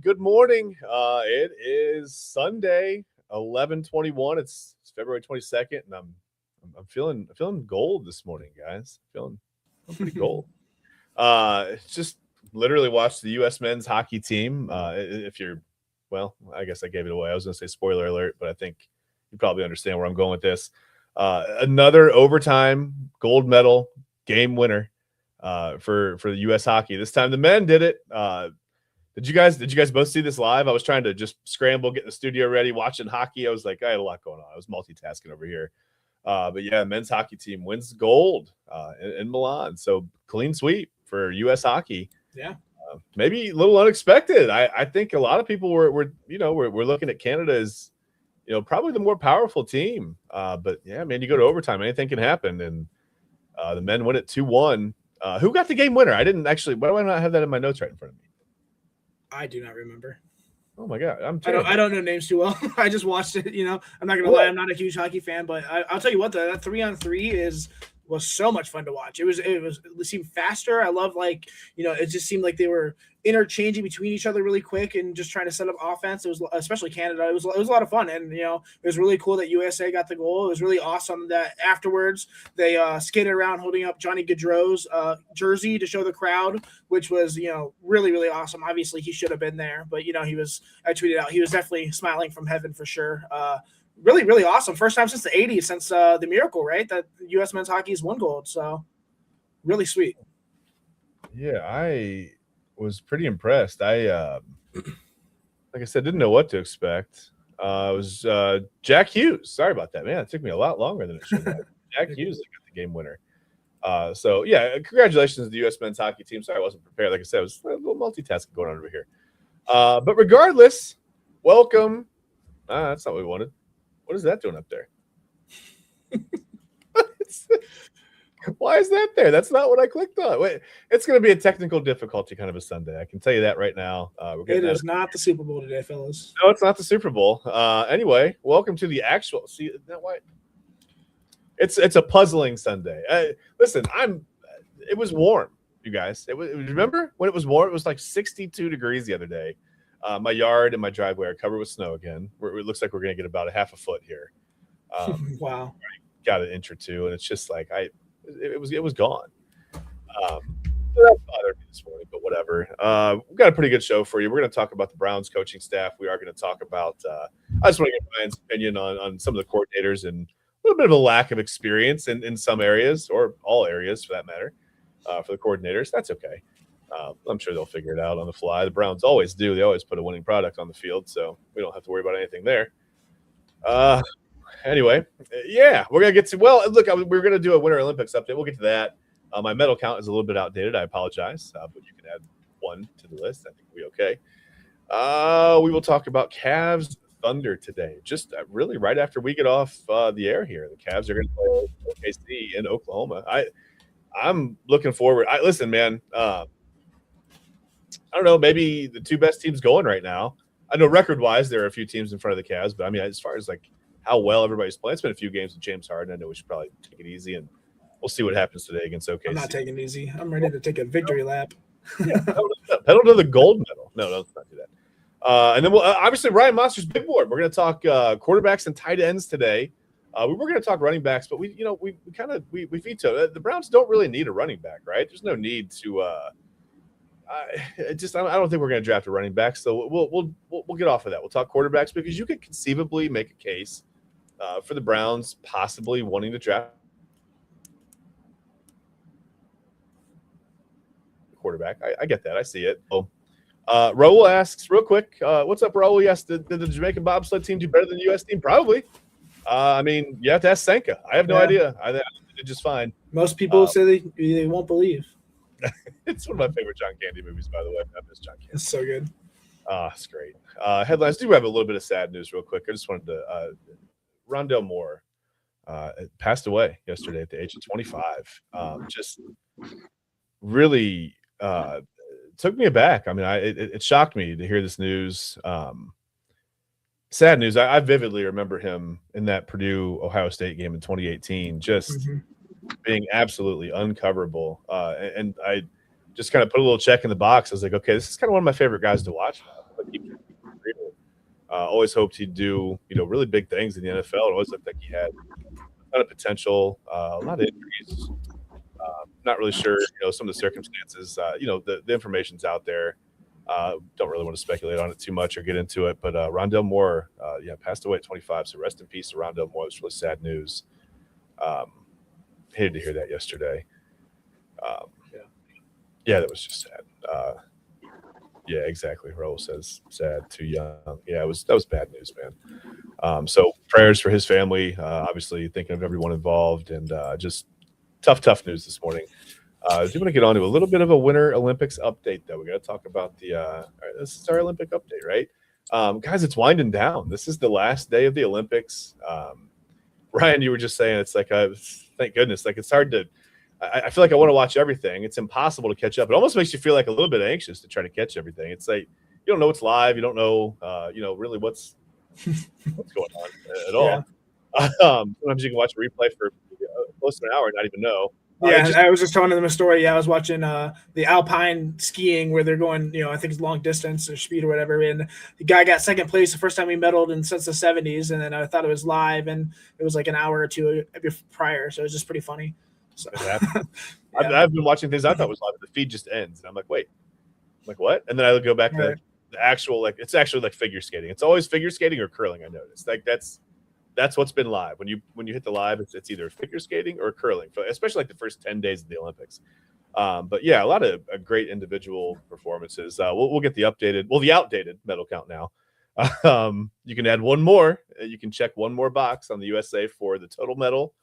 Good morning. It is Sunday, 11/21. It's February 22nd, and I'm feeling gold this morning, guys. I'm pretty gold. Just literally watched the U.S. men's hockey team. If you're, well, I guess I gave it away. I was going to say spoiler alert, but I think you probably understand where I'm going with this. Another overtime gold medal game winner for the U.S. hockey. This time the men did it. Did you guys both see this live? I was trying to just scramble, get the studio ready, watching hockey. I was like, I had a lot going on. I was multitasking over here. But yeah, men's hockey team wins gold in Milan. So clean sweep for U.S. hockey. Yeah. Maybe a little unexpected. I think a lot of people were looking at Canada as, probably the more powerful team. But yeah, man, you go to overtime, anything can happen. And the men win it 2-1. Who got the game winner? I didn't actually. Why do I not have that in my notes right in front of me? I do not remember. Oh my god, I don't know names too well. I just watched it. I'm not gonna lie. I'm not a huge hockey fan, but I'll tell you what. That 3-on-3 was so much fun to watch. It seemed faster. I love it just seemed like they were interchanging between each other really quick and just trying to set up offense. It was especially Canada. It was a lot of fun, and it was really cool that USA got the goal. It was really awesome that afterwards they skated around holding up Johnny Gaudreau's jersey to show the crowd, which was really, really awesome. Obviously he should have been there, but I tweeted out he was definitely smiling from heaven for sure. Really, really awesome. First time since the 80s, since the miracle, right? That U.S. men's hockey has won gold. So really sweet. Yeah, I was pretty impressed. I like I said, didn't know what to expect. It was Jack Hughes. Sorry about that, man. It took me a lot longer than it should have. Jack Hughes got the game winner. So yeah, congratulations to the U.S. men's hockey team. Sorry I wasn't prepared. Like I said, it was a little multitasking going on over here. But regardless, welcome. That's not what we wanted. What is that doing up there? Why is that there? That's not what I clicked on. Wait, it's going to be a technical difficulty kind of a Sunday. I can tell you that right now. It is not the Super Bowl today, fellas. No, it's not the Super Bowl. Anyway, welcome to the actual. See, why? It's a puzzling Sunday. Listen, it was warm, you guys. Remember when it was warm? It was like 62 degrees the other day. My yard and my driveway are covered with snow again. It looks like we're going to get about a half a foot here. Wow. Got an inch or two, and it's just like it was gone. So that bothered me this morning, but whatever. We've got a pretty good show for you. We're going to talk about the Browns coaching staff. We are going to talk about. I just want to get Ryan's opinion on some of the coordinators and a little bit of a lack of experience in some areas, or all areas for that matter, for the coordinators. That's okay. I'm sure they'll figure it out on the fly. The Browns always do. They always put a winning product on the field, so we don't have to worry about anything there. Anyway, yeah, we're going to get to – well, look, we're going to do a Winter Olympics update. We'll get to that. My medal count is a little bit outdated. I apologize, but you can add one to the list. I think we'll be okay. We will talk about Cavs Thunder today, just really right after we get off the air here. The Cavs are going to play OKC in Oklahoma. I'm looking forward. Listen, man, I don't know, maybe the two best teams going right now. I know record-wise there are a few teams in front of the Cavs, but I mean, as far as like how well everybody's playing, it's been a few games with James Harden. I know we should probably take it easy, and we'll see what happens today against OKC. I'm not taking it easy. I'm ready to take a victory lap. Yeah, pedal to the gold medal. No, let's not do that. And then we'll obviously Ryan Mossor's big board. We're going to talk quarterbacks and tight ends today. We were going to talk running backs, but we vetoed. The Browns don't really need a running back, right? There's no need to. I don't think we're going to draft a running back, so we'll get off of that. We'll talk quarterbacks because you could conceivably make a case for the Browns possibly wanting to draft a quarterback. I get that. I see it. Raul asks real quick, what's up, Raul? Yes, did the Jamaican bobsled team do better than the U.S. team? Probably. I mean, you have to ask Senka. I have no idea. I did just fine. Most people say they won't believe. It's one of my favorite John Candy movies, by the way. I miss John Candy. It's so good. It's great. Headlines. Do have a little bit of sad news real quick. I just wanted to Rondell Moore passed away yesterday at the age of 25. Just really took me aback. I mean, it shocked me to hear this news. Sad news. I vividly remember him in that Purdue-Ohio State game in 2018, just being absolutely uncoverable. And I just kind of put a little check in the box. I was like, okay, this is kind of one of my favorite guys to watch. Always hoped he'd do, really big things in the NFL. It always looked like he had a ton of potential, a lot of injuries. Not really sure, some of the circumstances. The information's out there. Don't really want to speculate on it too much or get into it. But Rondell Moore, passed away at 25. So rest in peace to Rondell Moore. It's really sad news. Hated to hear that yesterday. Yeah, that was just sad. Yeah, exactly. Raul says sad, too young. Yeah, that was bad news, man. So prayers for his family. Obviously, thinking of everyone involved, and just tough news this morning. I do want to get on to a little bit of a Winter Olympics update, though. We got to talk about all right, this is our Olympic update, right? Guys, it's winding down. This is the last day of the Olympics. Ryan, you were just saying it's like, thank goodness, like it's hard to. I feel like I want to watch everything. It's impossible to catch up. It almost makes you feel like a little bit anxious to try to catch everything. It's like you don't know what's live. You don't know, really what's going on at all. Yeah. Sometimes you can watch a replay for close to an hour and not even know. I was just telling them a story. Yeah, I was watching the alpine skiing where they're going, I think it's long distance or speed or whatever. And the guy got second place the first time he medaled since the 70s. And then I thought it was live, and it was like an hour or two prior. So it was just pretty funny. So I've been watching things I thought was live, but the feed just ends, and I'm like, wait, I'm like, what? And then I go back to the actual, it's actually like figure skating. It's always figure skating or curling. I noticed like that's what's been live. When you hit the live, it's either figure skating or curling, especially like the first 10 days of the Olympics. But yeah, a lot of great individual performances. We'll get the outdated medal count now. You can add one more. You can check one more box on the USA for the total medal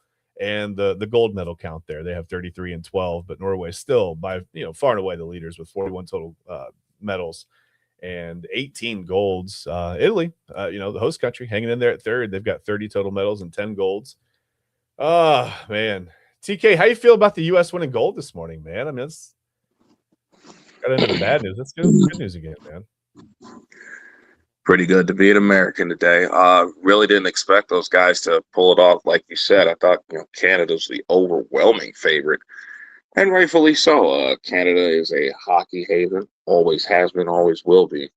and the gold medal count there. They have 33 and 12, but Norway still by far and away the leaders with 41 total medals and 18 golds. Italy, the host country, hanging in there at third. They've got 30 total medals and 10 golds. Oh man, TK, how you feel about the U.S. winning gold this morning, man? I mean, it's got into the bad news. That's good news again, man. Pretty good to be an American today. Really didn't expect those guys to pull it off. Like you said, I thought, Canada's the overwhelming favorite, and rightfully so. Canada is a hockey haven, always has been, always will be.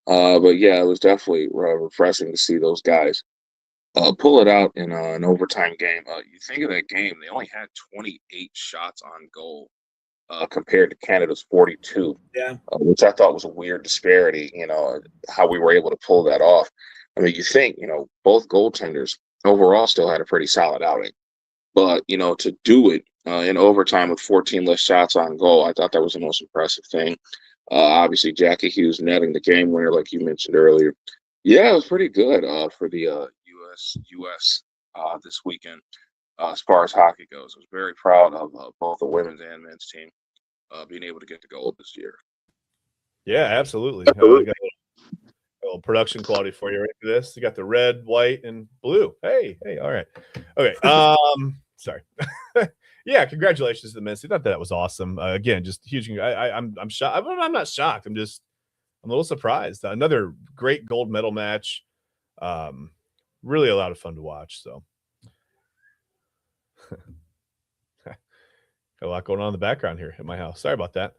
But yeah, it was definitely refreshing to see those guys pull it out in an overtime game. You think of that game, they only had 28 shots on goal. Compared to Canada's 42, which I thought was a weird disparity, how we were able to pull that off. I mean, you think, both goaltenders overall still had a pretty solid outing. But, to do it in overtime with 14 less shots on goal, I thought that was the most impressive thing. Obviously, Jackie Hughes netting the game winner, like you mentioned earlier. Yeah, it was pretty good for the U.S. This weekend. As far as hockey goes, I was very proud of both the women's and men's team being able to get the gold this year. Yeah, absolutely. Got a little production quality for you right for this. You got the red, white, and blue. Hey, all right. Okay. Sorry. Yeah, congratulations to the men's team. I thought that was awesome. Again, just huge. I'm shocked. I'm not shocked. I'm a little surprised. Another great gold medal match. Really a lot of fun to watch. So. Got a lot going on in the background here at my house. Sorry about that.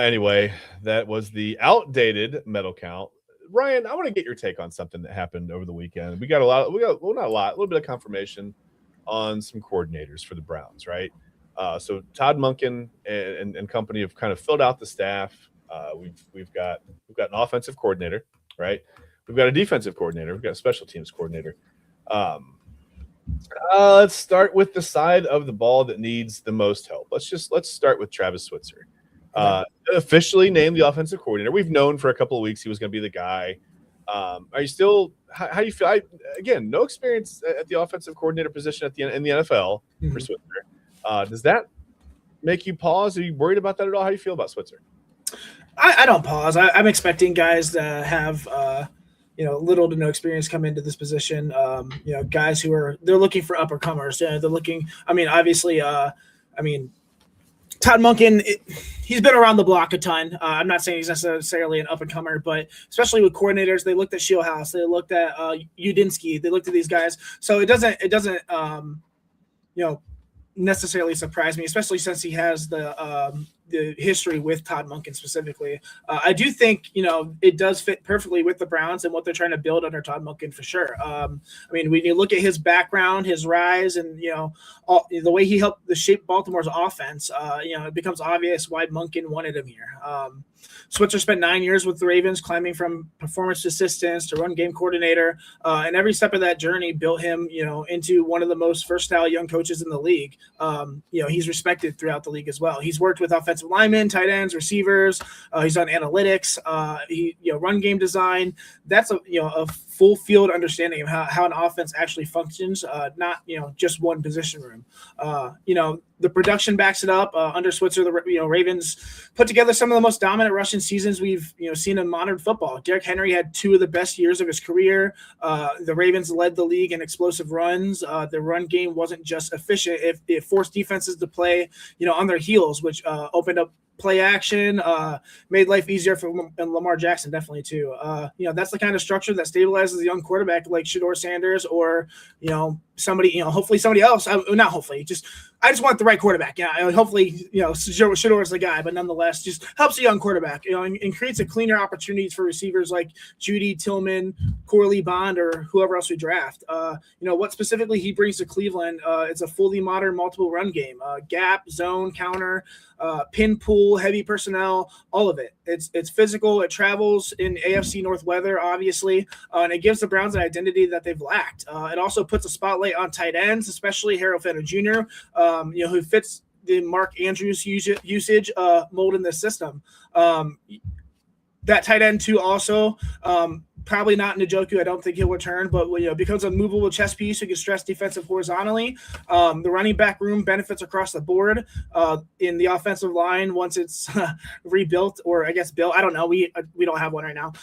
Anyway, that was the outdated medal count. Ryan, I want to get your take on something that happened over the weekend. We got not a little bit of confirmation on some coordinators for the Browns, right? So Todd Monken and company have kind of filled out the staff. We've got an offensive coordinator, right? We've got a defensive coordinator. We've got a special teams coordinator. Let's start with the side of the ball that needs the most help. Let's start with Travis Switzer. Officially named the offensive coordinator. We've known for a couple of weeks he was going to be the guy. Are you still? How do you feel? Again, no experience at the offensive coordinator position in the NFL for Switzer. Does that make you pause? Are you worried about that at all? How do you feel about Switzer? I don't pause. I'm expecting guys to have little to no experience come into this position. Guys they're looking for uppercomers. They're looking. I mean, obviously, Todd Monken, he's been around the block a ton. I'm not saying he's necessarily an up-and-comer, but especially with coordinators, they looked at Shieldhouse, they looked at Udinsky, they looked at these guys. So it doesn't necessarily surprise me, especially since he has the history with Todd Monken specifically. I do think, it does fit perfectly with the Browns and what they're trying to build under Todd Monken for sure. I mean, when you look at his background, his rise, and, the way he helped the shape Baltimore's offense, it becomes obvious why Monken wanted him here. Switzer spent 9 years with the Ravens, climbing from performance assistants to run game coordinator, and every step of that journey built him, into one of the most versatile young coaches in the league. He's respected throughout the league as well. He's worked with offensive linemen, tight ends, receivers. He's done analytics. He run game design. That's a full field understanding of how an offense actually functions, not just one position room. The production backs it up. Under Switzer, the Ravens put together some of the most dominant rushing seasons we've seen in modern football. Derrick Henry had 2 of the best years of his career. The Ravens led the league in explosive runs. The run game wasn't just efficient; it forced defenses to play on their heels, which opened up play action, made life easier for Lamar Jackson, definitely too. That's the kind of structure that stabilizes a young quarterback like Shedeur Sanders or somebody, hopefully somebody else. Not hopefully, I just want the right quarterback. Yeah, hopefully, Shedeur is the guy, but nonetheless, just helps a young quarterback, and creates a cleaner opportunities for receivers like Judy, Tillman, Corley, Bond, or whoever else we draft. What specifically he brings to Cleveland, it's a fully modern multiple run game, gap, zone, counter, pin pull, heavy personnel, all of it. It's physical. It travels in AFC North weather, obviously, and it gives the Browns an identity that they've lacked. It also puts a spotlight on tight ends, especially Harold Fenner Jr., who fits the Mark Andrews usage mold in this system. That tight end too also, probably not Njoku. I don't think he'll return, but becomes a movable chess piece who can stress defensive horizontally. The running back room benefits across the board in the offensive line once it's rebuilt, or I guess built. I don't know. We don't have one right now.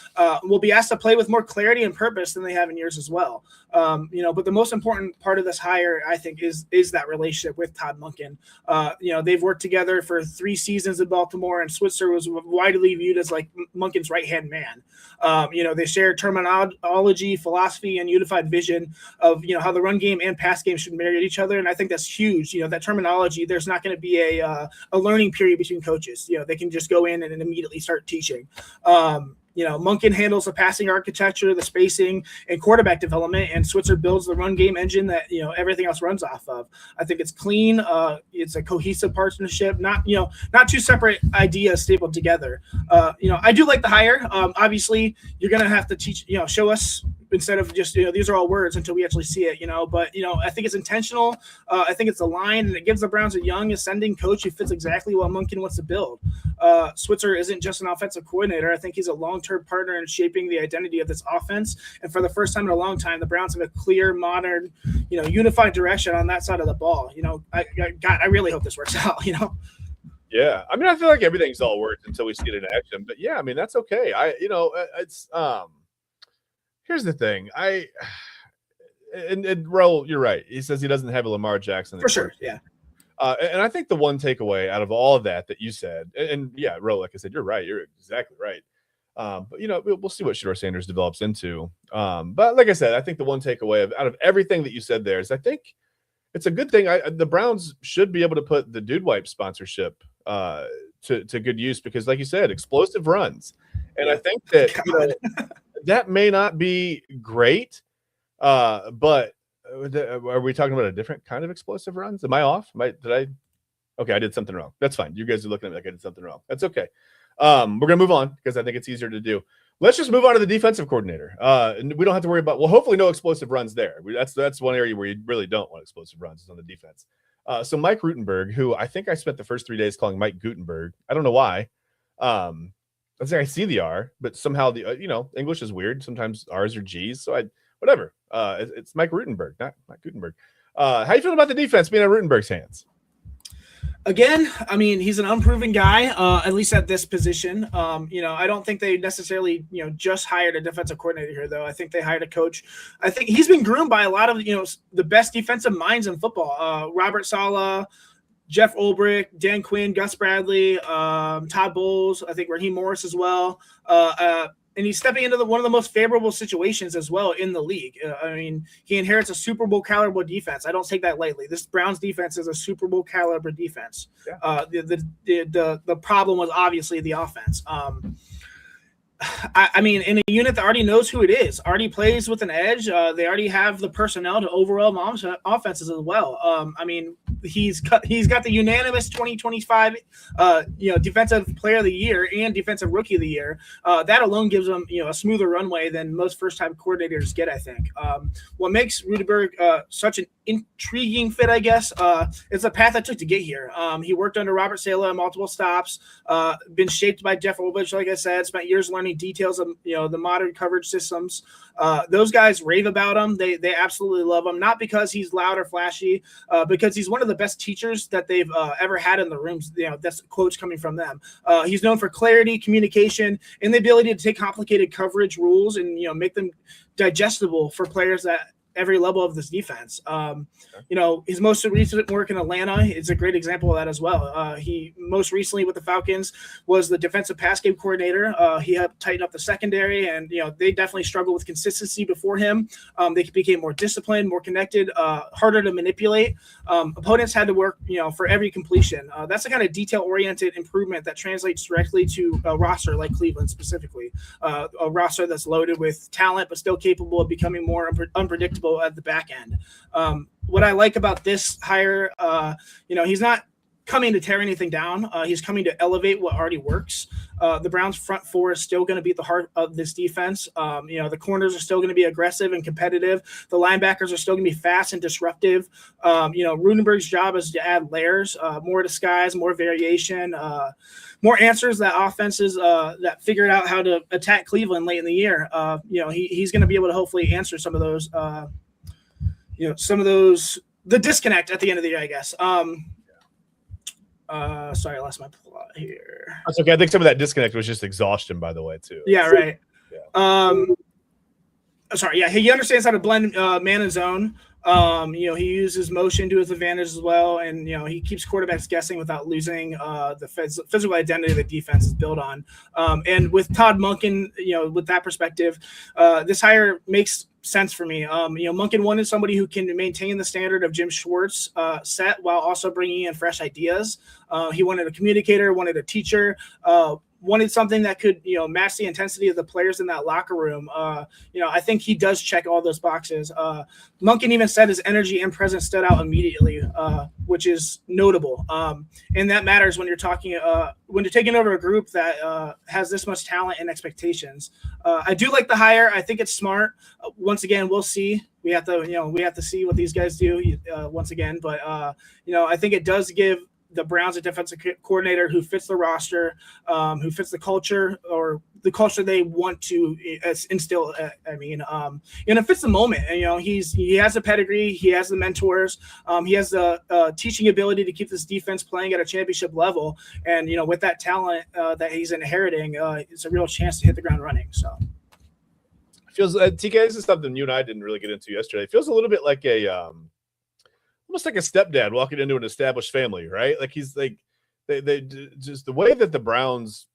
Will be asked to play with more clarity and purpose than they have in years as well. But the most important part of this hire, I think, is that relationship with Todd Monken. They've worked together for 3 seasons in Baltimore, and Switzer was widely viewed as like Monken's right-hand man. They share terminology, philosophy, and unified vision of how the run game and pass game should marry each other, and I think that's huge. That terminology, there's not going to be a learning period between coaches. They can just go in and immediately start teaching. Monken handles the passing architecture, the spacing, and quarterback development, and Switzer builds the run game engine that everything else runs off of. I think it's clean. It's a cohesive partnership, not 2 separate ideas stapled together. I do like the hire. Obviously, you're gonna have to teach, show us, instead of just these are all words until we actually see it. But I think it's intentional. I think it's aligned, and it gives the Browns a young ascending coach who fits exactly what Monken wants to build. Switzer isn't just an offensive coordinator. I think he's a long-term partner in shaping the identity of this offense. And for the first time in a long time, the Browns have a clear, modern, unified direction on that side of the ball. I really hope this works out. Yeah, I mean, I feel like everything's all words until we see it in action. But yeah, I mean, that's okay. Here's the thing. And Raul, you're right. He says he doesn't have a Lamar Jackson. For sure, yeah. And I think the one takeaway out of all of that you said, and yeah, Raul, like I said, you're right. You're exactly right. But we'll see what Shedeur Sanders develops into. But like I said, I think the one takeaway out of everything that you said there is I think it's a good thing. The Browns should be able to put the Dude Wipe sponsorship to good use, because, like you said, explosive runs. And I think that that may not be great, but are we talking about a different kind of explosive runs? Am I off? Okay, I did something wrong. That's fine. You guys are looking at me like I did something wrong. That's okay. We're gonna move on because I think it's easier to do. Let's just move on to the defensive coordinator. And we don't have to worry about, hopefully no explosive runs there. That's one area where you really don't want explosive runs, is on the defense. So Mike Rutenberg, who I think I spent the first 3 days calling Mike Gutenberg. I don't know why. I see the R, but somehow the English is weird. Sometimes R's are G's. So whatever. It's Mike Rutenberg, not Mike Gutenberg. How you feeling about the defense being in Rutenberg's hands? Again, I mean, he's an unproven guy, at least at this position. I don't think they necessarily, just hired a defensive coordinator here, though. I think they hired a coach. I think he's been groomed by a lot of, the best defensive minds in football. Robert Saleh, Jeff Ulbrich, Dan Quinn, Gus Bradley, Todd Bowles, I think Raheem Morris as well. he's stepping into one of the most favorable situations as well in the league. I mean, he inherits a Super Bowl caliber defense. I don't take that lightly. This Browns defense is a Super Bowl caliber defense. Yeah. The problem was obviously the offense. I mean, in a unit that already knows who it is, already plays with an edge. They already have the personnel to overwhelm offenses as well. I mean, he's got the unanimous 2025, Defensive Player of the Year and Defensive Rookie of the Year. That alone gives him, a smoother runway than most first-time coordinators get, I think. What makes Rudenberg such an intriguing fit, I guess, is the path I took to get here. He worked under Robert Saleh at multiple stops, been shaped by Jeff Ulbrich, like I said, spent years learning details of the modern coverage systems. Those guys rave about him. They absolutely love him, not because he's loud or flashy, because he's one of the best teachers that they've ever had in the rooms. That's quotes coming from them. He's known for clarity, communication, and the ability to take complicated coverage rules and make them digestible for players at every level of this defense. His most recent work in Atlanta is a great example of that as well. He most recently with the Falcons was the defensive pass game coordinator. He helped tighten up the secondary, and they definitely struggled with consistency before him. They became more disciplined, more connected, harder to manipulate. Opponents had to work, for every completion. That's the kind of detail-oriented improvement that translates directly to a roster like Cleveland specifically, a roster that's loaded with talent but still capable of becoming more unpredictable at the back end. What I like about this hire, he's not coming to tear anything down. He's coming to elevate what already works. The Browns front four is still going to be at the heart of this defense. The corners are still going to be aggressive and competitive. The linebackers are still going to be fast and disruptive. Rudenberg's job is to add layers, more disguise, more variation, more answers that offenses that figured out how to attack Cleveland late in the year. He's going to be able to hopefully answer some of those, the disconnect at the end of the year, I guess. Sorry, I lost my plot here. That's okay. I think some of that disconnect was just exhaustion, by the way, too. Yeah, right. Yeah. Sorry, yeah, he understands how to blend man and zone. He uses motion to his advantage as well, and he keeps quarterbacks guessing without losing the physical identity the defense is built on. And with Todd Monken, with that perspective, this hire makes sense for me. Monken wanted somebody who can maintain the standard of Jim Schwartz set while also bringing in fresh ideas. He wanted a communicator, wanted a teacher, wanted something that could, match the intensity of the players in that locker room. I think he does check all those boxes. Monken even said his energy and presence stood out immediately, which is notable. And that matters when you're taking over a group that has this much talent and expectations. I do like the hire. I think it's smart. Once again, we'll see. We have to see what these guys do once again. But, I think it does give the Browns a defensive coordinator who fits the roster, who fits the culture or the culture they want to instill. It fits the moment. And, he has a pedigree. He has the mentors. He has the teaching ability to keep this defense playing at a championship level. And, with that talent that he's inheriting, it's a real chance to hit the ground running. So. Feels TK, this is something you and I didn't really get into yesterday. It feels a little bit like almost like a stepdad walking into an established family, right? Like he's like they just the way that the Browns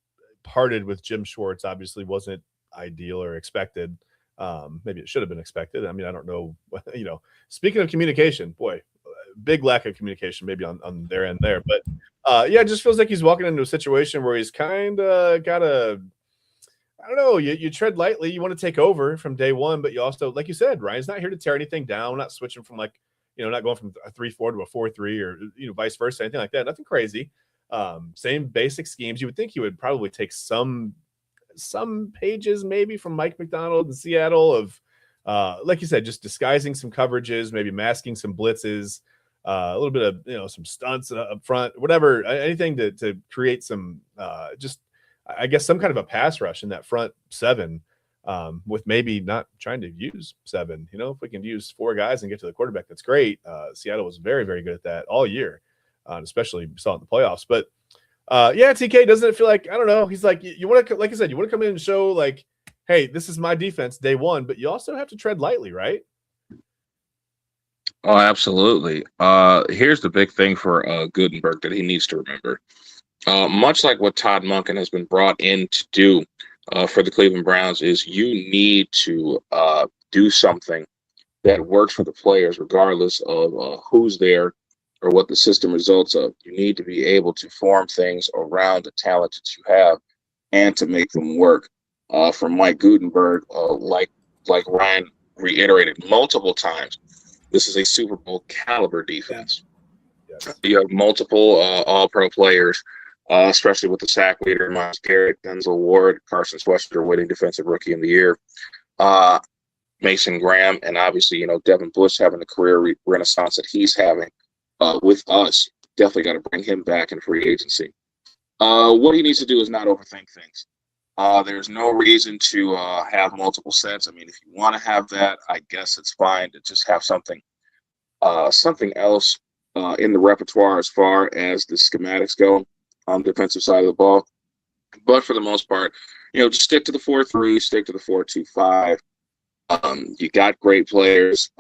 parted with Jim Schwartz obviously wasn't ideal or expected. Maybe it should have been expected. I mean, I don't know. Speaking of communication, boy, big lack of communication maybe on their end there. But it just feels like he's walking into a situation where he's kind of got to. I don't know. You tread lightly. You want to take over from day one, but you also, like you said, Ryan's not here to tear anything down. Not switching from not going from a 3-4 to a 4-3 or vice versa, anything like that. Nothing crazy. Same basic schemes. You would think he would probably take some pages maybe from Mike McDonald in Seattle of, like you said, just disguising some coverages, maybe masking some blitzes, a little bit of some stunts up front, whatever, anything to create some just. I guess some kind of a pass rush in that front seven with maybe not trying to use seven. If we can use four guys and get to the quarterback, that's great. Seattle was very, very good at that all year, especially saw it in the playoffs. But, TK, doesn't it feel like, I don't know, he's like, you want to, like I said, you want to come in and show like, hey, this is my defense day one, but you also have to tread lightly, right? Oh, absolutely. Here's the big thing for Gutenberg that he needs to remember. Much like what Todd Monken has been brought in to do, for the Cleveland Browns is you need to do something that works for the players, regardless of who's there or what the system results of. You need to be able to form things around the talent that you have and to make them work. From Mike Gutenberg, like Ryan reiterated multiple times, this is a Super Bowl caliber defense. Yeah. Yes. You have multiple All-Pro players, especially with the sack leader, Myles Garrett, Denzel Ward, Carson Swester, winning Defensive Rookie of the Year, Mason Graham, and obviously, Devin Bush having the career renaissance that he's having with us. Definitely got to bring him back in free agency. What he needs to do is not overthink things. There's no reason to have multiple sets. I mean, if you want to have that, I guess it's fine to just have something else in the repertoire as far as the schematics go on the defensive side of the ball. But for the most part, just stick to the 4-3, stick to the 4-2-5. You got great players.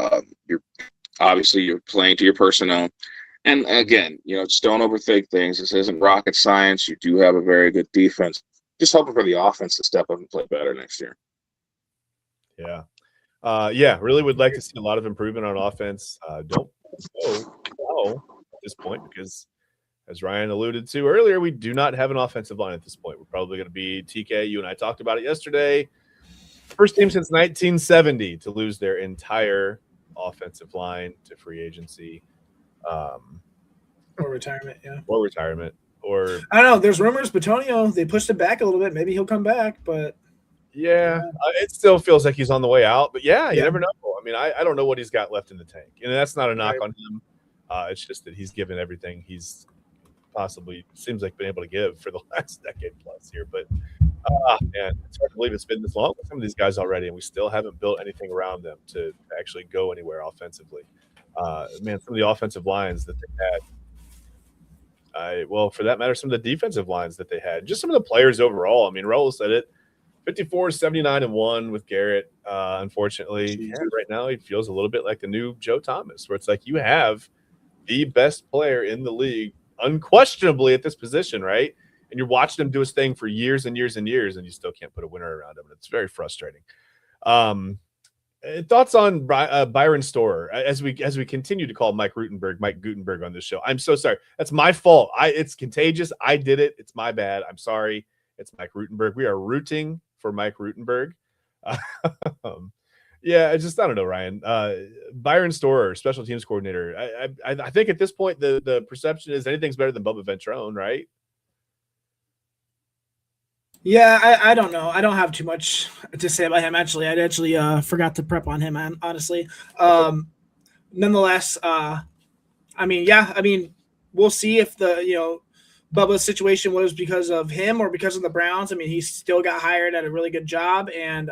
You're playing to your personnel. And again, just don't overthink things. This isn't rocket science. You do have a very good defense. Just hoping for the offense to step up and play better next year. Yeah. Really would like to see a lot of improvement on offense. Don't know at this point because, as Ryan alluded to earlier, we do not have an offensive line at this point. We're probably going to be TK. You and I talked about it yesterday. First team since 1970 to lose their entire offensive line to free agency. Or retirement, yeah. Or retirement. Or I don't know. There's rumors, Batonio, they pushed it back a little bit. Maybe he'll come back, but yeah, it still feels like he's on the way out. But yeah, you never know. I mean, I don't know what he's got left in the tank. And that's not a knock on him. It's just that he's given everything he's possibly seems like been able to give for the last decade plus here. But man, it's hard to believe it's been this long with some of these guys already, and we still haven't built anything around them to actually go anywhere offensively. Man, some of the offensive lines that they had. Well, for that matter, some of the defensive lines that they had, just some of the players overall. I mean, Raul said it, 54, 79-1 with Garrett. Unfortunately, right now he feels a little bit like the new Joe Thomas, where it's like you have the best player in the league, unquestionably at this position, right? And you're watching him do his thing for years and years and years, and you still can't put a winner around him. And it's very frustrating. Thoughts on Byron Storer as we continue to call Mike Gutenberg on this show. I'm so sorry. That's my fault. It's contagious. I did it. It's my bad. I'm sorry. It's Mike Rutenberg. We are rooting for Mike Rutenberg. Yeah, I don't know, Ryan. Byron Storer, special teams coordinator. I think at this point the perception is anything's better than Bubba Ventrone, right? Yeah, I don't know. I don't have too much to say about him. Actually, I forgot to prep on him. Honestly, nonetheless, we'll see if the Bubba's situation was because of him or because of the Browns. I mean, he still got hired at a really good job, and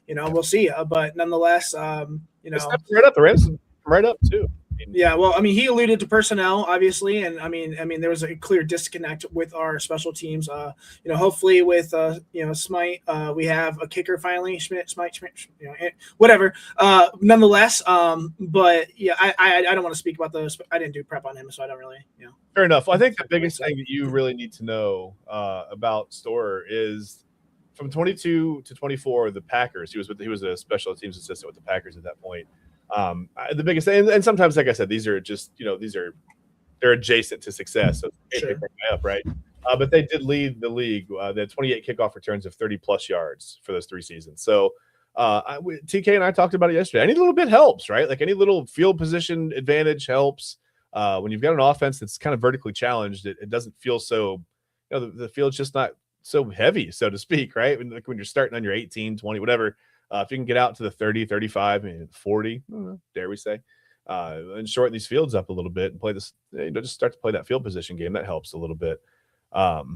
we'll see. But nonetheless, it's right up the ransom, right up too. Yeah, well, I mean, he alluded to personnel, obviously, and I mean, there was a clear disconnect with our special teams. Hopefully with Smite, we have a kicker finally, Schmidt, whatever. Nonetheless, but yeah, I don't want to speak about those. I didn't do prep on him, so I don't really, Fair enough. I think the biggest thing that you really need to know about Storer is from 22 to 24, the Packers. He was a special teams assistant with the Packers at that point. The biggest thing, and sometimes, like I said, these are just they're adjacent to success, so sure. They pick me up, right? But they did lead the league. They had 28 kickoff returns of 30+ yards for those 3 seasons. So TK and I talked about it yesterday. Any little bit helps, right? Like any little field position advantage helps. When you've got an offense that's kind of vertically challenged, it doesn't feel so. The field's just not so heavy, so to speak, right? When you're starting on your 18, 20, whatever. If you can get out to the 30, 35, and 40, dare we say, and shorten these fields up a little bit and play this, just start to play that field position game. That helps a little bit.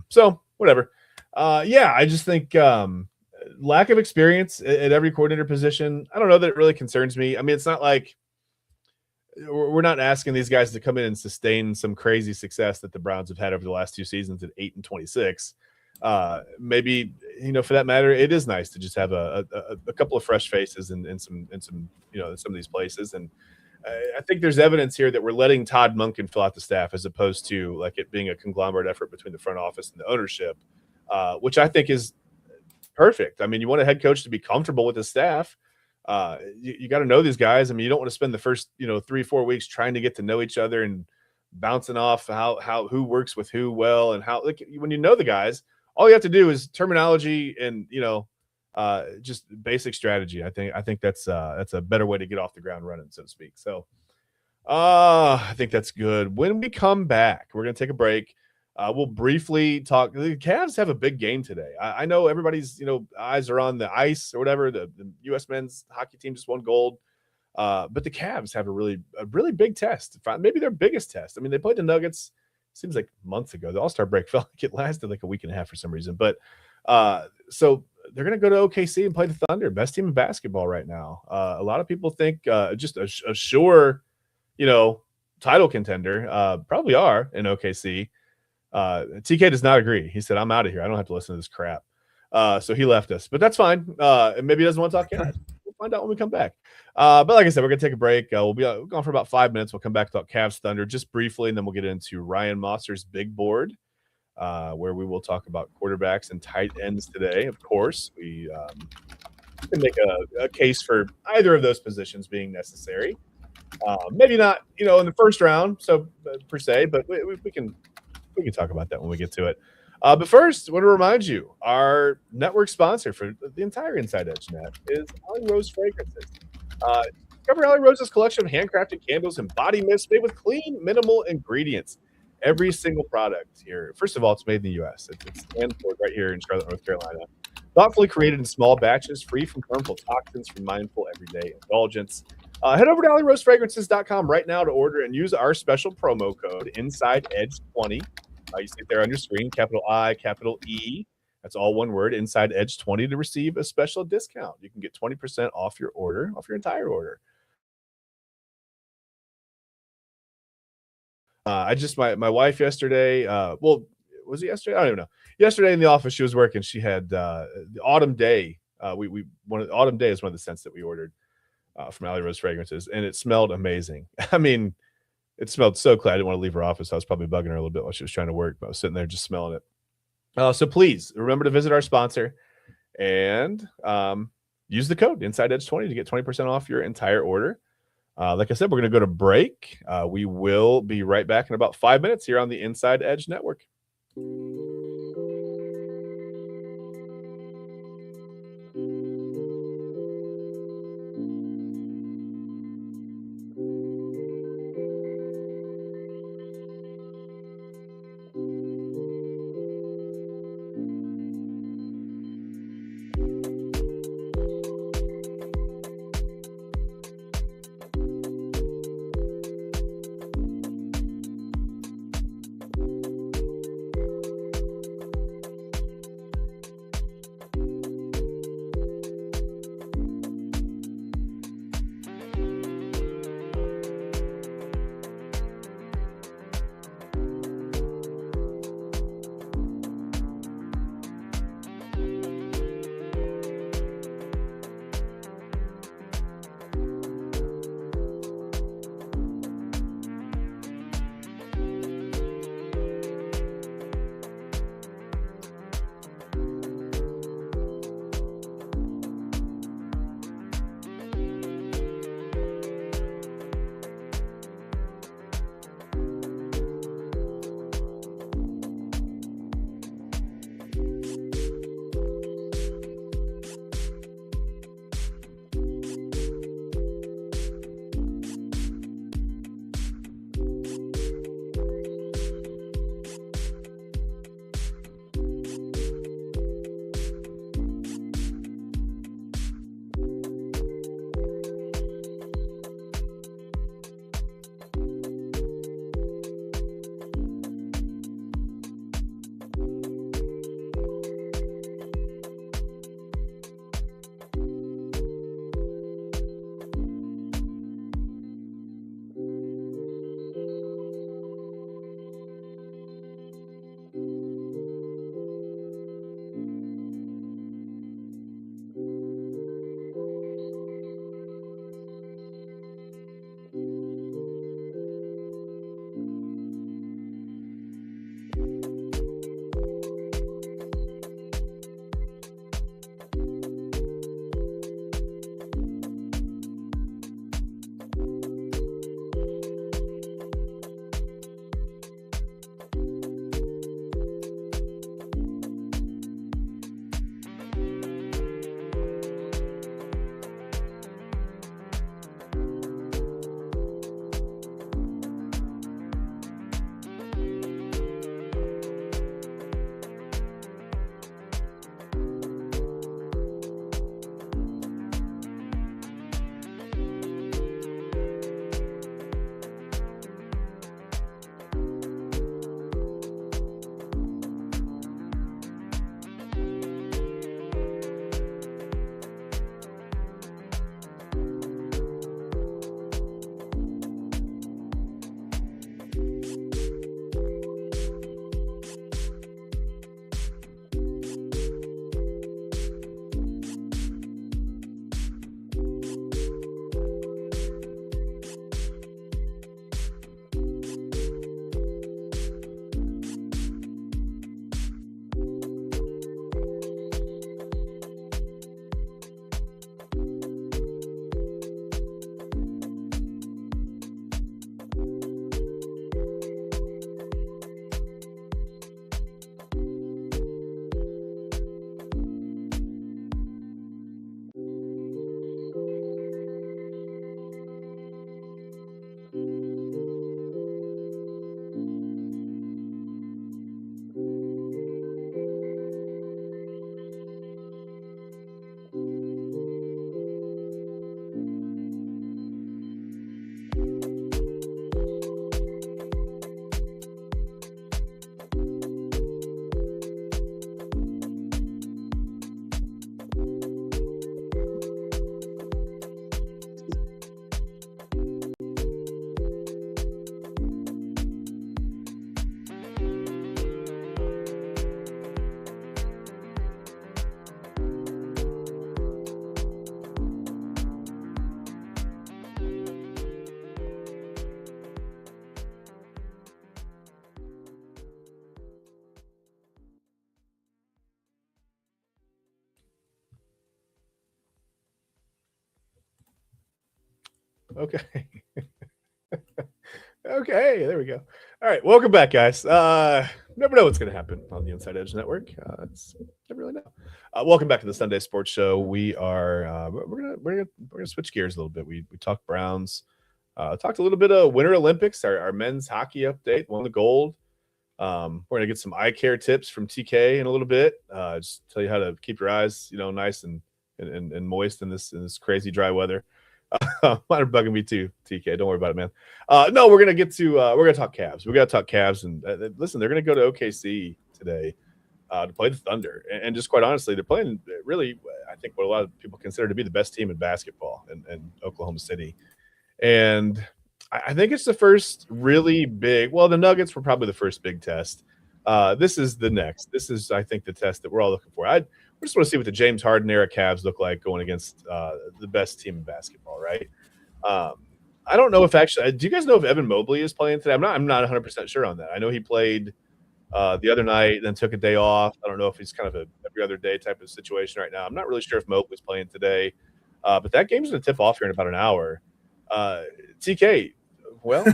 So whatever. I just think lack of experience at every coordinator position. I don't know that it really concerns me. I mean, it's not like we're not asking these guys to come in and sustain some crazy success that the Browns have had over the last 2 seasons at 8-26. Maybe for that matter, it is nice to just have a couple of fresh faces in some some of these places. And I think there's evidence here that we're letting Todd Monken fill out the staff as opposed to like it being a conglomerate effort between the front office and the ownership, which I think is perfect. I mean, you want a head coach to be comfortable with his staff. You got to know these guys. I mean, you don't want to spend the first 3-4 weeks trying to get to know each other and bouncing off how who works with who well, and how, like, when you know the guys, all you have to do is terminology and just basic strategy. I think that's a better way to get off the ground running, so to speak. So I think that's good. When we come back, we're gonna take a break. We'll briefly talk. The Cavs have a big game today. I know everybody's eyes are on the ice or whatever. The U.S. men's hockey team just won gold, but the Cavs have a really big test. Maybe their biggest test. I mean, they played the Nuggets. Seems like months ago. The All-Star break felt like it lasted like a week and a half for some reason. But so they're going to go to OKC and play the Thunder, best team in basketball right now. A lot of people think just a sure, title contender. Probably are in OKC. TK does not agree. He said, "I'm out of here. I don't have to listen to this crap." So he left us, but that's fine. And maybe he doesn't want to talk Cavs. We'll find out when we come back. But like I said, we're going to take a break. We'll be gone for about 5 minutes. We'll come back to talk Cavs Thunder just briefly, and then we'll get into Ryan Mossor's big board, where we will talk about quarterbacks and tight ends today. Of course, we can make a case for either of those positions being necessary. Maybe not, in the first round, so per se, but we can talk about that when we get to it. But first, I want to remind you, our network sponsor for the entire Inside Edge net is Alley Rose Fragrances. Discover Alley Rose's collection of handcrafted candles and body mists made with clean, minimal ingredients. Every single product here, first of all, it's made in the U.S. It's hand-poured right here in Charlotte, North Carolina. Thoughtfully created in small batches, free from harmful toxins for mindful everyday indulgence. Head over to AlleyRoseFragrances.com right now to order and use our special promo code InsideEdge20. You see it there on your screen, capital I, capital E. That's all one word, Inside Edge 20, to receive a special discount. You can get 20% off your order, off your entire order. My wife yesterday, was it yesterday? I don't even know. Yesterday in the office, she was working. She had the Autumn Day. Autumn Day is one of the scents that we ordered from Alley Rose Fragrances, and it smelled amazing. I mean, it smelled so clean. I didn't want to leave her office. I was probably bugging her a little bit while she was trying to work, but I was sitting there just smelling it. So please remember to visit our sponsor and use the code InsideEdge20 to get 20% off your entire order. Like I said, we're going to go to break. We will be right back in about 5 minutes here on the Inside Edge Network. Okay. Okay, there we go. All right, welcome back, guys. Never know what's going to happen on the Inside Edge Network. It's never really know. Welcome back to the Sunday Sports Show. We are we're gonna switch gears a little bit. We talked Browns, talked a little bit of Winter Olympics, our men's hockey update, won the gold. We're gonna get some eye care tips from TK in a little bit. Just tell you how to keep your eyes, nice and moist in this crazy dry weather. Mine are bugging me too, TK. Don't worry about it, man. No, we're gonna talk Cavs. We gotta talk Cavs, and listen, they're gonna go to OKC today to play the Thunder, and just quite honestly, they're playing really, I think, what a lot of people consider to be the best team in basketball in Oklahoma City, and I think it's the first really big. Well, the Nuggets were probably the first big test. This is the next. This is, I think, the test that we're all looking for. We just want to see what the James Harden era Cavs look like going against the best team in basketball, right? I don't know if actually. Do you guys know if Evan Mobley is playing today? I'm not 100% sure on that. I know he played the other night, then took a day off. I don't know if he's kind of a every other day type of situation right now. I'm not really sure if Mobley's playing today, but that game's going to tip off here in about an hour. TK, well,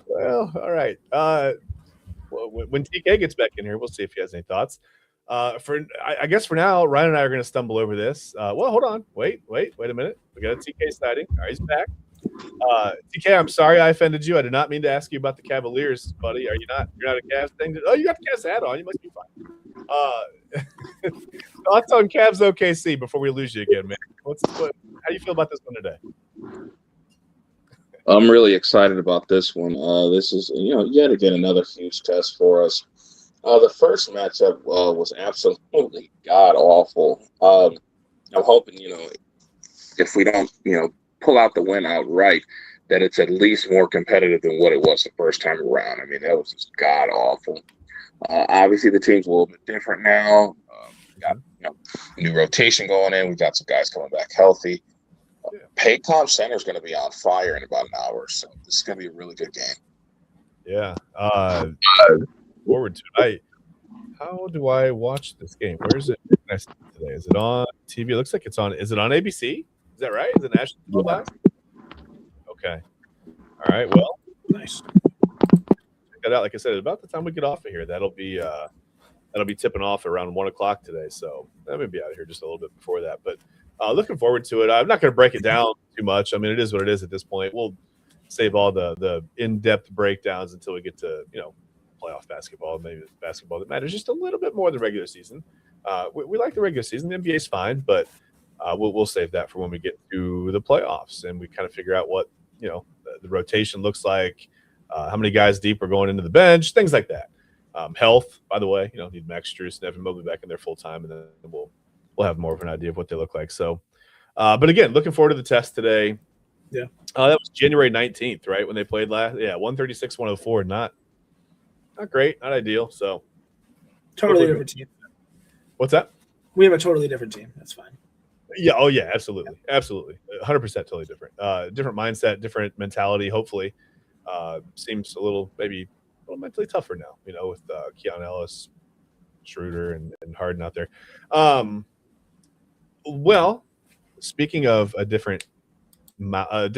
well, all right. When TK gets back in here, we'll see if he has any thoughts. I guess for now, Ryan and I are going to stumble over this. Well, hold on. Wait a minute. We got a TK sighting. All right, he's back. TK, I'm sorry I offended you. I did not mean to ask you about the Cavaliers, buddy. You're not a Cavs thing? Oh, you got the Cavs hat on. You must be fine. Thoughts on Cavs OKC before we lose you again, man. How do you feel about this one today? I'm really excited about this one. This is, yet again another huge test for us. The first matchup was absolutely god awful. I'm hoping, if we don't, pull out the win outright, that it's at least more competitive than what it was the first time around. I mean, that was just god awful. Obviously, the team's a little bit different now. We got new rotation going in. We got some guys coming back healthy. Paycom Center is going to be on fire in about an hour, so this is going to be a really good game. Yeah. Forward to it. How do I watch this game? Where is it today? Is it on TV? It looks like it's on. Is it on ABC? Is that right? Is it national football? Okay. All right. Well, nice. Check that out. Like I said, about the time we get off of here, that'll be tipping off around 1:00 today. So that may be out of here just a little bit before that, but. Looking forward to it. I'm not going to break it down too much. I mean, it is what it is at this point. We'll save all the in-depth breakdowns until we get to playoff basketball, maybe basketball that matters just a little bit more than regular season. We like the regular season. The NBA is fine, but we'll save that for when we get to the playoffs and we kind of figure out what the rotation looks like, how many guys deep are going into the bench, things like that. Health, by the way, need Max Strus and Evan Mobley back in there full time, and then we'll have more of an idea of what they look like. So, but again, looking forward to the test today. Yeah. That was January 19th, right? When they played last. Yeah. 136-104. Not great. Not ideal. So totally different team. What's that? We have a totally different team. That's fine. Yeah. Oh yeah, absolutely. 100% totally different. Different mindset, different mentality. Hopefully seems maybe a little mentally tougher now, with Keon Ellis, Schroeder and Harden out there. Well, speaking of a different mindset,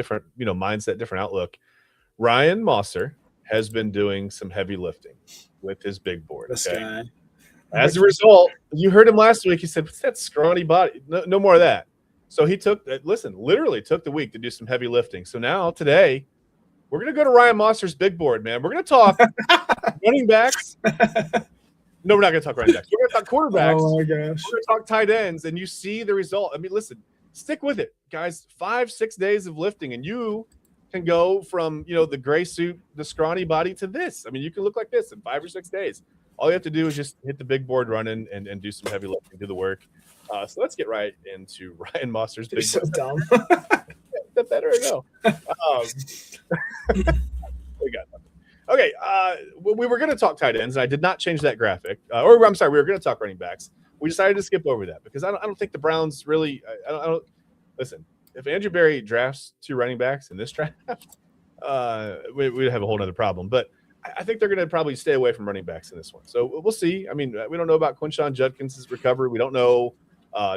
different outlook, Ryan Mossor has been doing some heavy lifting with his big board. Okay? As a result, you heard him last week. He said, "What's that scrawny body? No more of that." So he literally took the week to do some heavy lifting. So now today, we're gonna go to Ryan Mossor's big board, man. We're gonna talk running backs. No, we're not going to talk running backs. We're going to talk quarterbacks. Oh, my gosh. We're going to talk tight ends, and you see the result. I mean, listen, stick with it, guys. 5-6 days of lifting, and you can go from, the gray suit, the scrawny body to this. I mean, you can look like this in 5 or 6 days. All you have to do is just hit the big board running and do some heavy lifting, do the work. So let's get right into Ryan Mossor's big so board. Dumb. Is that better or no? We got nothing. Okay, we were going to talk tight ends, and I did not change that graphic. Or I'm sorry, we were going to talk running backs. We decided to skip over that because I don't think the Browns really. I don't listen. If Andrew Berry drafts 2 running backs in this draft, we'd have a whole other problem. But I think they're going to probably stay away from running backs in this one. So we'll see. I mean, we don't know about Quinshon Judkins' recovery. We don't know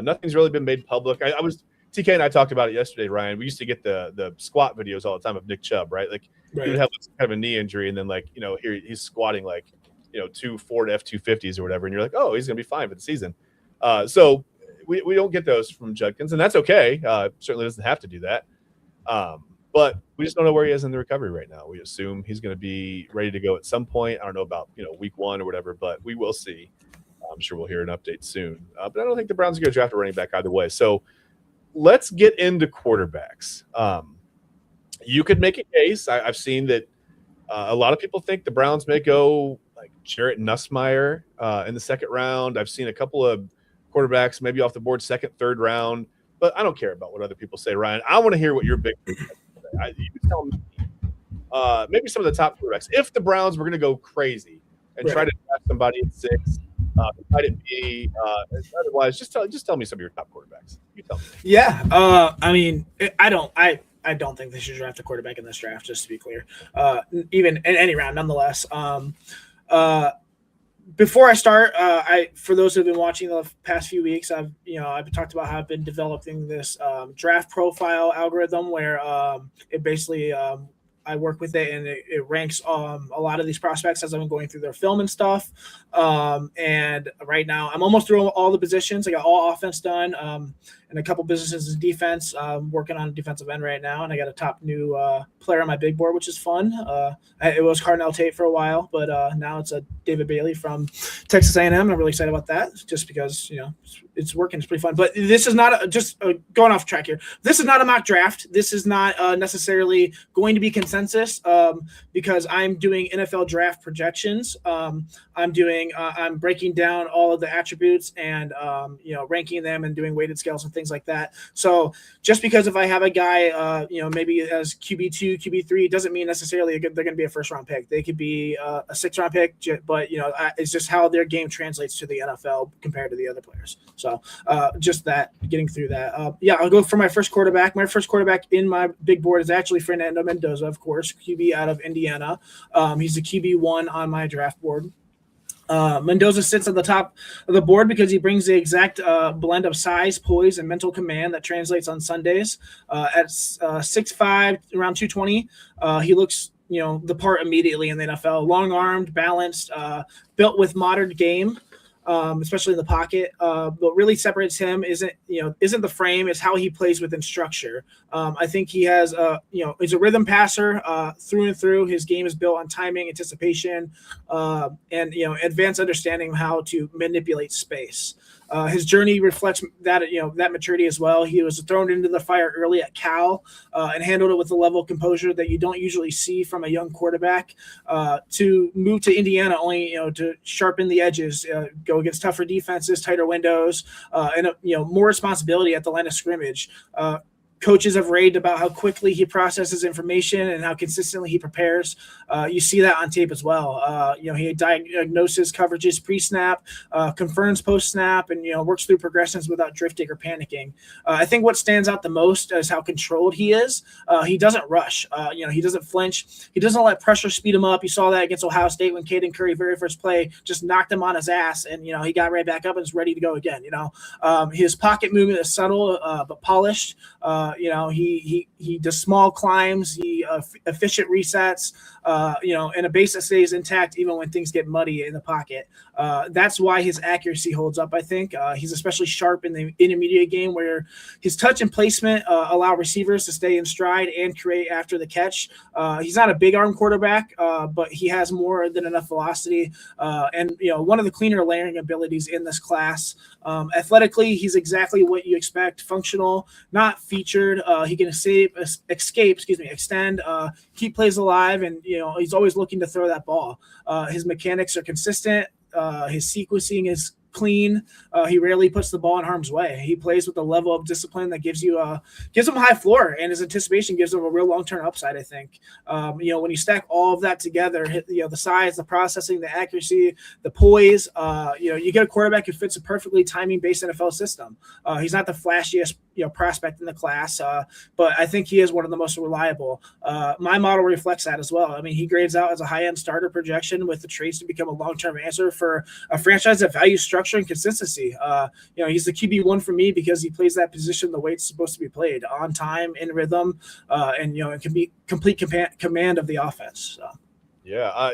Nothing's really been made public. TK and I talked about it yesterday, Ryan. We used to get the squat videos all the time of Nick Chubb, right? Like he would have kind of a knee injury, and then like here he's squatting like 2 Ford F-250s or whatever, and you're like, oh, he's gonna be fine for the season. So we don't get those from Judkins, and that's okay. Certainly doesn't have to do that. But we just don't know where he is in the recovery right now. We assume he's going to be ready to go at some point. I don't know about week 1 or whatever, but we will see. I'm sure we'll hear an update soon. But I don't think the Browns are going to draft a running back either way. So let's get into quarterbacks. You could make a case. I've seen that a lot of people think the Browns may go like Jarrett Nussmeier in the second round. I've seen a couple of quarterbacks maybe off the board second, third round. But I don't care about what other people say, Ryan. I want to hear what your big – you tell me maybe some of the top quarterbacks. If the Browns were going to go crazy and try to draft somebody at 6, might it be otherwise? Just tell me some of your top quarterbacks. You tell me. Yeah, I mean, I don't think they should draft a quarterback in this draft. Just to be clear, even in any round, nonetheless. Before I start, for those who have been watching the past few weeks, I've talked about how I've been developing this draft profile algorithm where it basically I work with it and it ranks a lot of these prospects as I'm going through their film and stuff. And right now I'm almost through all the positions. I got all offense done and a couple positions in defense. I'm working on a defensive end right now, and I got a top new player on my big board, which is fun. It was Cardinal Tate for a while, but now it's a David Bailey from Texas A&M. I'm really excited about that just because, it's working. It's pretty fun. But this is not going off track here. This is not a mock draft. This is not necessarily going to be consensus because I'm doing NFL draft projections. I'm breaking down all of the attributes and, ranking them and doing weighted scales and things like that. So just because if I have a guy, maybe as QB2, QB3, doesn't mean necessarily they're going to be a first round pick. They could be a 6th round pick, but it's just how their game translates to the NFL compared to the other players. So just that, getting through that. I'll go for my first quarterback. My first quarterback in my big board is actually Fernando Mendoza, of course, QB out of Indiana. He's a QB1 on my draft board. Mendoza sits at the top of the board because he brings the exact blend of size, poise, and mental command that translates on Sundays. At 6'5", around 220, he looks the part immediately in the NFL. Long-armed, balanced, built with modern game. Especially in the pocket. What really separates him isn't the frame, it's how he plays within structure. I think he has he's a rhythm passer through and through. His game is built on timing, anticipation, and advanced understanding of how to manipulate space. His journey reflects that that maturity as well. He was thrown into the fire early at Cal and handled it with a level of composure that you don't usually see from a young quarterback. To move to Indiana only to sharpen the edges, go against tougher defenses, tighter windows, and more responsibility at the line of scrimmage. Coaches have raved about how quickly he processes information and how consistently he prepares. You see that on tape as well. He diagnoses coverages pre-snap, confirms post-snap, and works through progressions without drifting or panicking. I think what stands out the most is how controlled he is. He doesn't rush. He doesn't flinch. He doesn't let pressure speed him up. You saw that against Ohio State when Caden Curry, very first play, just knocked him on his ass, and he got right back up and is ready to go again. His pocket movement is subtle but polished. He does small climbs, he efficient resets, and a base that stays intact even when things get muddy in the pocket. That's why his accuracy holds up, I think. He's especially sharp in the intermediate game where his touch and placement allow receivers to stay in stride and create after the catch. He's not a big arm quarterback, but he has more than enough velocity and one of the cleaner layering abilities in this class. Athletically, he's exactly what you expect. Functional, not featured. He can extend, keep plays alive, and he's always looking to throw that ball. His mechanics are consistent. His sequencing is clean. He rarely puts the ball in harm's way. He plays with a level of discipline that gives him a high floor, and his anticipation gives him a real long-term upside, I think. When you stack all of that together, the size, the processing, the accuracy, the poise, you get a quarterback who fits a perfectly timing-based NFL system. He's not the flashiest prospect in the class, but I think he is one of the most reliable. My model reflects that as well. I mean, he grades out as a high-end starter projection with the traits to become a long-term answer for a franchise that values structure structure and consistency. He's the QB1 for me because he plays that position the way it's supposed to be played, on time, in rhythm, and can be complete command of the offense. So. Yeah,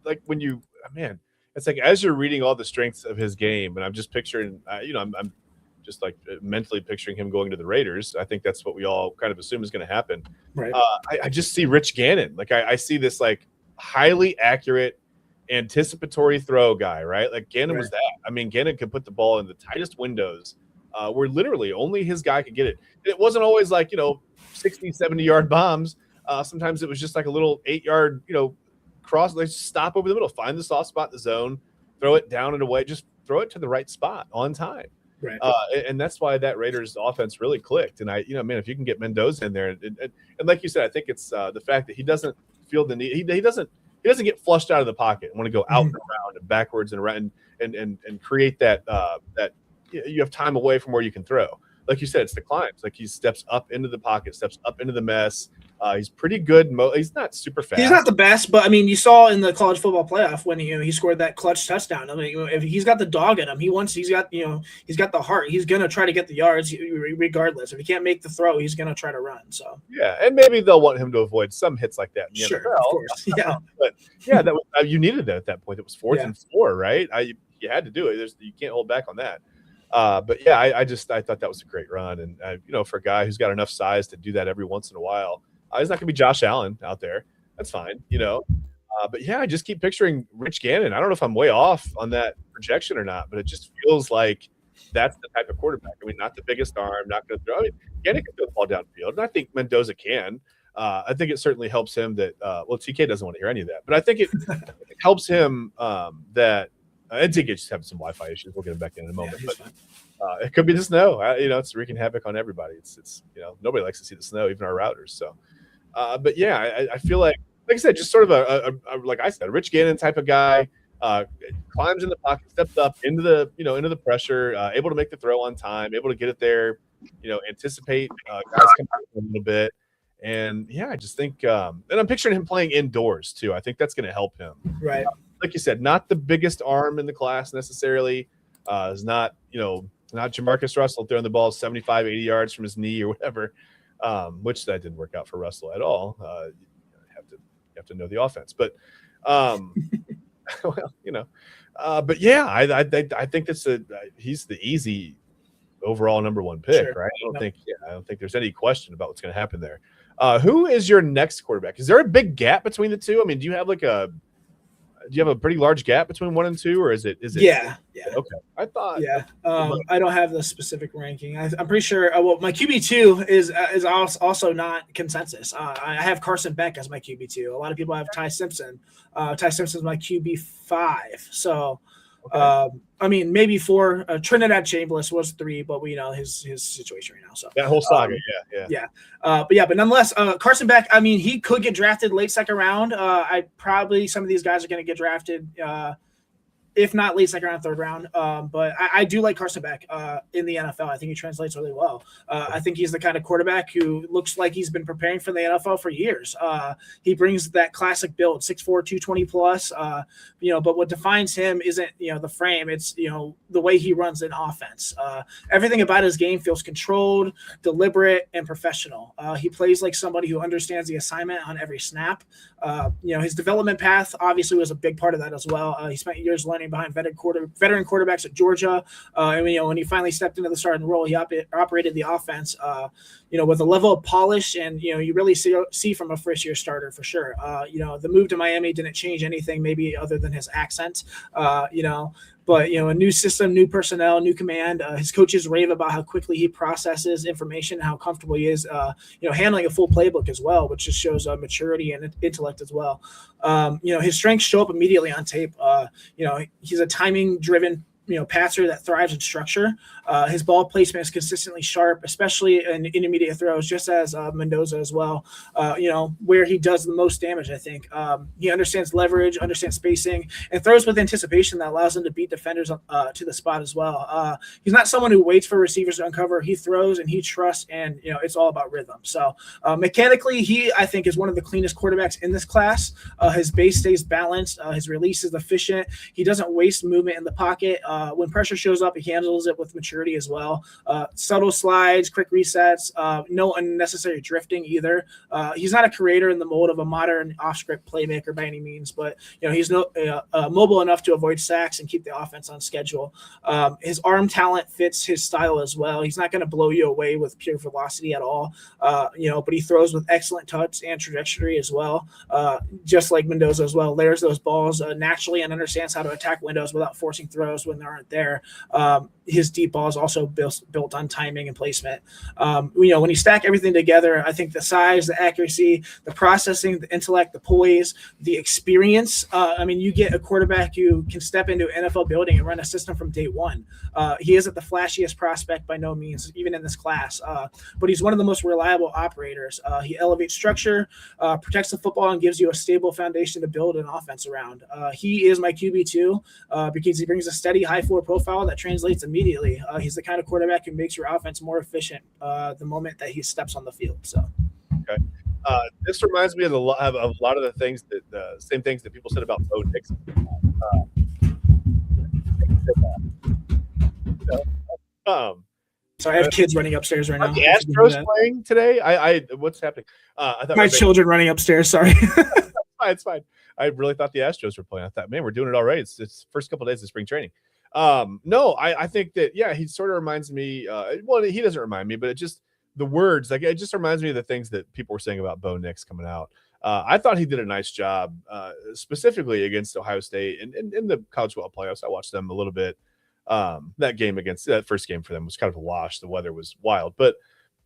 like when man, it's like as you're reading all the strengths of his game, and I'm just picturing, I'm just like mentally picturing him going to the Raiders. I think that's what we all kind of assume is going to happen. Right. I just see Rich Gannon. Like I see this like highly accurate, anticipatory throw guy, right? Like Gannon was that. I mean, Gannon could put the ball in the tightest windows where literally only his guy could get it. It wasn't always like, 60, 70-yard bombs. Sometimes it was just like a little 8-yard, cross. Like stop over the middle, find the soft spot in the zone, throw it down and away, just throw it to the right spot on time. Right. And that's why that Raiders offense really clicked. And if you can get Mendoza in there, and like you said, I think it's the fact that he doesn't feel the need. He doesn't get flushed out of the pocket and want to go out and around and backwards and around and create that you have time away from where you can throw. Like you said, it's the climbs. Like he steps up into the pocket, steps up into the mess. He's pretty good. He's not super fast. He's not the best, but I mean, you saw in the college football playoff when he scored that clutch touchdown. I mean, if he's got the dog in him, he's got the heart. He's gonna try to get the yards regardless. If he can't make the throw, he's gonna try to run. So yeah, and maybe they'll want him to avoid some hits like that in the NFL. Of course, yeah. But yeah, that was, you needed that at that point. It was 4th and 4, right? You had to do it. You can't hold back on that. But yeah, I thought that was a great run, and for a guy who's got enough size to do that every once in a while. He's not going to be Josh Allen out there. That's fine, But yeah, I just keep picturing Rich Gannon. I don't know if I'm way off on that projection or not, but it just feels like that's the type of quarterback. I mean, not the biggest arm, not going to throw. I mean, Gannon can throw the ball downfield, and I think Mendoza can. I think it certainly helps him that TK doesn't want to hear any of that, but I think it helps him that and TK just having some Wi-Fi issues. We'll get him back in a moment, but it could be the snow. It's wreaking havoc on everybody. It's nobody likes to see the snow, even our routers. So, but yeah, I feel like I said, just sort of a like I said, a Rich Gannon type of guy. Climbs in the pocket, steps up into the pressure, able to make the throw on time, able to get it there, anticipate guys coming a little bit. And yeah, I just think, and I'm picturing him playing indoors too. I think that's going to help him. Right. Like you said, not the biggest arm in the class necessarily. Is not Jamarcus Russell throwing the ball 75, 80 yards from his knee or whatever, which that didn't work out for Russell at all. You have to know the offense, but but yeah, I think he's the easy overall number 1 pick, right? I don't think there's any question about what's going to happen there. Who is your next quarterback? Is there a big gap between the two? I mean, do you have a pretty large gap between 1 and 2, or is it? Yeah. Okay. I thought. Yeah. I don't have the specific ranking. I'm pretty sure. My QB2 is also not consensus. I have Carson Beck as my QB2. A lot of people have Ty Simpson. Ty Simpson's my QB5. So. Okay. I mean, maybe 4. Trinidad Chambliss was 3, but we know his situation right now. So that whole saga, yeah. But nonetheless, Carson Beck. I mean, he could get drafted late second round. Some of these guys are going to get drafted. If not late second round, third round. But I do like Carson Beck in the NFL. I think he translates really well. I think he's the kind of quarterback who looks like he's been preparing for the NFL for years. He brings that classic build, 6'4", 220 plus. But what defines him isn't the frame. It's the way he runs an offense. Everything about his game feels controlled, deliberate, and professional. He plays like somebody who understands the assignment on every snap. His development path obviously was a big part of that as well. He spent years learning behind veteran quarterbacks at Georgia. And when he finally stepped into the starting role, he operated the offense, with a level of polish, and you really see from a first-year starter for sure. The move to Miami didn't change anything, maybe other than his accent. But a new system, new personnel, new command. His coaches rave about how quickly he processes information, how comfortable he is, handling a full playbook as well, which just shows maturity and intellect as well. His strengths show up immediately on tape. He's a timing-driven passer that thrives in structure. His ball placement is consistently sharp, especially in intermediate throws, just as Mendoza as well. Where he does the most damage, I think. He understands leverage, understands spacing, and throws with anticipation that allows him to beat defenders to the spot as well. He's not someone who waits for receivers to uncover. He throws and he trusts, and it's all about rhythm. So mechanically, he, I think, is one of the cleanest quarterbacks in this class. His base stays balanced. His release is efficient. He doesn't waste movement in the pocket. When pressure shows up, he handles it with maturity as well. Subtle slides, quick resets, no unnecessary drifting either. He's not a creator in the mold of a modern off-script playmaker by any means, but he's mobile enough to avoid sacks and keep the offense on schedule. His arm talent fits his style as well. He's not going to blow you away with pure velocity at all, but he throws with excellent touch and trajectory as well, just like Mendoza as well. Layers those balls naturally and understands how to attack windows without forcing throws when they aren't there. His deep ball is also built on timing and placement. When you stack everything together, I think the size, the accuracy, the processing, the intellect, the poise, the experience. You get a quarterback who can step into an NFL building and run a system from day one. He isn't the flashiest prospect by no means, even in this class, but he's one of the most reliable operators. He elevates structure, protects the football, and gives you a stable foundation to build an offense around. He is my QB2 because he brings a steady high floor profile that translates immediately. He's the kind of quarterback who makes your offense more efficient the moment that he steps on the field. So, okay. This reminds me of a lot of the things that same things that people said about Bo Nix. So I have kids running upstairs right now. Are the Astros playing today? What's happening? I thought my children running upstairs. Sorry. It's fine. I really thought the Astros were playing. I thought, man, we're doing it all right. It's first couple of days of spring training. No, I think that, he sort of reminds me. Well, he doesn't remind me, but it just the words, like it just reminds me of the things that people were saying about Bo Nix coming out. I thought he did a nice job, specifically against Ohio State and in the college football playoffs. I watched them a little bit. That first game for them was kind of a wash. The weather was wild, but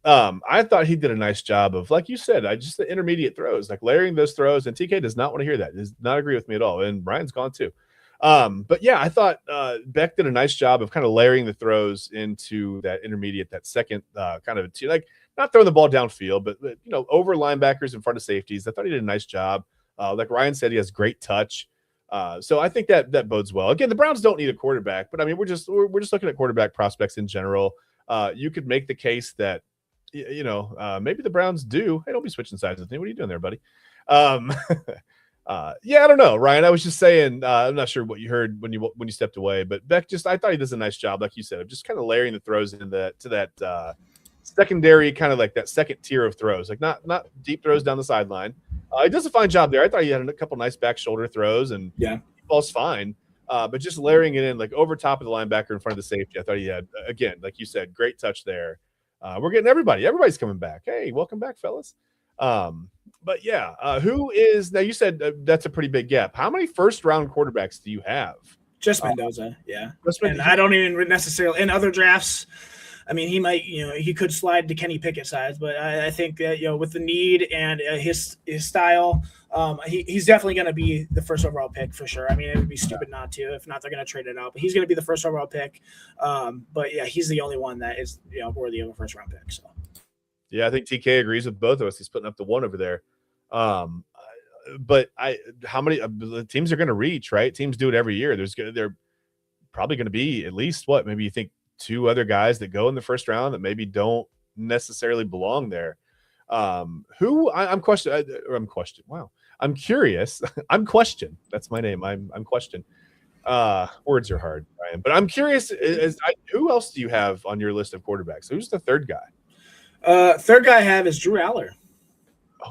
I thought he did a nice job of, like you said, just the intermediate throws, like layering those throws. And TK does not want to hear that. Does not agree with me at all. And Brian's gone too. But yeah, I thought Beck did a nice job of kind of layering the throws into that intermediate, that second kind of like not throwing the ball downfield, but over linebackers in front of safeties. I thought he did a nice job. Like Ryan said, he has great touch. So I think that bodes well. Again, the Browns don't need a quarterback, but I mean, we're just looking at quarterback prospects in general. You could make the case that maybe the Browns do. Hey, don't be switching sides with me. What are you doing there, buddy? I don't know, Ryan. I was just saying, I'm not sure what you heard when you stepped away, but Beck I thought he does a nice job, like you said, of just kind of layering the throws into that secondary, kind of like that second tier of throws, like not deep throws down the sideline. He does a fine job there. I thought he had a couple nice back shoulder throws, and ball's fine. But just layering it in like over top of the linebacker in front of the safety, I thought he had, again, like you said, great touch there. We're getting everybody's coming back. Hey, welcome back, fellas. But who is now? You said that's a pretty big gap. How many first round quarterbacks do you have? Just Mendoza, and I don't even necessarily in other drafts. I mean, he might, he could slide to Kenny Pickett size, but I think that with the need and his style, he's definitely going to be the first overall pick for sure. I mean, it would be stupid not to. If not, they're going to trade it out. But he's going to be the first overall pick. But he's the only one that is worthy of a first round pick. So. Yeah, I think TK agrees with both of us. He's putting up the one over there. But how many teams are going to reach, right? Teams do it every year. They're probably going to be at least maybe you think 2 other guys that go in the first round that maybe don't necessarily belong there. Who I'm questioning. Wow. I'm curious. I'm question. That's my name. I'm question. Words are hard, Ryan, but I'm curious. Who else do you have on your list of quarterbacks? Who's the third guy? Third guy I have is Drew Aller.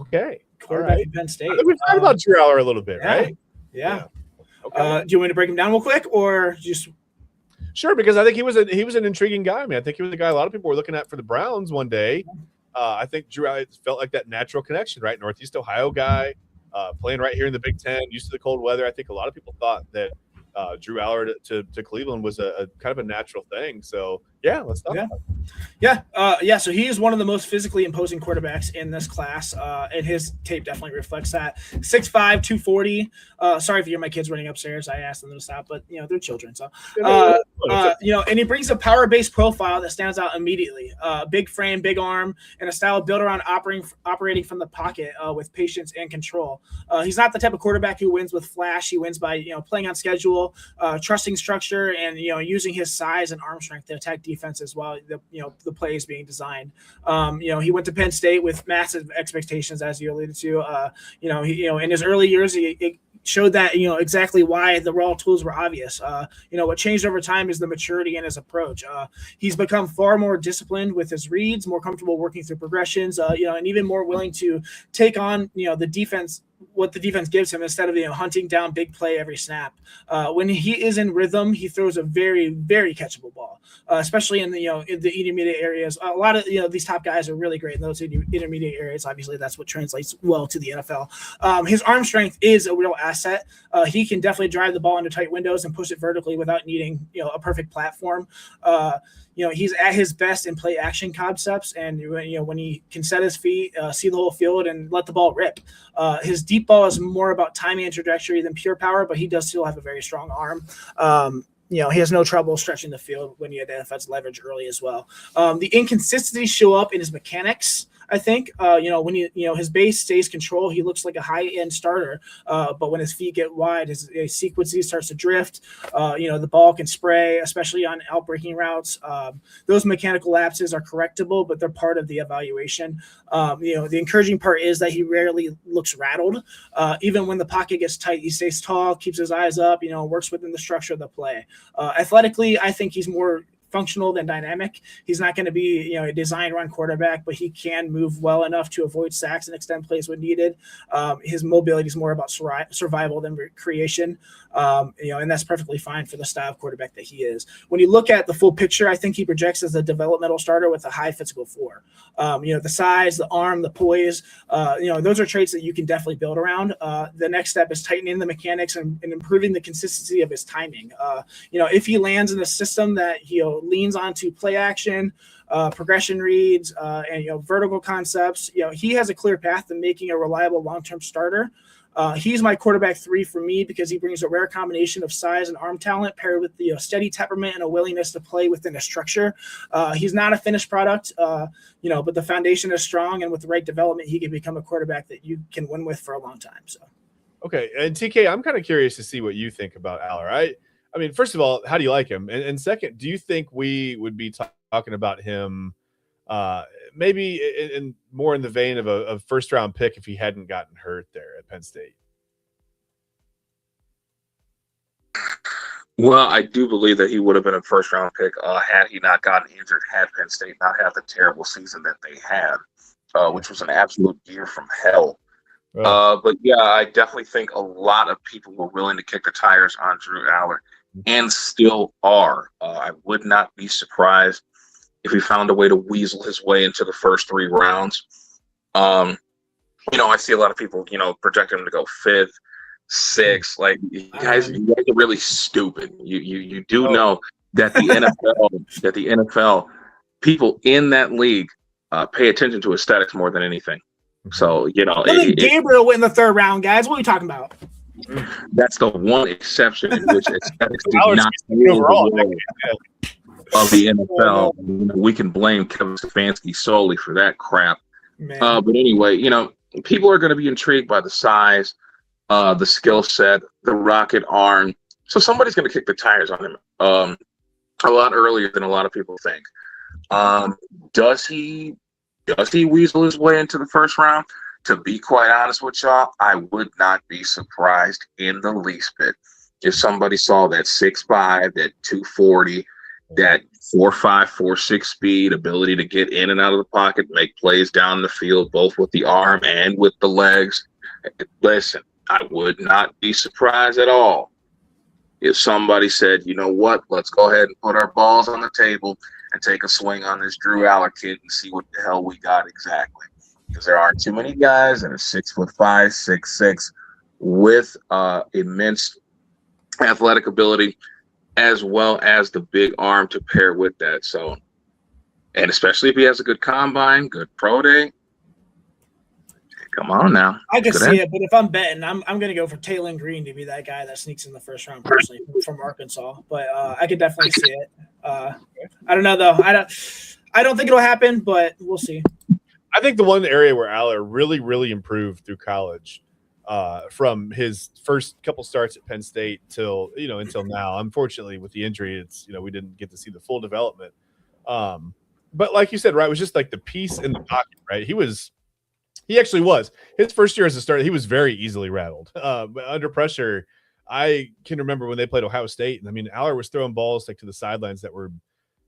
Okay. Quarterback at Penn State. We've talked about Drew Aller a little bit, right? Yeah. Okay. Do you want me to break him down real quick or just? Sure, because I think he was an intriguing guy. I mean, I think he was a guy a lot of people were looking at for the Browns one day. I think Drew Aller felt like that natural connection, right? Northeast Ohio guy, playing right here in the Big Ten, used to the cold weather. I think a lot of people thought that Drew Aller to Cleveland was a kind of a natural thing. So let's talk about it. So he is one of the most physically imposing quarterbacks in this class, and his tape definitely reflects that. 6'5", 240. Sorry if you hear my kids running upstairs. I asked them to stop, but they're children. So and he brings a power-based profile that stands out immediately. Big frame, big arm, and a style built around operating from the pocket with patience and control. He's not the type of quarterback who wins with flash. He wins by playing on schedule, trusting structure, and using his size and arm strength to attack defenses while the play is being designed. He went to Penn State with massive expectations, as you alluded to. In his early years, he showed that, exactly why the raw tools were obvious. What changed over time is the maturity in his approach. He's become far more disciplined with his reads, more comfortable working through progressions, and even more willing to take on, the defense, what the defense gives him, instead of hunting down big play every snap. When he is in rhythm, he throws a very, very catchable ball, especially in the intermediate areas. A lot of these top guys are really great in those intermediate areas. Obviously, that's what translates well to the NFL. His arm strength is a real asset. He can definitely drive the ball into tight windows and push it vertically without needing a perfect platform. He's at his best in play action concepts, and when he can set his feet, see the whole field, and let the ball rip. His deep ball is more about timing and trajectory than pure power, but he does still have a very strong arm. He has no trouble stretching the field when he identifies leverage early as well. The inconsistencies show up in his mechanics. I think, when his base stays control, he looks like a high-end starter. But when his feet get wide, his sequencing starts to drift. The ball can spray, especially on outbreaking routes. Those mechanical lapses are correctable, but they're part of the evaluation. The encouraging part is that he rarely looks rattled. Even when the pocket gets tight, he stays tall, keeps his eyes up, works within the structure of the play. Athletically, I think he's more functional than dynamic. He's not going to be, a design run quarterback, but he can move well enough to avoid sacks and extend plays when needed. His mobility is more about survival than creation. And that's perfectly fine for the style of quarterback that he is. When you look at the full picture, I think he projects as a developmental starter with a high physical floor. The size, the arm, the poise, those are traits that you can definitely build around. The next step is tightening the mechanics and improving the consistency of his timing. If he lands in a system that leans onto play action, progression reads, and vertical concepts, he has a clear path to making a reliable long-term starter. He's my quarterback 3 for me because he brings a rare combination of size and arm talent paired with the steady temperament and a willingness to play within a structure. He's not a finished product, but the foundation is strong, and with the right development, he can become a quarterback that you can win with for a long time. So, okay, and TK, I'm kind of curious to see what you think about Aller. I mean, first of all, how do you like him? And second, do you think we would be talking about him maybe in more in the vein of a first-round pick if he hadn't gotten hurt there at Penn State? Well, I do believe that he would have been a first-round pick had he not gotten injured, had Penn State not had the terrible season that they had, which was an absolute year from hell. But yeah, I definitely think a lot of people were willing to kick the tires on Drew Aller, and still are. I would not be surprised if he found a way to weasel his way into the first 3 rounds. I see a lot of people, projecting him to go 5th, 6th. Like, you guys are really stupid. You do know that the NFL, people in that league pay attention to aesthetics more than anything. So, Gabriel went in the 3rd round, guys. What are we talking about? That's the one exception in which aesthetics did not overall of the NFL. We can blame Kevin Stefanski solely for that crap. But anyway, people are going to be intrigued by the size, the skill set, the rocket arm. So somebody's going to kick the tires on him a lot earlier than a lot of people think. Does he weasel his way into the first round? To be quite honest with y'all, I would not be surprised in the least bit if somebody saw that 6'5", that 240, that 4'5", 4'6" speed, ability to get in and out of the pocket, make plays down the field, both with the arm and with the legs. Listen, I would not be surprised at all if somebody said, you know what, let's go ahead and put our balls on the table and take a swing on this Drew Aller kid and see what the hell we got exactly. Because there aren't too many guys that are 6'5", 6'6", with immense athletic ability, as well as the big arm to pair with that. So, and especially if he has a good combine, good pro day. Come on now. I can see it, but if I'm betting, I'm going to go for Taylor Green to be that guy that sneaks in the first round personally from Arkansas. But I could definitely see it. I don't know though. I don't think it'll happen, but we'll see. I think the one area where Aller really, really improved through college, from his first couple starts at Penn State until now. Unfortunately, with the injury, it's we didn't get to see the full development. But like you said, right, it was just like the piece in the pocket, right? He was He actually was. His first year as a starter, he was very easily rattled. But under pressure, I can remember when they played Ohio State. And I mean, Aller was throwing balls like to the sidelines that were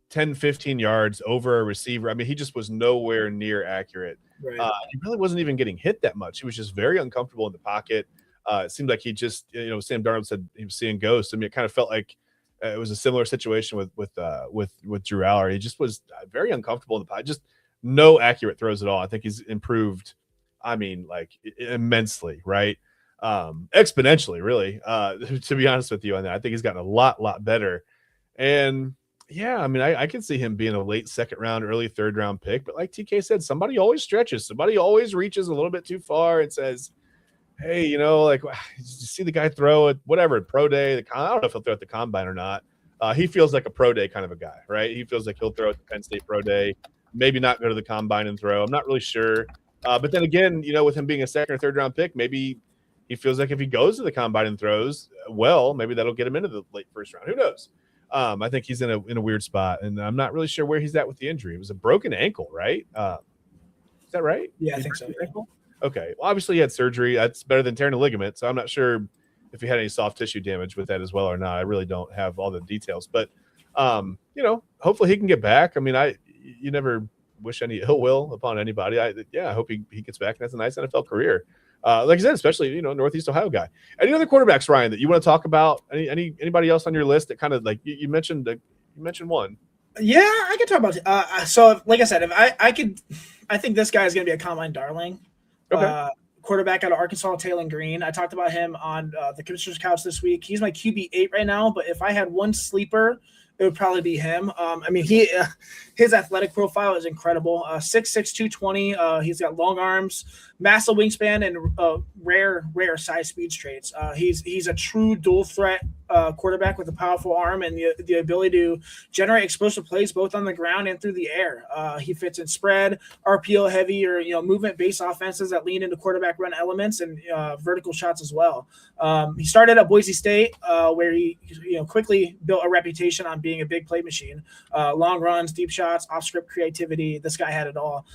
10, 15 yards over a receiver. I mean, he just was nowhere near accurate. Right. He really wasn't even getting hit that much. He was just very uncomfortable in the pocket. It seemed like he just, Sam Darnold said he was seeing ghosts. I mean, it kind of felt like it was a similar situation with Drew Aller. He just was very uncomfortable in the pocket. Just no accurate throws at all. I think he's improved. I mean, like immensely, right? Exponentially, really. To be honest with you on that, I think he's gotten a lot better. And yeah, I mean, I can see him being a late second round, early third round pick. But like TK said, somebody always stretches. Somebody always reaches a little bit too far and says, hey, like you see the guy throw it, whatever, pro day. I don't know if he'll throw at the combine or not. He feels like a pro day kind of a guy, right? He feels like he'll throw at the Penn State pro day, maybe not go to the combine and throw. I'm not really sure. But then again, with him being a second or third round pick, maybe he feels like if he goes to the combine and throws well, maybe that'll get him into the late first round. Who knows? I think he's in a weird spot, and I'm not really sure where he's at with the injury. It was a broken ankle, right? Is that right? Yeah, I think so. Ankle? Okay. Well, obviously he had surgery. That's better than tearing a ligament. So I'm not sure if he had any soft tissue damage with that as well or not. I really don't have all the details, but hopefully he can get back. I mean, you never wish any ill will upon anybody. I hope he gets back and has a nice NFL career. Like I said, especially Northeast Ohio guy. Any other quarterbacks, Ryan, that you want to talk about? Anybody else on your list that kind of like you mentioned? You mentioned one. Yeah, I could talk about. So, like I said, if I think this guy is going to be a combine darling. Okay. Quarterback out of Arkansas, Taylor Green. I talked about him on the Commissioner's Couch this week. He's my QB8 right now, but if I had one sleeper, it would probably be him. I mean, his athletic profile is incredible. 6'6", 220. He's got long arms, massive wingspan, and rare size speed traits. He's a true dual threat quarterback with a powerful arm and the ability to generate explosive plays both on the ground and through the air. He fits in spread, RPO heavy, or movement-based offenses that lean into quarterback run elements and vertical shots as well. He started at Boise State, where he quickly built a reputation on being a big play machine. Long runs, deep shots, off-script creativity. This guy had it all.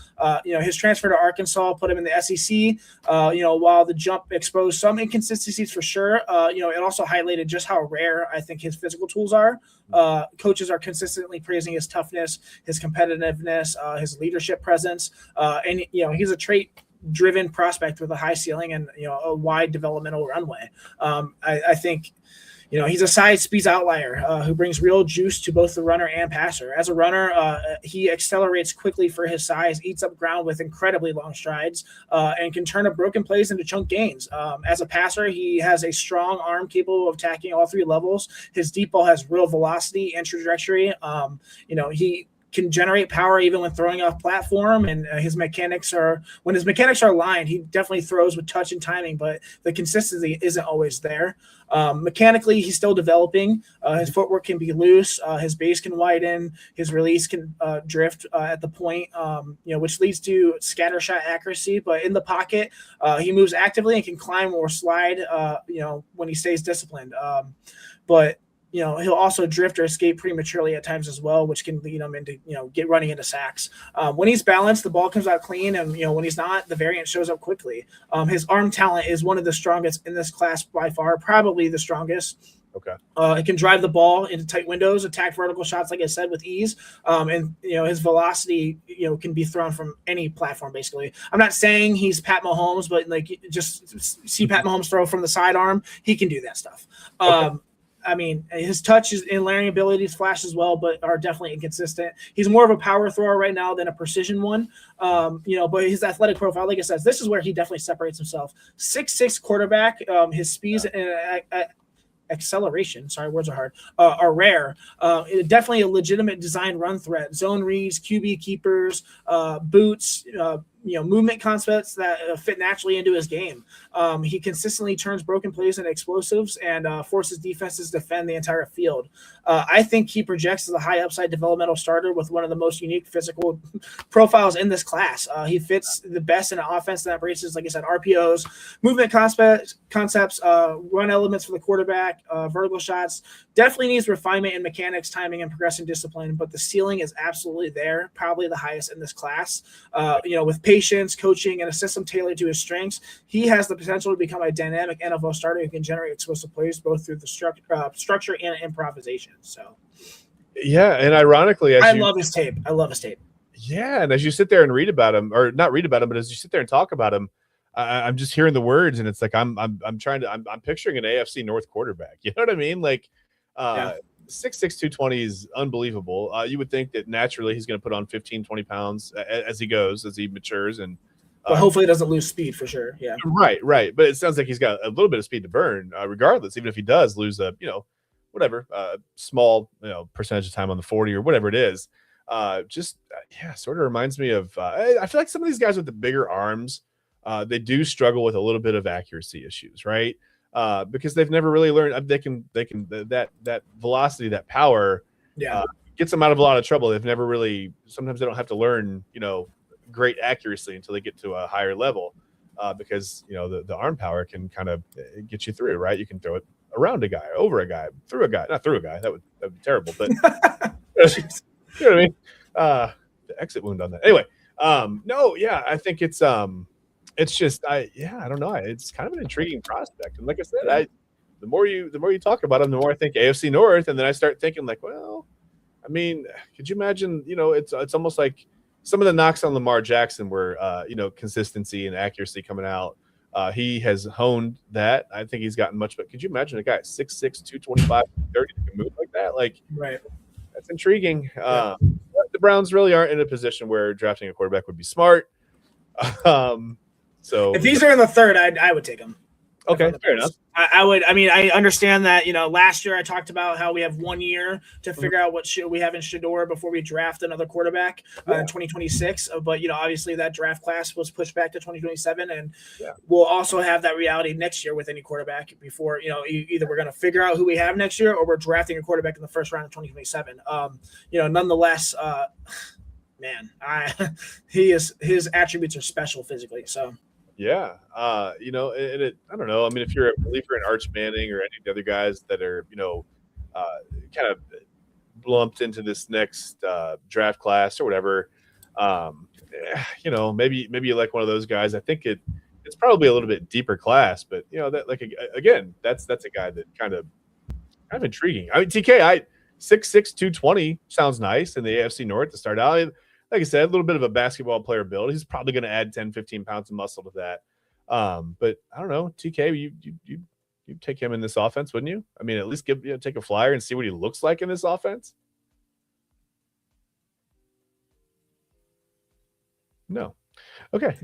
His transfer to Arkansas put him in the SEC. While the jump exposed some inconsistencies for sure, it also highlighted just how rare I think his physical tools are. Coaches are consistently praising his toughness, his competitiveness, his leadership presence, and he's a trait-driven prospect with a high ceiling and a wide developmental runway. I think he's a size speed outlier who brings real juice to both the runner and passer. As a runner, he accelerates quickly for his size, eats up ground with incredibly long strides, and can turn up broken plays into chunk gains. As a passer, he has a strong arm capable of attacking all three levels. His deep ball has real velocity and trajectory. He can generate power even when throwing off platform, and when his mechanics are aligned, he definitely throws with touch and timing, but the consistency isn't always there. Mechanically, he's still developing. His footwork can be loose. His base can widen. His release can drift at the point, which leads to scatter shot accuracy. But in the pocket, he moves actively and can climb or slide, when he stays disciplined. But he'll also drift or escape prematurely at times as well, which can lead him into, get running into sacks. When he's balanced, the ball comes out clean, and when he's not, the variant shows up quickly. His arm talent is one of the strongest in this class by far, probably the strongest. Okay. It can drive the ball into tight windows, attack vertical shots, like I said, with ease. And his velocity, can be thrown from any platform. Basically, I'm not saying he's Pat Mahomes, but just see Pat Mahomes throw from the sidearm. He can do that stuff. Okay. I mean, his touch and layering abilities flash as well, but are definitely inconsistent. He's more of a power thrower right now than a precision one. But his athletic profile, like I said, this is where he definitely separates himself. 6'6" quarterback. His speeds and acceleration, words are hard, are rare. Definitely a legitimate design run threat. Zone reads, QB keepers, boots, movement concepts that fit naturally into his game. He consistently turns broken plays into explosives and forces defenses to defend the entire field. I think he projects as a high upside developmental starter with one of the most unique physical profiles in this class. He fits the best in an offense that embraces, like I said, RPOs, movement concepts, run elements for the quarterback, vertical shots. Definitely needs refinement in mechanics, timing, and progressive discipline, but the ceiling is absolutely there, probably the highest in this class. With patience, coaching, and a system tailored to his strengths, he has the potential to become a dynamic NFL starter who can generate explosive plays both through the structure and improvisation. So, yeah, and ironically, I love his tape. Yeah, and as you sit there and read about him, or not read about him, but as you sit there and talk about him, I'm just hearing the words, and it's like I'm picturing an AFC North quarterback. You know what I mean? Like, 6'6", 220 is unbelievable. You would think that naturally he's going to put on 15, 20 pounds as he matures, and but hopefully he doesn't lose speed for sure. Yeah, right. But it sounds like he's got a little bit of speed to burn, regardless. Even if he does lose whatever small percentage of time on the 40 or whatever it is. Sort of reminds me of I feel like some of these guys with the bigger arms, they do struggle with a little bit of accuracy issues, right? Because they've never really learned they can that velocity, that power gets them out of a lot of trouble. They've never really, sometimes they don't have to learn great accuracy until they get to a higher level, because the arm power can kind of get you through, right? You can throw it around a guy, over a guy, through a guy, not through a guy. That would be terrible, but you know what I mean? The exit wound on that. Anyway, I think it's just I don't know. It's kind of an intriguing prospect. And like I said, the more you talk about him, the more I think AFC North, and then I start thinking like, well, I mean, could you imagine, it's almost like some of the knocks on Lamar Jackson were consistency and accuracy coming out. He has honed that. I think he's gotten much better. Could you imagine a guy at 6'6", 225, 30 that can move like that? Like, right. That's intriguing. But the Browns really aren't in a position where drafting a quarterback would be smart. So if these are in the third, I would take them. Okay, fair enough. I would. I mean, I understand that. Last year I talked about how we have 1 year to figure out what we have in Shedeur before we draft another quarterback in 2026. But obviously that draft class was pushed back to 2027, and we'll also have that reality next year with any quarterback. Before either we're going to figure out who we have next year, or we're drafting a quarterback in the first round of 2027. Nonetheless, man, his attributes are special physically. So. Yeah. I don't know. I mean, if you're a believer in Arch Manning or any of the other guys that are, kind of lumped into this next draft class or whatever, maybe you like one of those guys. I think it's probably a little bit deeper class, but that's a guy that kind of intriguing. I mean, TK, 6'6", 220 sounds nice in the AFC North to start out. Like I said, a little bit of a basketball player build. He's probably going to add 10, 15 pounds of muscle to that. But I don't know, TK, you take him in this offense, wouldn't you? I mean, at least take a flyer and see what he looks like in this offense. No. Okay.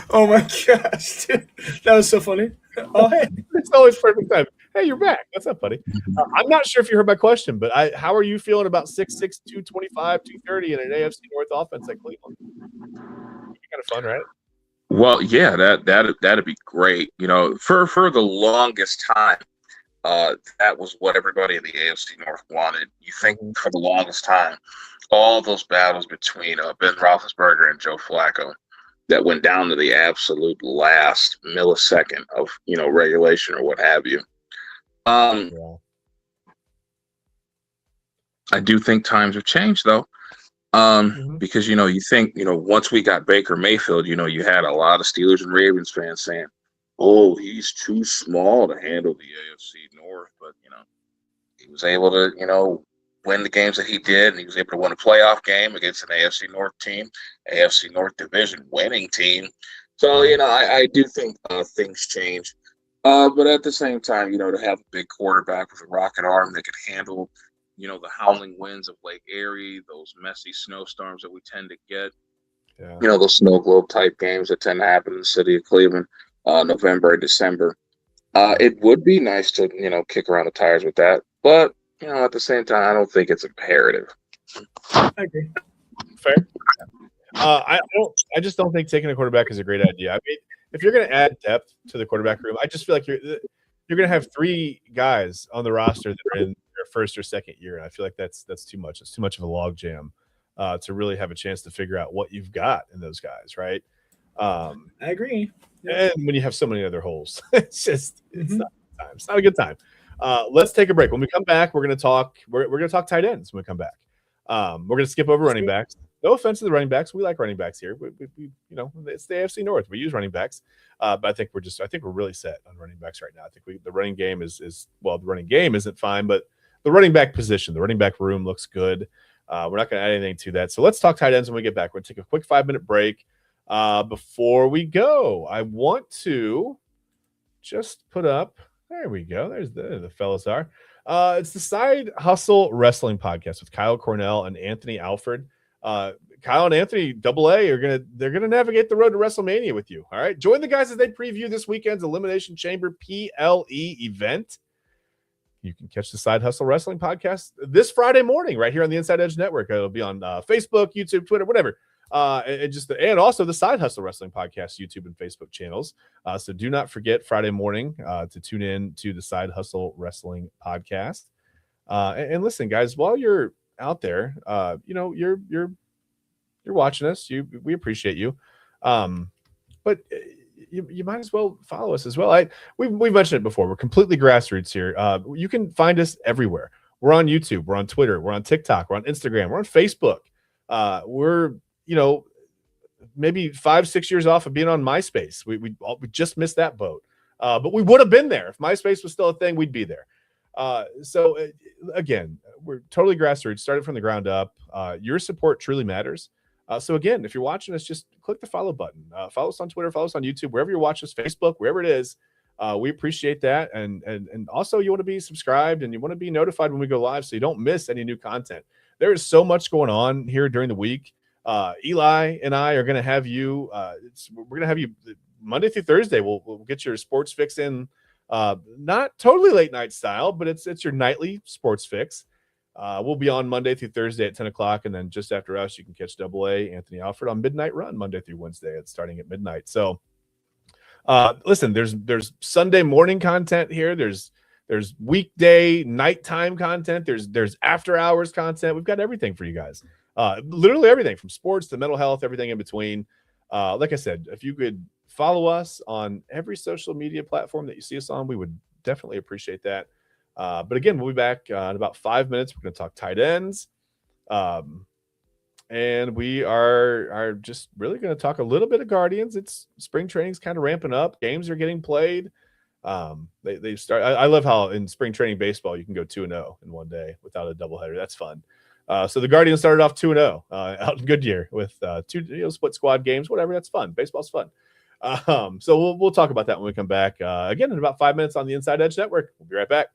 Oh my gosh, dude. That was so funny. Oh, hey, it's always perfect time. Hey, you're back. What's up, buddy? I'm not sure if you heard my question, but how are you feeling about 6'6", 225, 230 in an AFC North offense like Cleveland? It'd be kind of fun, right? Well, yeah, that'd be great. For the longest time, that was what everybody in the AFC North wanted. You think for the longest time, all those battles between Ben Roethlisberger and Joe Flacco that went down to the absolute last millisecond of regulation or what have you. I do think times have changed though, because you think once we got Baker Mayfield, you had a lot of Steelers and Ravens fans saying, "Oh, he's too small to handle the AFC North," but he was able to win the games that he did, and he was able to win a playoff game against an AFC North team, AFC North division winning team. So I do think things change. But at the same time, to have a big quarterback with a rocket arm that could handle, the howling winds of Lake Erie, those messy snowstorms that we tend to get, those snow globe type games that tend to happen in the city of Cleveland, November and December. It would be nice to, kick around the tires with that. But, at the same time, I don't think it's imperative. I agree. Fair. I just don't think taking a quarterback is a great idea. I mean, if you're going to add depth to the quarterback room, I just feel like you're going to have 3 guys on the roster that are in their first or second year, and I feel like that's too much. It's too much of a log jam to really have a chance to figure out what you've got in those guys, right? I agree. And when you have so many other holes, it's not a good time. It's not a good time. Let's take a break. When we come back, we're going to talk. We're going to talk tight ends when we come back. We're going to skip over running backs. No offense to the running backs. We like running backs here. We it's the AFC North. We use running backs. But I think we're really set on running backs right now. I think the running game is the running game isn't fine, but the running back position, the running back room looks good. We're not going to add anything to that. So let's talk tight ends when we get back. We're going to take a quick 5-minute break. Before we go, I want to just put up, there we go. There's the fellas are. It's the Side Hustle Wrestling Podcast with Kyle Cornell and Anthony Alford. Kyle and Anthony, AA, they're gonna navigate the road to WrestleMania with you. All right, join the guys as they preview this weekend's Elimination Chamber PLE event. You can catch the Side Hustle Wrestling Podcast this Friday morning right here on the Inside Edge Network. It'll be on Facebook, YouTube, Twitter, whatever. And also the Side Hustle Wrestling Podcast YouTube and Facebook channels. So do not forget Friday morning to tune in to the Side Hustle Wrestling Podcast. And listen, guys, while you're out there, you're watching us. We appreciate you. But you might as well follow us as well. We've mentioned it before. We're completely grassroots here. You can find us everywhere. We're on YouTube. We're on Twitter. We're on TikTok. We're on Instagram. We're on Facebook. We're maybe 5-6 years off of being on MySpace. We just missed that boat. But we would have been there. If MySpace was still a thing, we'd be there. So again, we're totally grassroots, started from the ground up. Your support truly matters. So again, if you're watching us, just click the follow button. Follow us on Twitter, follow us on YouTube, wherever you're watching us, Facebook, wherever it is. We appreciate that. And also you want to be subscribed and you want to be notified when we go live so you don't miss any new content. There is so much going on here during the week. Eli and I are going to have you. We're going to have you Monday through Thursday. We'll get your sports fix in, not totally late night style, but it's your nightly sports fix. We'll be on Monday through Thursday at 10 o'clock, and then just after us, you can catch AA Anthony Alford on Midnight Run Monday through Wednesday. It's starting at midnight. So, listen, there's Sunday morning content here. There's weekday nighttime content. There's after hours content. We've got everything for you guys. Literally everything from sports to mental health, everything in between. Like I said, if you could follow us on every social media platform that you see us on, we would definitely appreciate that. But again, we'll be back in about 5 minutes. We're going to talk tight ends. And we are just really going to talk a little bit of Guardians. It's spring training's kind of ramping up. Games are getting played. They start. I love how in spring training baseball, you can go 2-0 in one day without a doubleheader. That's fun. So the Guardians started off 2-0 out in Goodyear with two split squad games, whatever. That's fun. Baseball's fun. So we'll talk about that when we come back again in about 5 minutes on the Inside Edge Network. We'll be right back.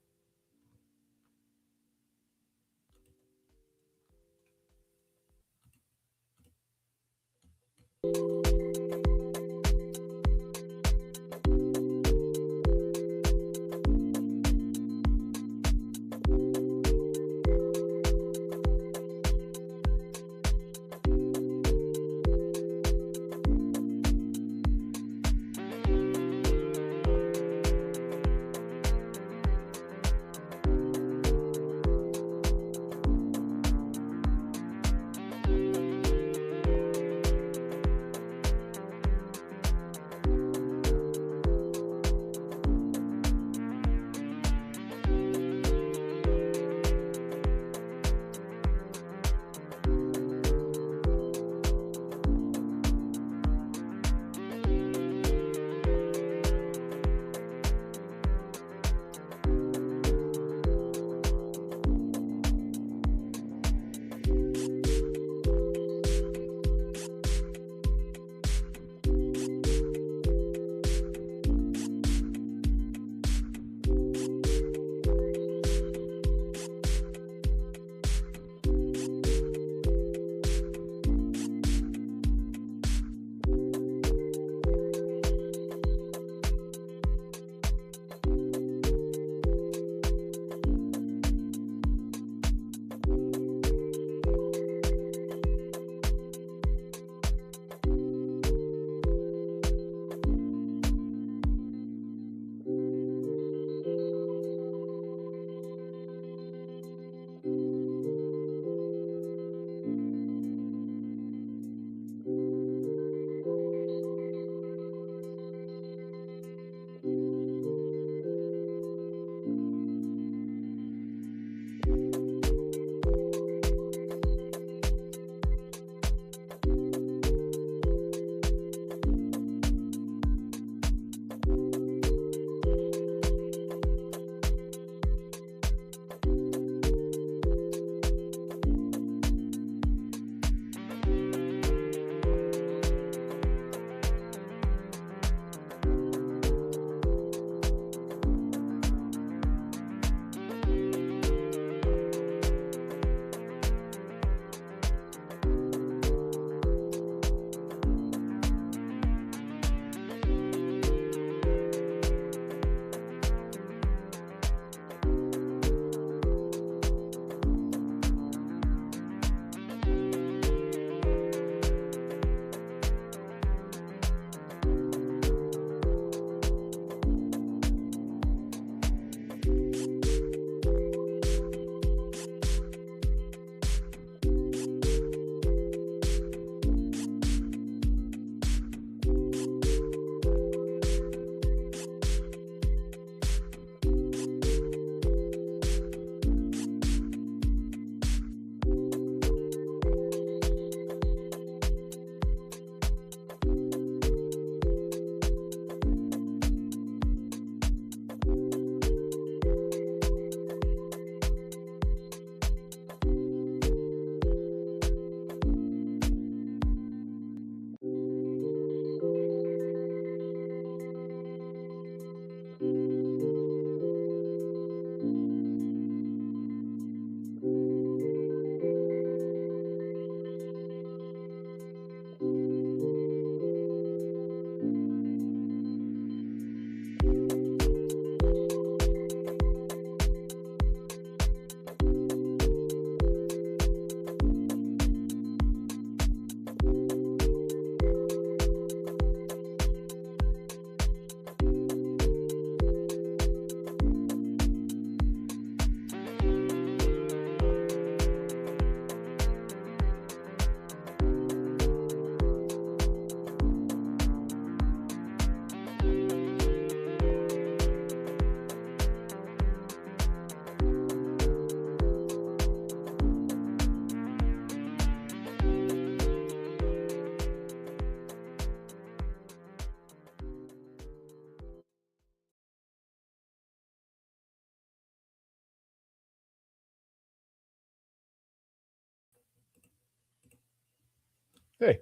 Hey,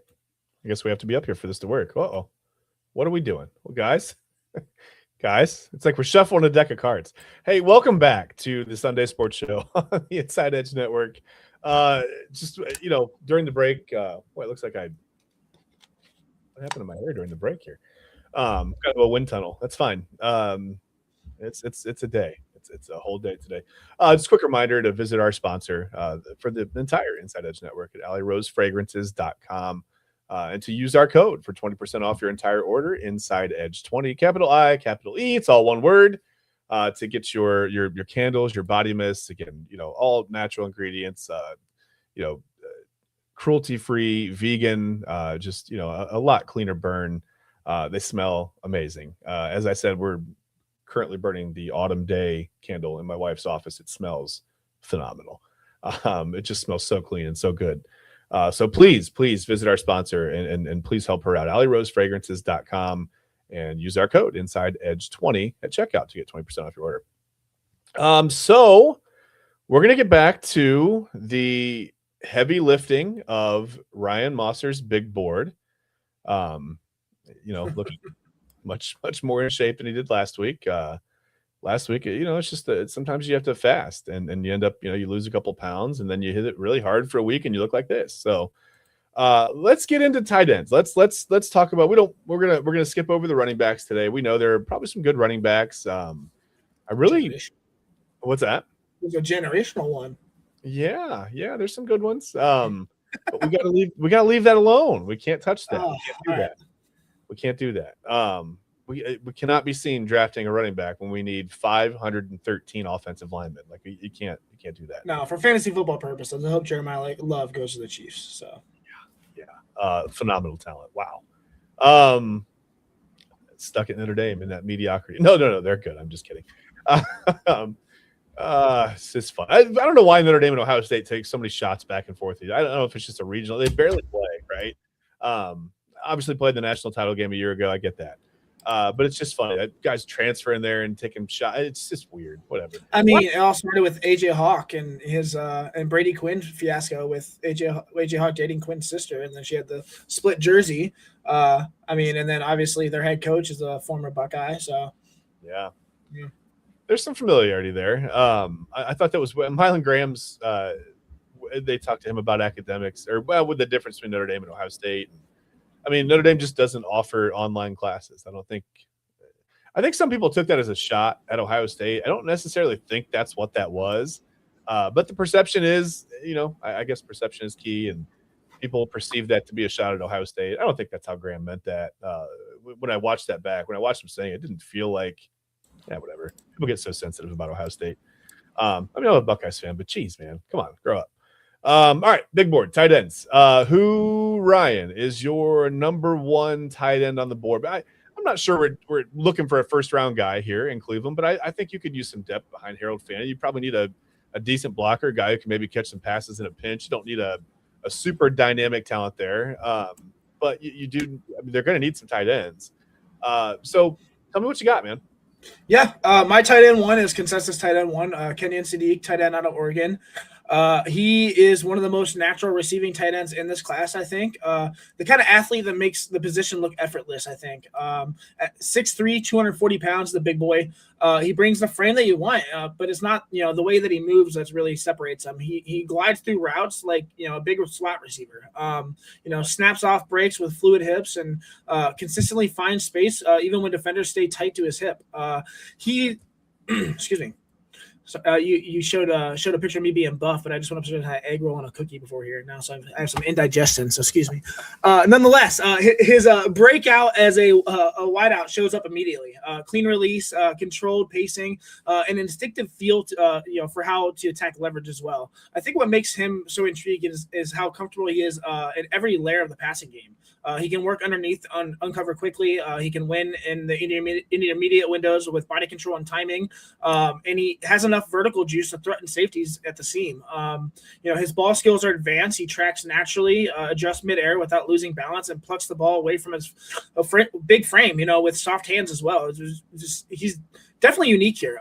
I guess we have to be up here for this to work. Uh-oh. What are we doing? Well, guys, it's like we're shuffling a deck of cards. Hey, welcome back to the Sunday Sports Show on the Inside Edge Network. Just, during the break, it looks like what happened to my hair during the break here? Kind of a wind tunnel. That's fine. It's a day. It's a whole day today. Just a quick reminder to visit our sponsor for the entire Inside Edge Network at allyrosefragrances.com and to use our code for 20% off your entire order, Inside Edge 20, capital I, capital E. It's all one word to get your candles, your body mists, again, all natural ingredients, cruelty-free, vegan, just, a lot cleaner burn. They smell amazing. As I said, we're currently burning the autumn day candle in my wife's office. It smells phenomenal. It just smells so clean and so good. So please visit our sponsor and please help her out. allyrosefragrances.com and use our code Inside Edge 20 at checkout to get 20% off your order. So we're going to get back to the heavy lifting of Ryan Mossor's big board. Looking much more in shape than he did last week. Last week, it's just sometimes you have to fast and you end up, you lose a couple pounds and then you hit it really hard for a week and you look like this. So let's get into tight ends. Let's talk about, we're gonna skip over the running backs today. We know there are probably some good running backs. What's that? It's a generational one. Yeah, there's some good ones. But we gotta leave that alone. We can't touch that. We can't do that. We cannot be seen drafting a running back when we need 513 offensive linemen. Like you can't do that. No, for fantasy football purposes, I hope Jeremiah Love goes to the Chiefs. So yeah, phenomenal talent. Wow. Stuck at Notre Dame in that mediocrity. No, they're good. I'm just kidding. It's just fun. I don't know why Notre Dame and Ohio State take so many shots back and forth. I don't know if it's just a regional. They barely play, right? Obviously played the national title game a year ago. I get that. But it's just funny. That guy's transferring there and taking shots. It's just weird. Whatever. I mean, it all started with AJ Hawk and his and Brady Quinn fiasco with AJ Hawk dating Quinn's sister, and then she had the split jersey. And then obviously their head coach is a former Buckeye. So yeah. There's some familiarity there. I thought that was Mylan Graham's. They talked to him about academics with the difference between Notre Dame and Ohio State. I mean, Notre Dame just doesn't offer online classes. I think some people took that as a shot at Ohio State. I don't necessarily think that's what that was. But the perception is, I guess perception is key, and people perceive that to be a shot at Ohio State. I don't think that's how Graham meant that. When I watched that back, when I watched him saying it, it didn't feel like, whatever. People get so sensitive about Ohio State. I'm a Buckeyes fan, but geez, man, come on, grow up. All right, big board, tight ends. Who, Ryan, is your number one tight end on the board? I'm not sure we're looking for a first-round guy here in Cleveland, but I think you could use some depth behind Harold Fannin. You probably need a decent blocker, a guy who can maybe catch some passes in a pinch. You don't need a super dynamic talent there, but you do. They're going to need some tight ends. So tell me what you got, man. Yeah, my tight end one is consensus tight end one, Kenyon Sadiq, tight end out of Oregon. He is one of the most natural receiving tight ends in this class, I think. The kind of athlete that makes the position look effortless, I think. At 6'3", 240 pounds, the big boy. He brings the frame that you want, but it's not, the way that he moves that really separates him. He glides through routes like, a big slot receiver. Snaps off breaks with fluid hips and consistently finds space even when defenders stay tight to his hip. Excuse me. So, you showed a picture of me being buff, but I just went upstairs and had an egg roll and a cookie before here now, so I have some indigestion. So excuse me. Nonetheless, his breakout as a wideout shows up immediately. Clean release, controlled pacing, an instinctive feel, for how to attack leverage as well. I think what makes him so intriguing is how comfortable he is in every layer of the passing game. He can work underneath, uncover quickly. He can win in the intermediate windows with body control and timing. And he has enough vertical juice to threaten safeties at the seam. His ball skills are advanced. He tracks naturally, adjusts midair without losing balance, and plucks the ball away from his big frame, with soft hands as well. He's definitely unique here.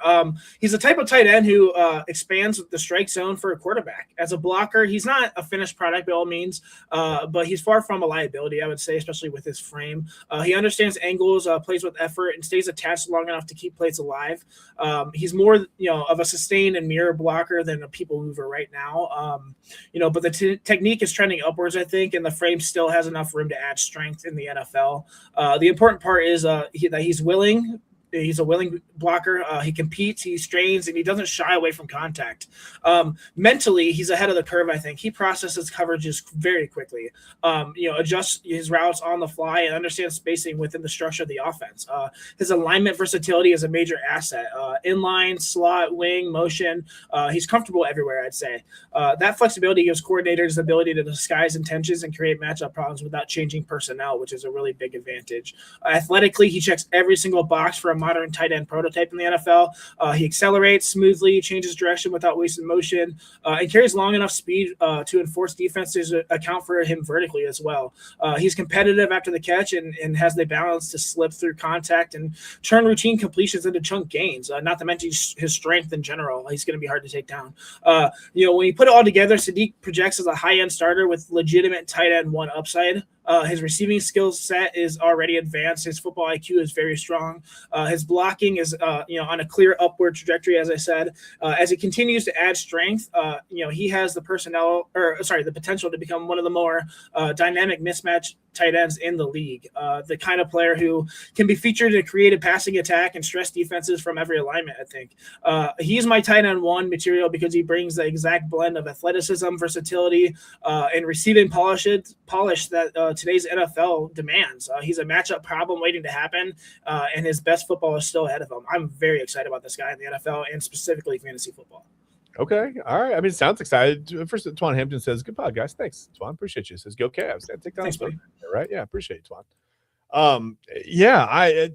He's the type of tight end who expands the strike zone for a quarterback. As a blocker, he's not a finished product by all means, but he's far from a liability, I would say, especially with his frame. He understands angles, plays with effort, and stays attached long enough to keep plays alive. He's more, of a sustained and mirror blocker than a people mover right now. But the technique is trending upwards, I think, and the frame still has enough room to add strength in the NFL. The important part is that he's willing. He's a willing blocker. He competes, he strains, and he doesn't shy away from contact. Mentally, he's ahead of the curve, I think. He processes coverages very quickly, adjusts his routes on the fly, and understands spacing within the structure of the offense. His alignment versatility is a major asset. Inline, slot, wing, motion. He's comfortable everywhere, I'd say. That flexibility gives coordinators the ability to disguise intentions and create matchup problems without changing personnel, which is a really big advantage. Athletically, he checks every single box for a modern tight end prototype in the NFL. He accelerates smoothly, changes direction without wasting motion, and carries long enough speed to enforce defenses to account for him vertically as well. He's competitive after the catch and has the balance to slip through contact and turn routine completions into chunk gains, not to mention his strength in general. He's going to be hard to take down. When you put it all together, Sadiq projects as a high-end starter with legitimate tight end one upside. His receiving skill set is already advanced. His football IQ is very strong. His blocking is, on a clear upward trajectory, as I said. As he continues to add strength, he has the potential to become one of the more dynamic mismatch tight ends in the league. The kind of player who can be featured in a creative passing attack and stress defenses from every alignment, I think. He's my tight end one material because he brings the exact blend of athleticism, versatility, and receiving polish that today's NFL demands. He's a matchup problem waiting to happen, and his best football is still ahead of him. I'm very excited about this guy in the NFL and specifically fantasy football. Okay. All right. I mean, it sounds excited. First, Twan Hampton says, good pod, guys. Thanks, Twan. Appreciate you. Says, go Cavs. Thanks, buddy. Right? Yeah, appreciate it, Twan.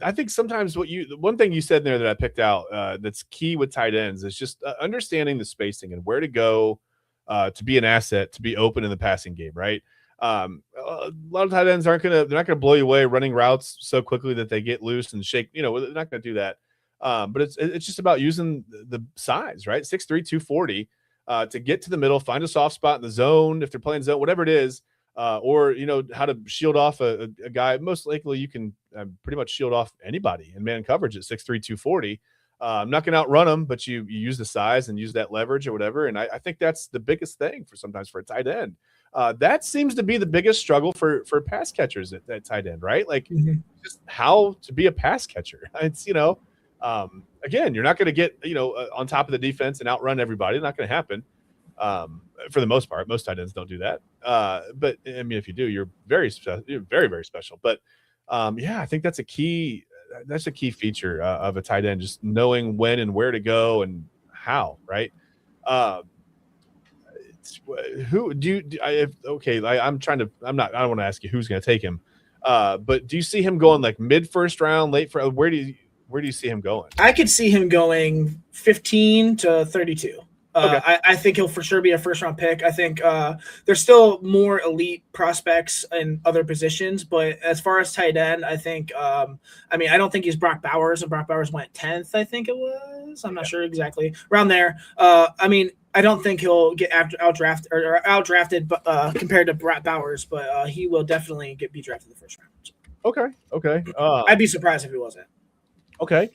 I think sometimes the one thing you said there that I picked out that's key with tight ends is just understanding the spacing and where to go to be an asset, to be open in the passing game, right? A lot of tight ends they're not gonna blow you away running routes so quickly that they get loose and shake. They're not gonna do that. But it's just about using the size, right? 6'3", 240 to get to the middle, find a soft spot in the zone if they're playing zone, whatever it is, or how to shield off a guy. Most likely, you can pretty much shield off anybody in man coverage at 6'3", 240. I'm not going to outrun them, but you use the size and use that leverage or whatever. And I think that's the biggest thing sometimes for a tight end. That seems to be the biggest struggle for pass catchers at tight end, right? Like just how to be a pass catcher. It's, again, you're not going to get, on top of the defense and outrun everybody. It's not going to happen for the most part. Most tight ends don't do that. But I mean, if you do, you're very, very special. But I think that's a key feature of a tight end, just knowing when and where to go and how, right? Who do you? I don't want to ask you who's going to take him, but do you see him going like mid first round, late first? Where do you see him going? I could see him going 15 to 32. Okay. I think he'll for sure be a first round pick. I think there's still more elite prospects in other positions, but as far as tight end, I think I don't think he's Brock Bowers, and Brock Bowers went 10th, I think it was. I'm not sure exactly. Around there. I don't think he'll get outdrafted compared to Brock Bowers, but he will definitely be drafted in the first round. Okay. I'd be surprised if he wasn't. Okay.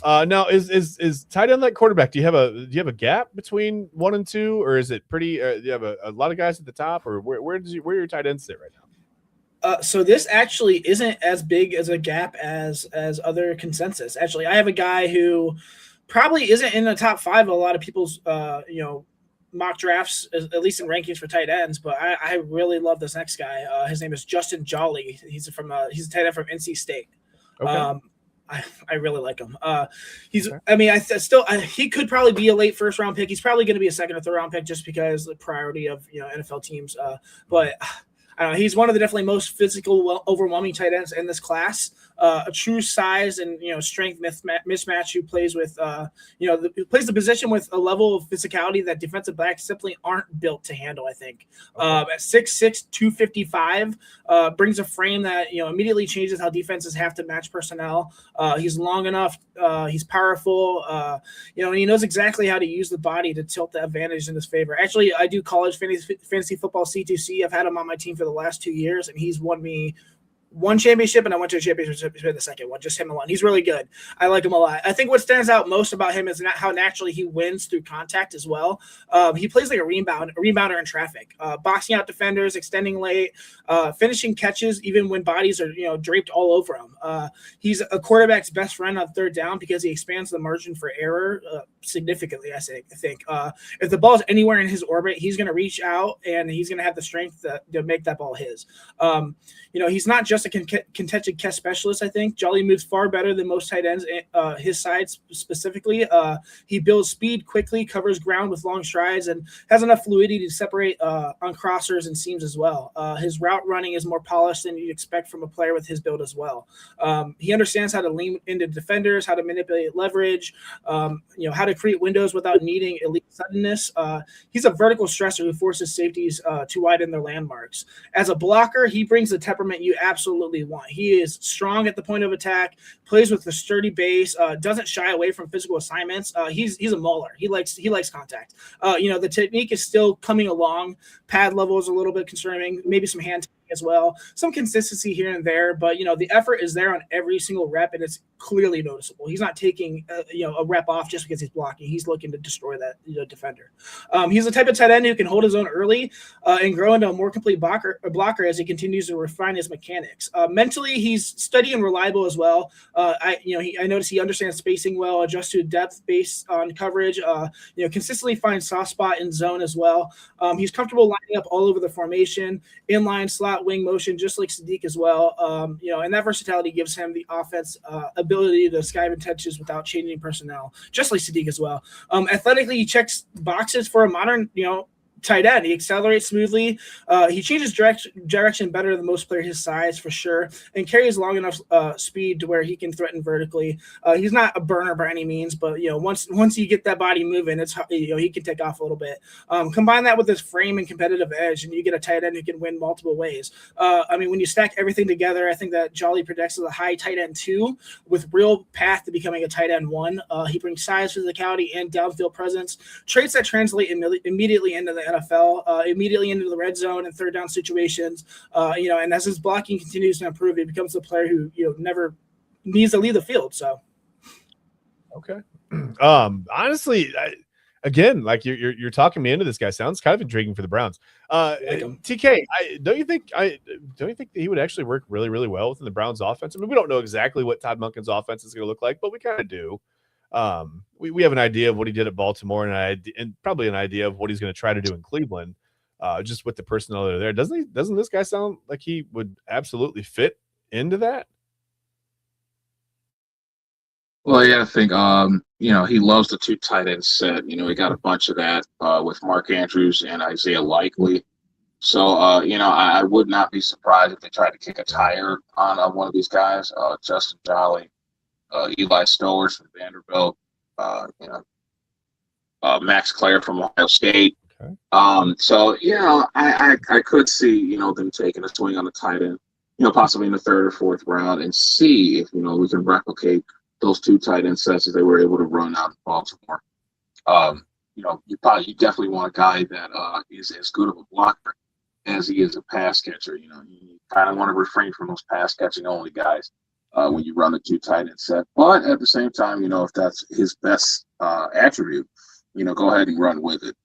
Now is tight end like quarterback? Do you have a gap between 1 and 2, or is it pretty? Do you have a lot of guys at the top, or where your tight ends sit right now? So this actually isn't as big as a gap as other consensus. Actually, I have a guy who probably isn't in the top 5 of a lot of people's mock drafts, at least in rankings for tight ends. But I really love this next guy. His name is Justin Jolly. He's a tight end from NC State. Okay. I really like him. He could probably be a late first round pick. He's probably going to be a second or third round pick just because the priority of NFL teams. But He's one of the definitely most physical, overwhelming tight ends in this class. A true size and strength mismatch who plays with who plays the position with a level of physicality that defensive backs simply aren't built to handle. I think at 6'6", 255, brings a frame that immediately changes how defenses have to match personnel. He's long enough. He's powerful. And he knows exactly how to use the body to tilt the advantage in his favor. Actually, I do college fantasy football C2C. I've had him on my team for the last 2 years, and he's won me one championship, and I went to a championship in the second one, just him alone. He's really good. I like him a lot. I think what stands out most about him is how naturally he wins through contact as well. He plays like a rebounder in traffic, boxing out defenders, extending late, finishing catches even when bodies are draped all over him. He's a quarterback's best friend on third down because he expands the margin for error significantly. I think if the ball is anywhere in his orbit, he's going to reach out and he's going to have the strength to make that ball his. He's not just a contested catch specialist. I think Jolly moves far better than most tight ends. His side specifically, he builds speed quickly, covers ground with long strides, and has enough fluidity to separate on crossers and seams as well. His route running is more polished than you'd expect from a player with his build as well. He understands how to lean into defenders, how to manipulate leverage, how to create windows without needing elite suddenness. He's a vertical stressor who forces safeties to widen their landmarks. As a blocker, he brings the temperament you absolutely want. He is strong at the point of attack, plays with a sturdy base, doesn't shy away from physical assignments. He's a mauler. He likes contact. The technique is still coming along. Pad level is a little bit concerning. Maybe some hand as well, some consistency here and there, but the effort is there on every single rep, and it's clearly noticeable. He's not taking a rep off just because he's blocking. He's looking to destroy that defender. He's the type of tight end who can hold his own early and grow into a more complete blocker as he continues to refine his mechanics. Mentally, he's steady and reliable as well. I notice he understands spacing well, adjusts to depth based on coverage. Consistently finds soft spot in zone as well. He's comfortable lining up all over the formation, inline, slot, wing motion, just like Sadiq as well. And that versatility gives him the offense ability to skive intentions without changing personnel, just like Sadiq as well. Athletically, he checks boxes for a modern, tight end. He accelerates smoothly. He changes direction better than most players his size for sure, and carries long enough speed to where he can threaten vertically. He's not a burner by any means, but once you get that body moving, it's he can take off a little bit. Combine that with his frame and competitive edge, and you get a tight end who can win multiple ways. When you stack everything together, I think that Jolly projects as a high tight end 2 with real path to becoming a tight end 1. He brings size, physicality, and downfield presence, traits that translate immediately into the NFL, immediately into the red zone and third down situations. And as his blocking continues to improve, he becomes a player who never needs to leave the field. So, okay. Honestly, again, like you're talking me into this guy. Sounds kind of intriguing for the Browns. TK, don't you think that he would actually work really, really well within the Browns offense? I mean, we don't know exactly what Todd Monken's offense is going to look like, but we kind of do. We have an idea of what he did at Baltimore and probably an idea of what he's going to try to do in Cleveland, just with the personnel that are there. Doesn't this guy sound like he would absolutely fit into that? Well, yeah, I think he loves the 2 tight end set. He got a bunch of that with Mark Andrews and Isaiah Likely. So I would not be surprised if they tried to kick a tire on one of these guys, Justin Jolly, Eli Stowers from Vanderbilt, Max Clare from Ohio State. Okay. I could see them taking a swing on the tight end, possibly in the 3rd or 4th round, and see if we can replicate those 2 tight end sets that they were able to run out in Baltimore. You definitely want a guy that is as good of a blocker as he is a pass catcher. You kind of want to refrain from those pass catching only guys when you run a 2 tight end set. But at the same time, if that's his best attribute, go ahead and run with it.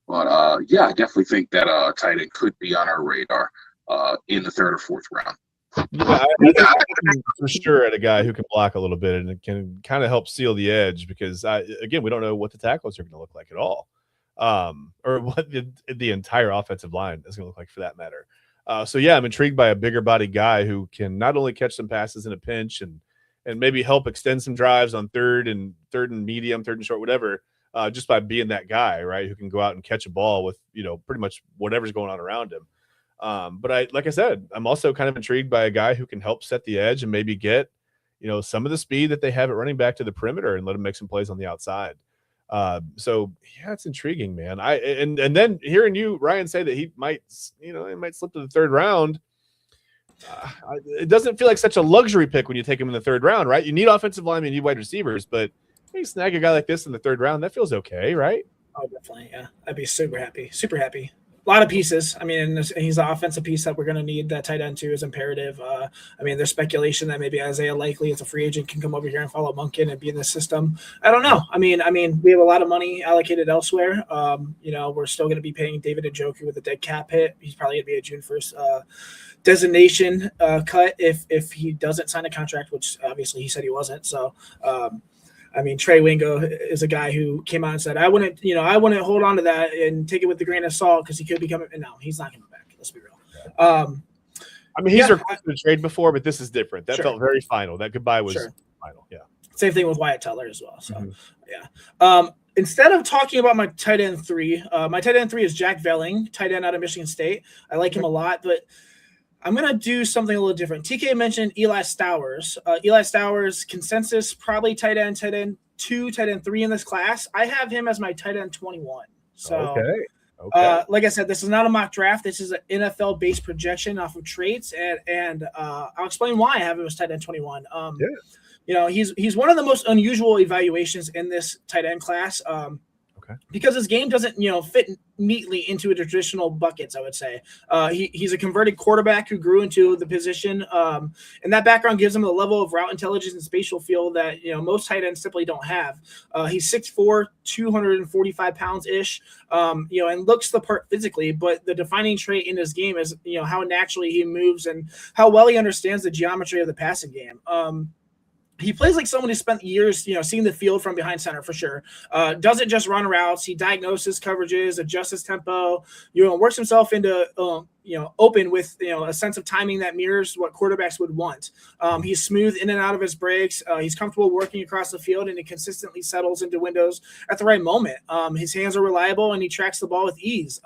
But I definitely think that tight end could be on our radar in the 3rd or 4th round. Yeah, I for sure at a guy who can block a little bit and it can kind of help seal the edge, because we don't know what the tackles are going to look like at all, or what the entire offensive line is going to look like for that matter. I'm intrigued by a bigger body guy who can not only catch some passes in a pinch and maybe help extend some drives on third and medium, 3rd and short, whatever, just by being that guy, right, who can go out and catch a ball with pretty much whatever's going on around him. But like I said, I'm also kind of intrigued by a guy who can help set the edge and maybe get, some of the speed that they have at running back to the perimeter and let him make some plays on the outside. So yeah, it's intriguing, man. And then hearing you, Ryan, say that he might slip to the third round. It doesn't feel like such a luxury pick when you take him in the third round, right? You need offensive linemen, you need wide receivers, but you snag a guy like this in the third round, that feels okay, right? Oh, definitely. Yeah. I'd be super happy. Super happy. A lot of pieces. I mean, he's the offensive piece that we're going to need. That tight end too is imperative. I mean, there's speculation that maybe Isaiah Likely, as a free agent, can come over here and follow Monken and be in the system. I don't know. I mean, we have a lot of money allocated elsewhere. We're still going to be paying David Njoku with a dead cap hit. He's probably going to be a June 1st designation cut if he doesn't sign a contract, which obviously he said he wasn't. So. Trey Wingo is a guy who came out and said, I wouldn't hold on to that and take it with a grain of salt because he could be coming. No, he's not coming back. Let's be real. He's requested a trade before, but this is different. That Sure. felt very final. That goodbye was final. Yeah. Same thing with Wyatt Teller as well. So, yeah. Instead of talking about my tight end 3, my tight end 3 is Jack Velling, tight end out of Michigan State. I like him a lot, but I'm going to do something a little different. TK mentioned Eli Stowers. Eli Stowers, consensus, probably tight end 2, tight end 3 in this class. I have him as my tight end 21. So, okay. Like I said, this is not a mock draft. This is an NFL-based projection off of traits, and I'll explain why I have him as tight end 21. He's one of the most unusual evaluations in this tight end class. Because his game doesn't, fit neatly into a traditional buckets, I would say. He's a converted quarterback who grew into the position, and that background gives him a level of route intelligence and spatial feel that, most tight ends simply don't have. He's 6'4", 245 pounds-ish, and looks the part physically, but the defining trait in his game is, how naturally he moves and how well he understands the geometry of the passing game. He plays like someone who spent years, seeing the field from behind center for sure. Doesn't just run routes. He diagnoses coverages, adjusts his tempo, works himself into, open with, a sense of timing that mirrors what quarterbacks would want. He's smooth in and out of his breaks. He's comfortable working across the field, and he consistently settles into windows at the right moment. His hands are reliable, and he tracks the ball with ease,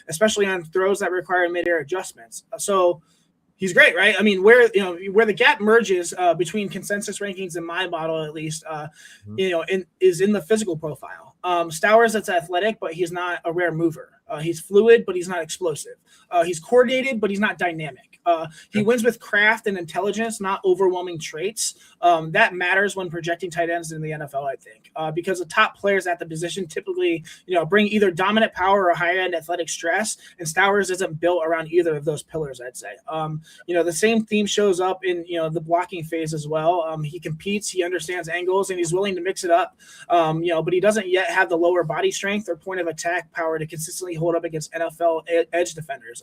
especially on throws that require mid-air adjustments. So, he's great, right? Where the gap merges between consensus rankings and my model, at least, is in the physical profile. Stowers is athletic, but he's not a rare mover. He's fluid, but he's not explosive. He's coordinated, but he's not dynamic. He wins with craft and intelligence, not overwhelming traits. That matters when projecting tight ends in the NFL, I think, because the top players at the position typically, bring either dominant power or high-end athletic stress, and Stowers isn't built around either of those pillars, I'd say. The same theme shows up in, the blocking phase as well. He competes, he understands angles, and he's willing to mix it up, but he doesn't yet have the lower body strength or point of attack power to consistently hold up against NFL edge defenders.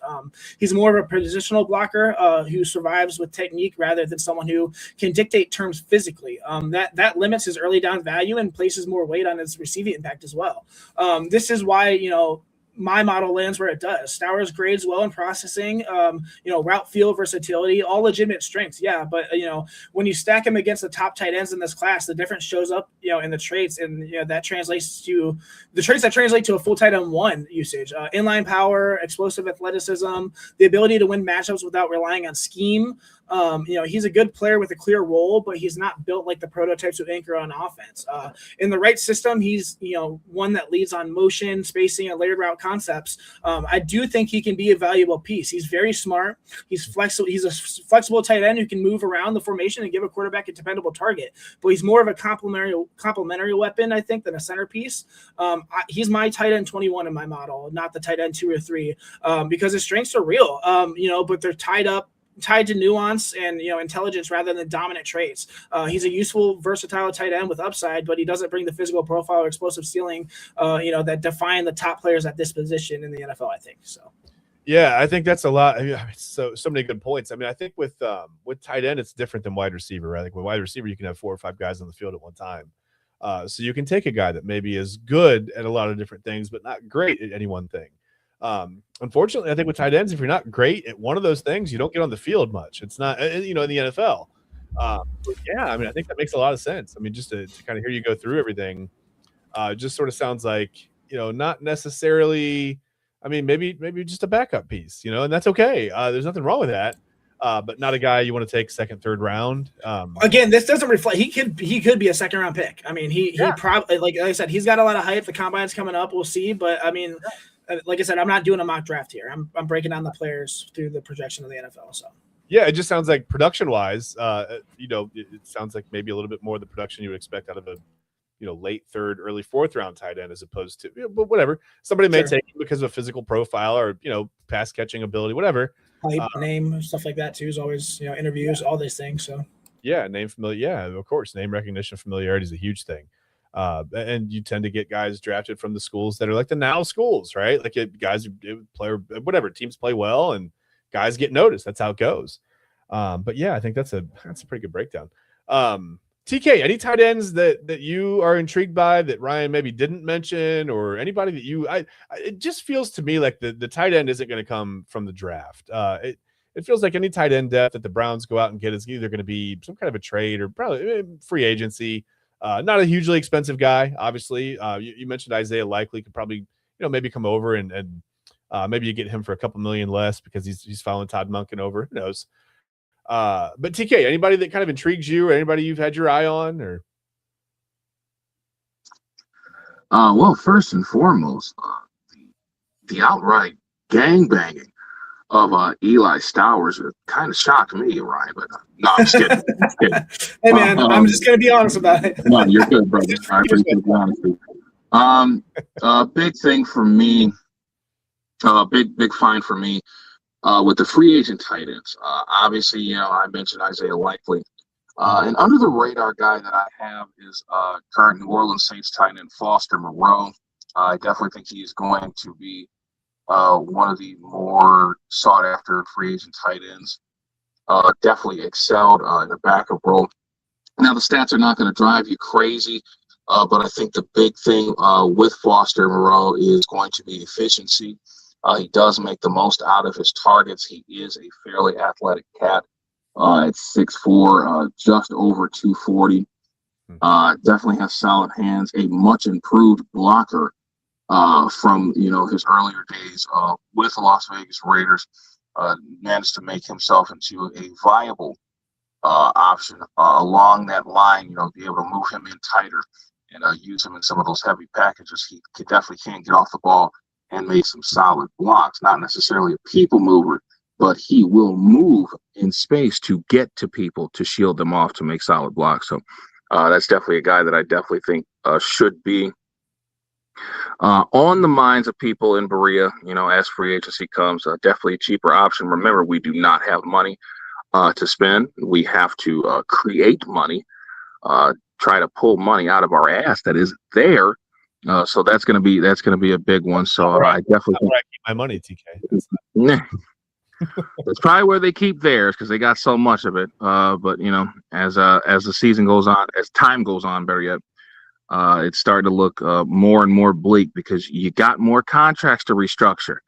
He's more of a positional blocker who survives with technique rather than someone who can dictate terms physically. That limits his early down value and places more weight on his receiving impact as well. This is why, my model lands where it does. Stowers grades well in processing, route field versatility, all legitimate strengths. Yeah. But, when you stack him against the top tight ends in this class, the difference shows up, in the traits, and, that translates to the traits that translate to a full tight end 1 usage, inline power, explosive athleticism, the ability to win matchups without relying on scheme. He's a good player with a clear role, but he's not built like the prototypes who anchor on offense. In the right system, he's, one that leads on motion, spacing, and layered route concepts. I do think he can be a valuable piece. He's very smart. He's flexible. He's a flexible tight end who can move around the formation and give a quarterback a dependable target, but he's more of a complementary weapon, I think, than a centerpiece. He's my tight end 21 in my model, not the tight end 2 or 3, because his strengths are real, but they're tied to nuance and intelligence rather than dominant traits. He's a useful, versatile tight end with upside, but he doesn't bring the physical profile or explosive ceiling, that define the top players at this position in the NFL, I think. So, yeah, I think that's a lot. So many good points. I think with tight end, it's different than wide receiver, right? Like with wide receiver, you can have 4 or 5 guys on the field at one time. So you can take a guy that maybe is good at a lot of different things, but not great at any one thing. Unfortunately, I think with tight ends, if you're not great at one of those things, you don't get on the field much. It's not, in the NFL. But yeah, I think that makes a lot of sense. Just to kind of hear you go through everything, just sort of sounds like, not necessarily I mean, maybe just a backup piece, and that's okay. There's nothing wrong with that. But not a guy you want to take second, third round. Again, this doesn't reflect. He could be a second round pick. I mean, he probably, like I said, he's got a lot of hype. The combine's coming up. We'll see. But I mean, like I said, I'm not doing a mock draft here. I'm breaking down the players through the projection of the NFL. So yeah, it just sounds like production wise, it sounds like maybe a little bit more of the production you would expect out of a late third, early fourth round tight end, as opposed to, but whatever. Somebody may take him because of a physical profile or, pass catching ability, whatever. Hype, name, stuff like that too is always, interviews, all these things. So yeah, name familiar. Yeah, of course. Name recognition, familiarity is a huge thing. And you tend to get guys drafted from the schools that are like the now schools, right? Like guys who play, whatever, teams play well and guys get noticed. That's how it goes. But yeah, I think that's a pretty good breakdown. TK, any tight ends that you are intrigued by that Ryan maybe didn't mention, or anybody that it just feels to me like the tight end isn't going to come from the draft. It feels like any tight end depth that the Browns go out and get is either going to be some kind of a trade or probably free agency. Not a hugely expensive guy, obviously. You mentioned Isaiah Likely could probably, maybe come over and maybe you get him for a couple million less because he's following Todd Monken over. Who knows? But TK, anybody that kind of intrigues you, or anybody you've had your eye on, or? Well, first and foremost, the outright gangbanging of Eli Stowers kind of shocked me, Ryan. But no, I'm just kidding. Hey man, I'm just gonna be honest about it. No, you're good, brother. I appreciate the honesty. Big thing for me, big find for me. With the free agent tight ends, obviously, I mentioned Isaiah Likely. And under the radar guy that I have is current New Orleans Saints tight end Foster Moreau. I definitely think he's going to be one of the more sought after free agent tight ends. Definitely excelled in the backup role. Now, the stats are not going to drive you crazy, but I think the big thing with Foster Moreau is going to be efficiency. He does make the most out of his targets. He is a fairly athletic cat at 6'4", just over 240. Definitely has solid hands, a much improved blocker from his earlier days with the Las Vegas Raiders. Managed to make himself into a viable option along that line, be able to move him in tighter and use him in some of those heavy packages. He definitely can't get off the ball and make some solid blocks. Not necessarily a people mover, but he will move in space to get to people, to shield them off, to make solid blocks. So that's definitely a guy that I definitely think should be on the minds of people in Berea, as free agency comes. Definitely a cheaper option. Remember, we do not have money to spend. We have to create money, try to pull money out of our ass that is there. So that's gonna be a big one. So I definitely think I keep my money, TK. That's probably where they keep theirs because they got so much of it. But as the season goes on, as time goes on, better yet, it's starting to look more and more bleak because you got more contracts to restructure.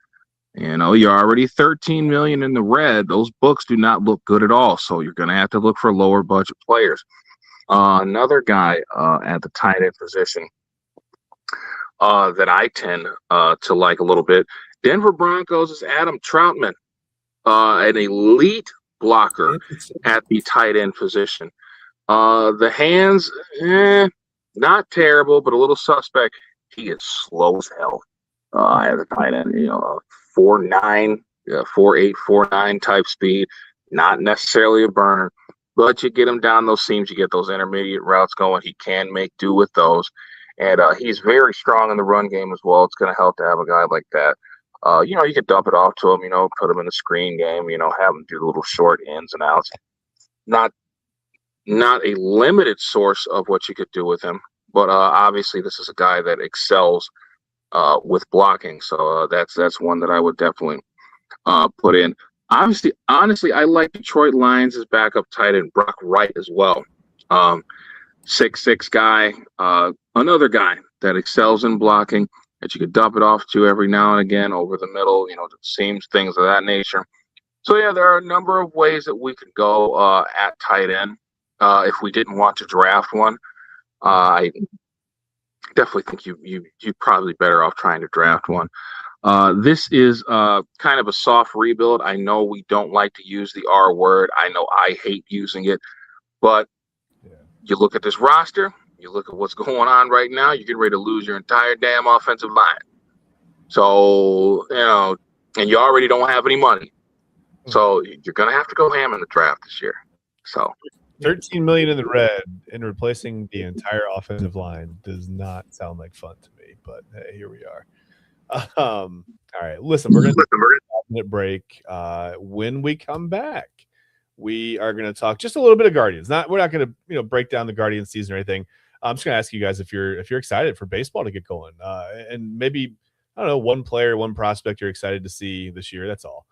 You're already 13 million in the red. Those books do not look good at all. So you're gonna have to look for lower budget players. Another guy at the tight end position that I tend to like a little bit. Denver Broncos is Adam Troutman, an elite blocker at the tight end position. The hands, not terrible, but a little suspect. He is slow as hell at the tight end. 4.9, 4.8, 4.9 type speed. Not necessarily a burner, but you get him down those seams. You get those intermediate routes going. He can make do with those. And he's very strong in the run game as well. It's going to help to have a guy like that. You could dump it off to him, put him in the screen game, have him do the little short ins and outs. Not a limited source of what you could do with him, but obviously this is a guy that excels with blocking. So that's one that I would definitely put in. Honestly, I like Detroit Lions' backup tight end Brock Wright as well. 6'6" guy, another guy that excels in blocking that you could dump it off to every now and again over the middle, seams, things of that nature. So yeah, there are a number of ways that we could go at tight end if we didn't want to draft one. I definitely think you're probably better off trying to draft one. This is kind of a soft rebuild. I know we don't like to use the R word. I know I hate using it, but Yeah. you look at this roster, you look at what's going on right now, you're getting ready to lose your entire damn offensive line. So, and you already don't have any money. So you're going to have to go ham in the draft this year. So 13 million in the red and replacing the entire offensive line does not sound like fun to me, but hey, here we are. All right, listen, we're going to take a 5-minute break. When we come back, we are going to talk just a little bit of Guardians. We're not going to break down the Guardians season or anything. I'm just going to ask you guys if you're excited for baseball to get going, and maybe I don't know, one player, one prospect you're excited to see this year. That's all.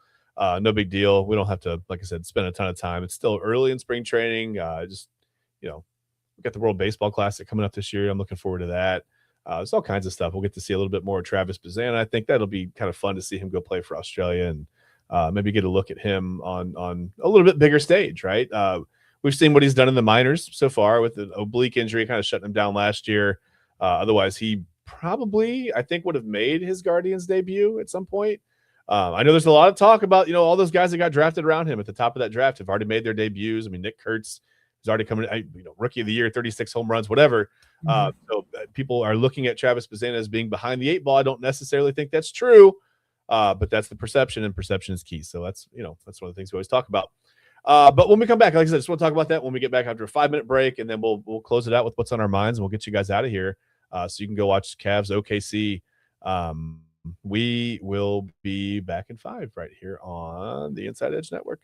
No big deal. We don't have to, like I said, spend a ton of time. It's still early in spring training. We got the World Baseball Classic coming up this year. I'm looking forward to that. There's all kinds of stuff. We'll get to see a little bit more of Travis Bazan. I think that'll be kind of fun to see him go play for Australia and maybe get a look at him on a little bit bigger stage, right? We've seen what he's done in the minors so far with an oblique injury, kind of shutting him down last year. Otherwise, he probably, I think, would have made his Guardians debut at some point. I know there's a lot of talk about, all those guys that got drafted around him at the top of that draft have already made their debuts. I mean, Nick Kurtz is already coming, rookie of the year, 36 home runs, whatever. So people are looking at Travis Bazan as being behind the 8 ball. I don't necessarily think that's true, but that's the perception, and perception is key. So that's one of the things we always talk about. But when we come back, like I said, I just want to talk about that when we get back after a 5-minute break, and then we'll close it out with what's on our minds, and we'll get you guys out of here so you can go watch Cavs OKC. We will be back in 5 right here on the Inside Edge Network.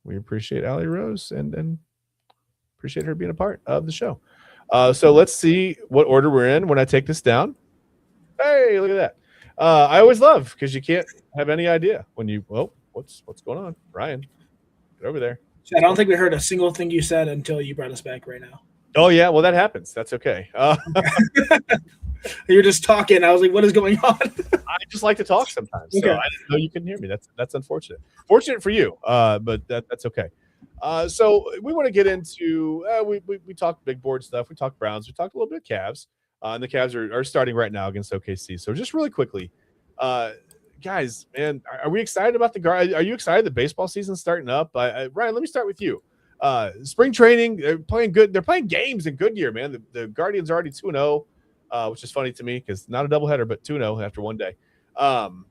We appreciate Allie Rose and appreciate her being a part of the show. So let's see what order we're in when I take this down. Hey, look at that. I always love because you can't have any idea when you. Well, what's going on, Ryan? Get over there. I don't think we heard a single thing you said until you brought us back right now. Oh yeah, well that happens. That's okay. You're just talking. I was like, what is going on? I just like to talk sometimes. Okay. So I didn't know you couldn't hear me. That's unfortunate. Fortunate for you, but that's okay. So we want to get into we talked big board stuff. We talked Browns. We talked a little bit of Cavs. And the Cavs are starting right now against OKC. So just really quickly, guys, man, are we excited about the guard? Are you excited that baseball season's starting up? Ryan, let me start with you. Spring training, they're playing good. They're playing games in Goodyear, man. The Guardians are already 2-0, which is funny to me because not a doubleheader, but 2-0 after one day.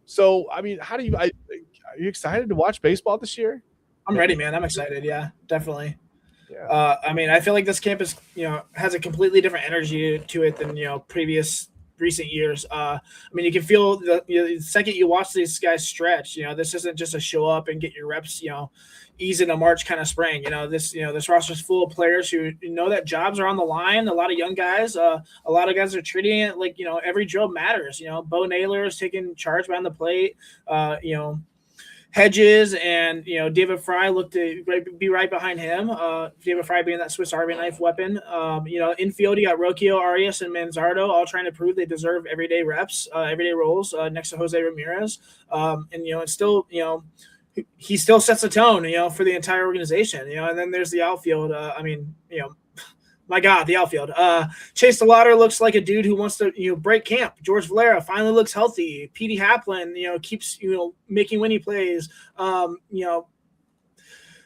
So, I mean, are you excited to watch baseball this year? I'm ready, man. I'm excited. Yeah, definitely. Yeah. I mean, I feel like this campus, has a completely different energy to it than, previous recent years. I mean, you can feel the second you watch these guys stretch, this isn't just a show up and get your reps, ease into March kind of spring. This roster is full of players who know that jobs are on the line. A lot of young guys, a lot of guys are treating it like, every drill matters. Bo Naylor is taking charge behind the plate. Hedges and David Fry look to be right behind him. David Fry being that Swiss Army knife weapon. Infield you got Rocchio, Arias, and Manzardo all trying to prove they deserve everyday reps, everyday roles next to Jose Ramirez. And still he still sets the tone for the entire organization. And then there's the outfield. My God, the outfield. Chase DeLauder looks like a dude who wants to, break camp. George Valera finally looks healthy. Petey Haplin, keeps, making winning plays.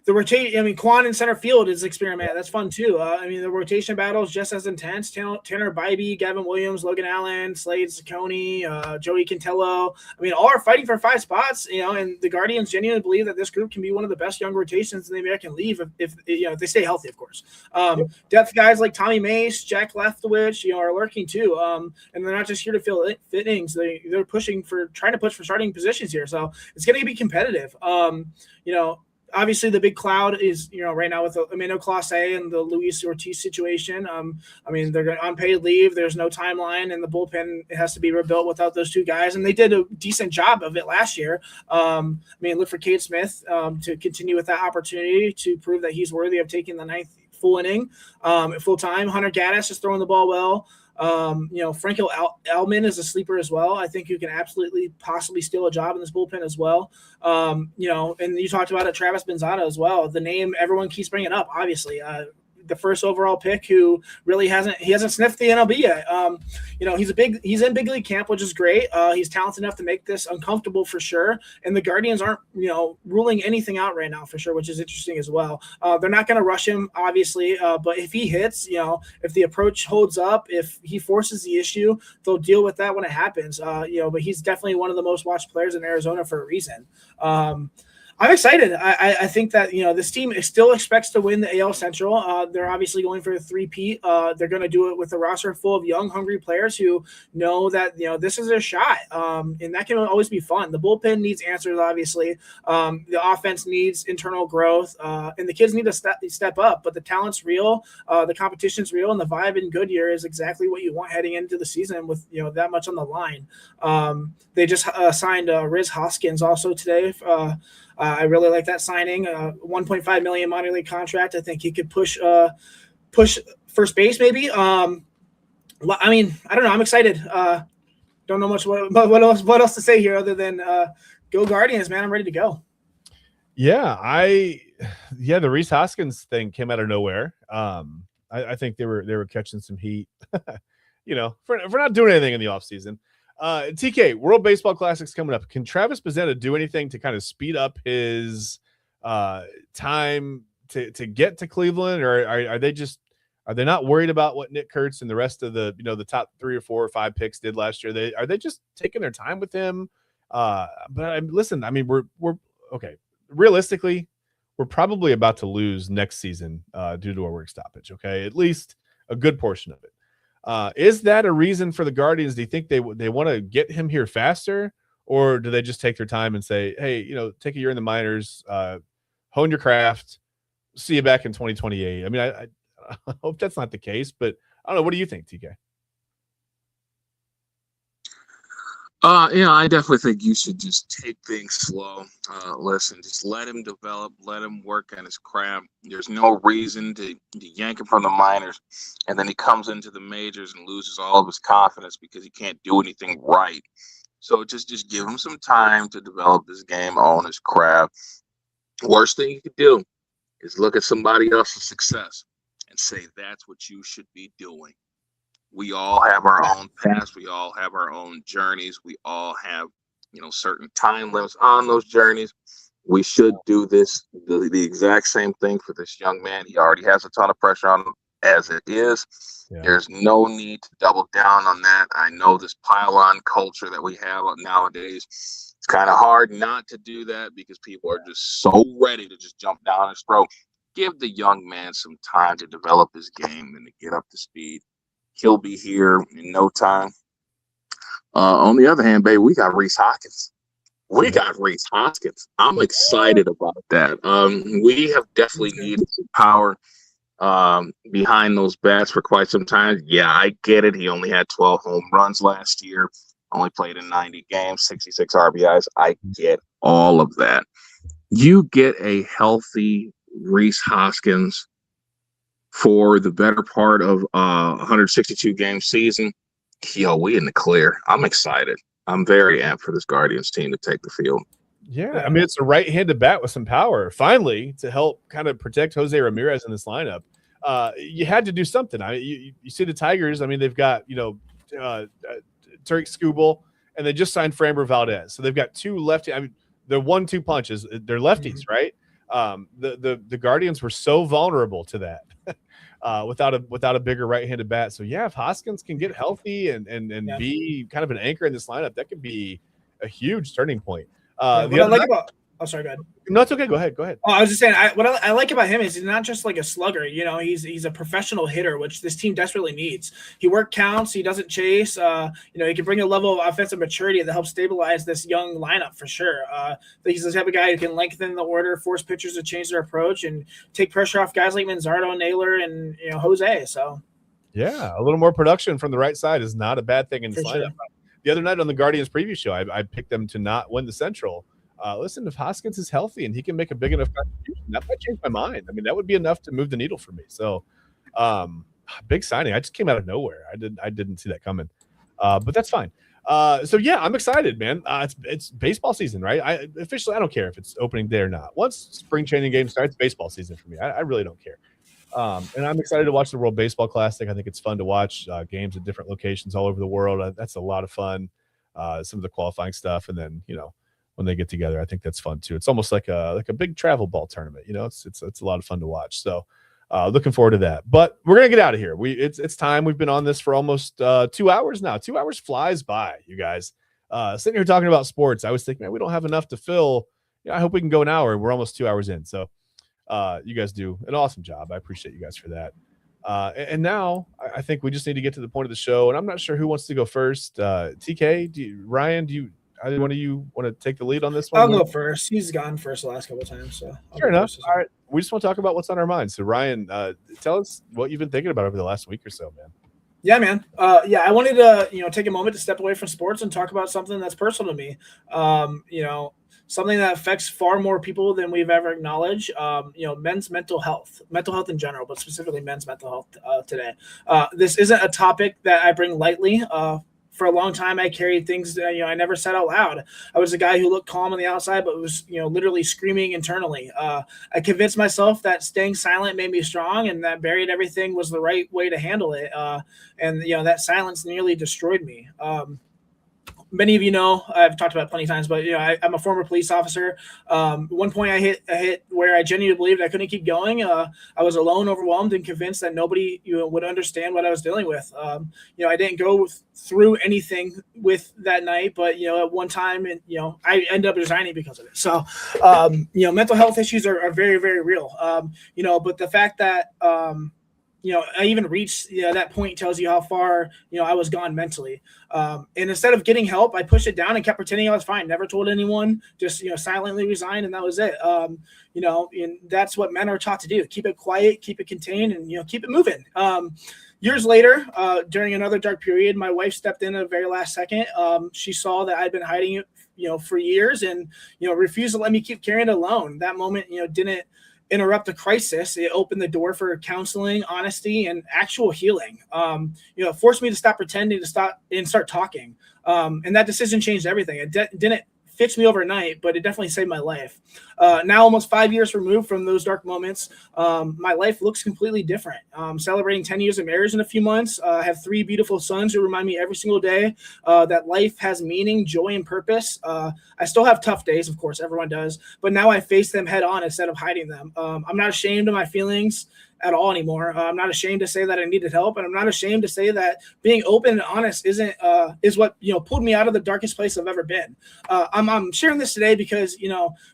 The rotation, Quan in center field is experiment. That's fun too. The rotation battle is just as intense. Tanner Bybee, Gavin Williams, Logan Allen, Slade Ciccone, Joey Cantello. All are fighting for 5 spots. And the Guardians genuinely believe that this group can be one of the best young rotations in the American League if they stay healthy, of course. Depth guys like Tommy Mace, Jack Leftwich, are lurking too. And they're not just here to fill innings. They're trying to push for starting positions here. So it's going to be competitive. Obviously, the big cloud is, right now with the Emmanuel Clase and the Luis Ortiz situation. They're on paid leave. There's no timeline, and the bullpen has to be rebuilt without those two guys. And they did a decent job of it last year. Look for Cade Smith to continue with that opportunity to prove that he's worthy of taking the 9th full inning, full time. Hunter Gaddis is throwing the ball well. Franco Alman is a sleeper as well. I think you can absolutely possibly steal a job in this bullpen as well. And you talked about it, Travis Benzada as well. The name everyone keeps bringing up, obviously. The first overall pick who really hasn't sniffed the MLB yet. He's in big league camp, which is great. He's talented enough to make this uncomfortable for sure. And the Guardians aren't, ruling anything out right now for sure, which is interesting as well. They're not going to rush him, obviously. But if he hits, if the approach holds up, if he forces the issue, they'll deal with that when it happens. But he's definitely one of the most watched players in Arizona for a reason. I'm excited. I think that, this team still expects to win the AL Central. They're obviously going for a 3-peat. They're going to do it with a roster full of young, hungry players who know that, this is their shot. And that can always be fun. The bullpen needs answers, obviously. The offense needs internal growth. And the kids need to step up. But the talent's real. The competition's real. And the vibe in Goodyear is exactly what you want heading into the season with, that much on the line. They just signed Riz Hoskins also today. I really like that signing. $1.5 million minor league contract. I think he could push first base maybe. I don't know. I'm excited. Don't know much what else to say here other than go Guardians, man. I'm ready to go. Yeah, the Reese Hoskins thing came out of nowhere. I think they were catching some heat, for not doing anything in the offseason. TK, World Baseball Classic's coming up. Can Travis Benzada do anything to kind of speed up his time to get to Cleveland, or are they not worried about what Nick Kurtz and the rest of the the top 3 or 4 or 5 picks did last year? Are they just taking their time with him? But listen, we're okay. Realistically, we're probably about to lose next season due to a work stoppage. Okay, at least a good portion of it. Is that a reason for the Guardians? Do you think they want to get him here faster, or do they just take their time and say, hey, take a year in the minors, hone your craft, see you back in 2028. I mean, I hope that's not the case, but I don't know. What do you think, TK? I definitely think you should just take things slow. Listen, just let him develop, let him work on his craft. There's no reason to yank him from the minors, and then he comes into the majors and loses all of his confidence because he can't do anything right. So just give him some time to develop his game, own his craft. Worst thing you could do is look at somebody else's success and say that's what you should be doing. We all have our own past. We all have our own journeys. We all have, certain time limits on those journeys. We should do the exact same thing for this young man. He already has a ton of pressure on him as it is. Yeah. There's no need to double down on that. I know this pile-on culture that we have nowadays, it's kind of hard not to do that because people are just so ready to just jump down his throat. Give the young man some time to develop his game and to get up to speed. He'll be here in no time. On the other hand, baby, we got Reese Hoskins. I'm excited about that. We have definitely needed some power behind those bats for quite some time. Yeah, I get it. He only had 12 home runs last year, only played in 90 games, 66 RBIs. I get all of that. You get a healthy Reese Hoskins for the better part of 162 game season. We in the clear. I'm excited. I'm very amped for this Guardians team to take the field. Yeah, I mean, it's a right-handed bat with some power. Finally, to help kind of protect Jose Ramirez in this lineup, you had to do something. You see the Tigers. I mean, they've got Tariq Skubal, and they just signed Framber Valdez. So they've got two lefty. I mean, they're 1-2 punches. They're lefties, right? The Guardians were so vulnerable to that without a bigger right-handed bat. So yeah, if Hoskins can get healthy and be kind of an anchor in this lineup, that could be a huge turning point. What I like about sorry, go ahead. No, it's okay. Go ahead. Oh, I was just saying, what I like about him is he's not just like a slugger. He's a professional hitter, which this team desperately needs. He work counts. He doesn't chase. He can bring a level of offensive maturity that helps stabilize this young lineup for sure. He's the type of guy who can lengthen the order, force pitchers to change their approach, and take pressure off guys like Manzardo, Naylor, and Jose. So, yeah, a little more production from the right side is not a bad thing in this lineup. Sure. The other night on the Guardians preview show, I picked them to not win the Central. Listen, if Hoskins is healthy and he can make a big enough contribution, that might change my mind. I mean, that would be enough to move the needle for me. So, big signing. I just came out of nowhere. I didn't see that coming, but that's fine. So yeah, I'm excited, man. It's baseball season, right? I don't care if it's opening day or not. Once spring training game starts, baseball season for me. I really don't care. And I'm excited to watch the World Baseball Classic. I think it's fun to watch games at different locations all over the world. That's a lot of fun. Some of the qualifying stuff, and then when they get together, I think that's fun too. It's almost like a big travel ball tournament. It's a lot of fun to watch. So looking forward to that. But we're gonna get out of here. It's time. We've been on this for almost 2 hours now. 2 hours flies by, you guys. Sitting here talking about sports, I was thinking, man, we don't have enough to fill. I hope we can go an hour. We're almost 2 hours in. So you guys do an awesome job. I appreciate you guys for that. And now I think we just need to get to the point of the show. And I'm not sure who wants to go first. TK, Ryan, one of you want to take the lead on this one? I'll go first. He's gone first the last couple of times. So fair enough. All right. We just want to talk about what's on our minds. So Ryan, tell us what you've been thinking about over the last week or so, man. Yeah, man. I wanted to, take a moment to step away from sports and talk about something that's personal to me. Something that affects far more people than we've ever acknowledged. Men's mental health in general, but specifically men's mental health today. This isn't a topic that I bring lightly. For a long time, I carried things that, I never said out loud. I was a guy who looked calm on the outside, but was, literally screaming internally. I convinced myself that staying silent made me strong, and that buried everything was the right way to handle it. And that silence nearly destroyed me. Many of you know, I've talked about it plenty of times, but I'm a former police officer. At one point I hit where I genuinely believed I couldn't keep going. I was alone, overwhelmed, and convinced that nobody would understand what I was dealing with. I didn't go through anything with that night, but at one time, I ended up resigning because of it. So, mental health issues are very, very real. But the fact that I even reached that point tells you how far I was gone mentally. And instead of getting help, I pushed it down and kept pretending I was fine. Never told anyone. Just silently resigned, and that was it. And that's what men are taught to do: keep it quiet, keep it contained, and keep it moving. Years later, during another dark period, my wife stepped in at the very last second. She saw that I'd been hiding it, for years, and refused to let me keep carrying it alone. That moment, didn't interrupt the crisis. It opened the door for counseling, honesty, and actual healing. It forced me to stop pretending, to stop and start talking. And that decision changed everything. It didn't fix me overnight, but it definitely saved my life. Now, almost 5 years removed from those dark moments, my life looks completely different. Celebrating 10 years of marriage in a few months. I have 3 beautiful sons who remind me every single day that life has meaning, joy, and purpose. I still have tough days, of course, everyone does, but now I face them head on instead of hiding them. I'm not ashamed of my feelings at all anymore. I'm not ashamed to say that I needed help, and I'm not ashamed to say that being open and honest is what pulled me out of the darkest place I've ever been. I'm sharing this today because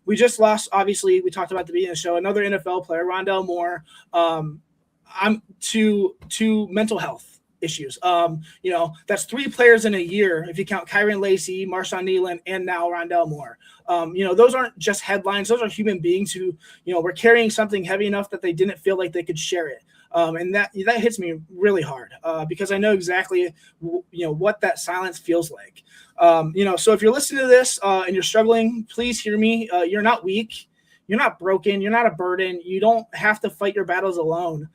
we just lost. Obviously, we talked about at the beginning of the show another NFL player, Rondell Moore. I'm to mental health issues. That's 3 players in a year if you count Kyron Lacey, Marshawn Nealon, and now Rondell Moore. Those aren't just headlines. Those are human beings who, were carrying something heavy enough that they didn't feel like they could share it. And that hits me really hard because I know exactly, what that silence feels like. So if you're listening to this and you're struggling, please hear me. You're not weak. You're not broken. You're not a burden. You don't have to fight your battles alone.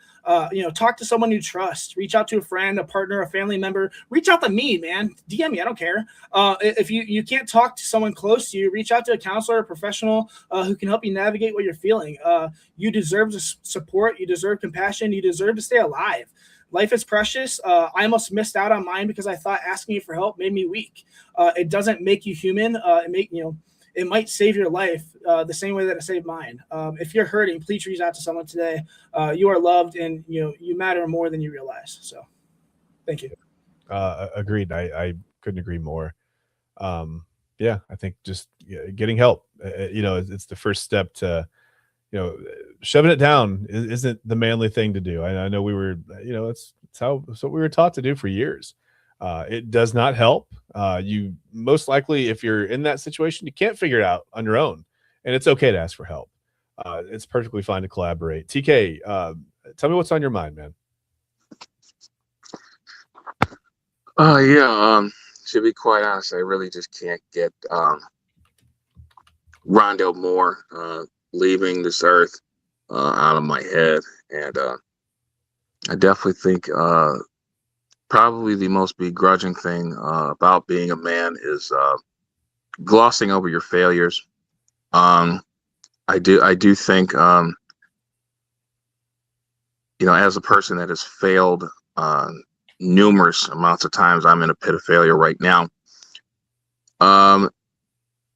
Talk to someone you trust. Reach out to a friend, a partner, a family member. Reach out to me, man. DM me. I don't care. If you can't talk to someone close to you, reach out to a counselor, a professional who can help you navigate what you're feeling. You deserve support. You deserve compassion. You deserve to stay alive. Life is precious. I almost missed out on mine because I thought asking you for help made me weak. It doesn't make you human. It might save your life the same way that it saved mine. If you're hurting, please reach out to someone today. You are loved, and you matter more than you realize. So, thank you. Agreed. I couldn't agree more. I think just getting help. It's the first step to, shoving it down isn't the manly thing to do. I know we were, it's what we were taught to do for years. It does not help. You most likely, if you're in that situation, you can't figure it out on your own, and it's okay to ask for help. It's perfectly fine to collaborate. TK, tell me what's on your mind, man. To be quite honest, I really just can't get Rondell Moore leaving this earth out of my head, and I definitely think probably the most begrudging thing about being a man is glossing over your failures. I do think, as a person that has failed numerous amounts of times, I'm in a pit of failure right now.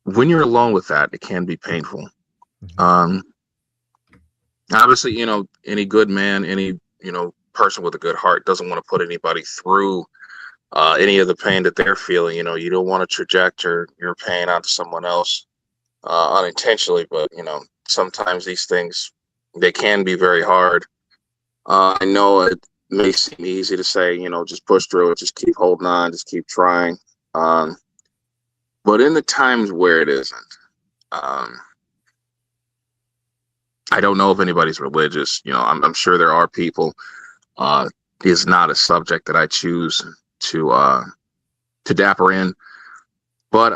When you're alone with that, it can be painful. Obviously, any good man, any, person with a good heart doesn't want to put anybody through any of the pain that they're feeling. You don't want to project your pain onto someone else unintentionally, but sometimes these things, they can be very hard. I know it may seem easy to say, just push through it, just keep holding on, just keep trying. But in the times where it isn't, I don't know if anybody's religious. I'm sure there are people. Is not a subject that I choose to dapper in. But,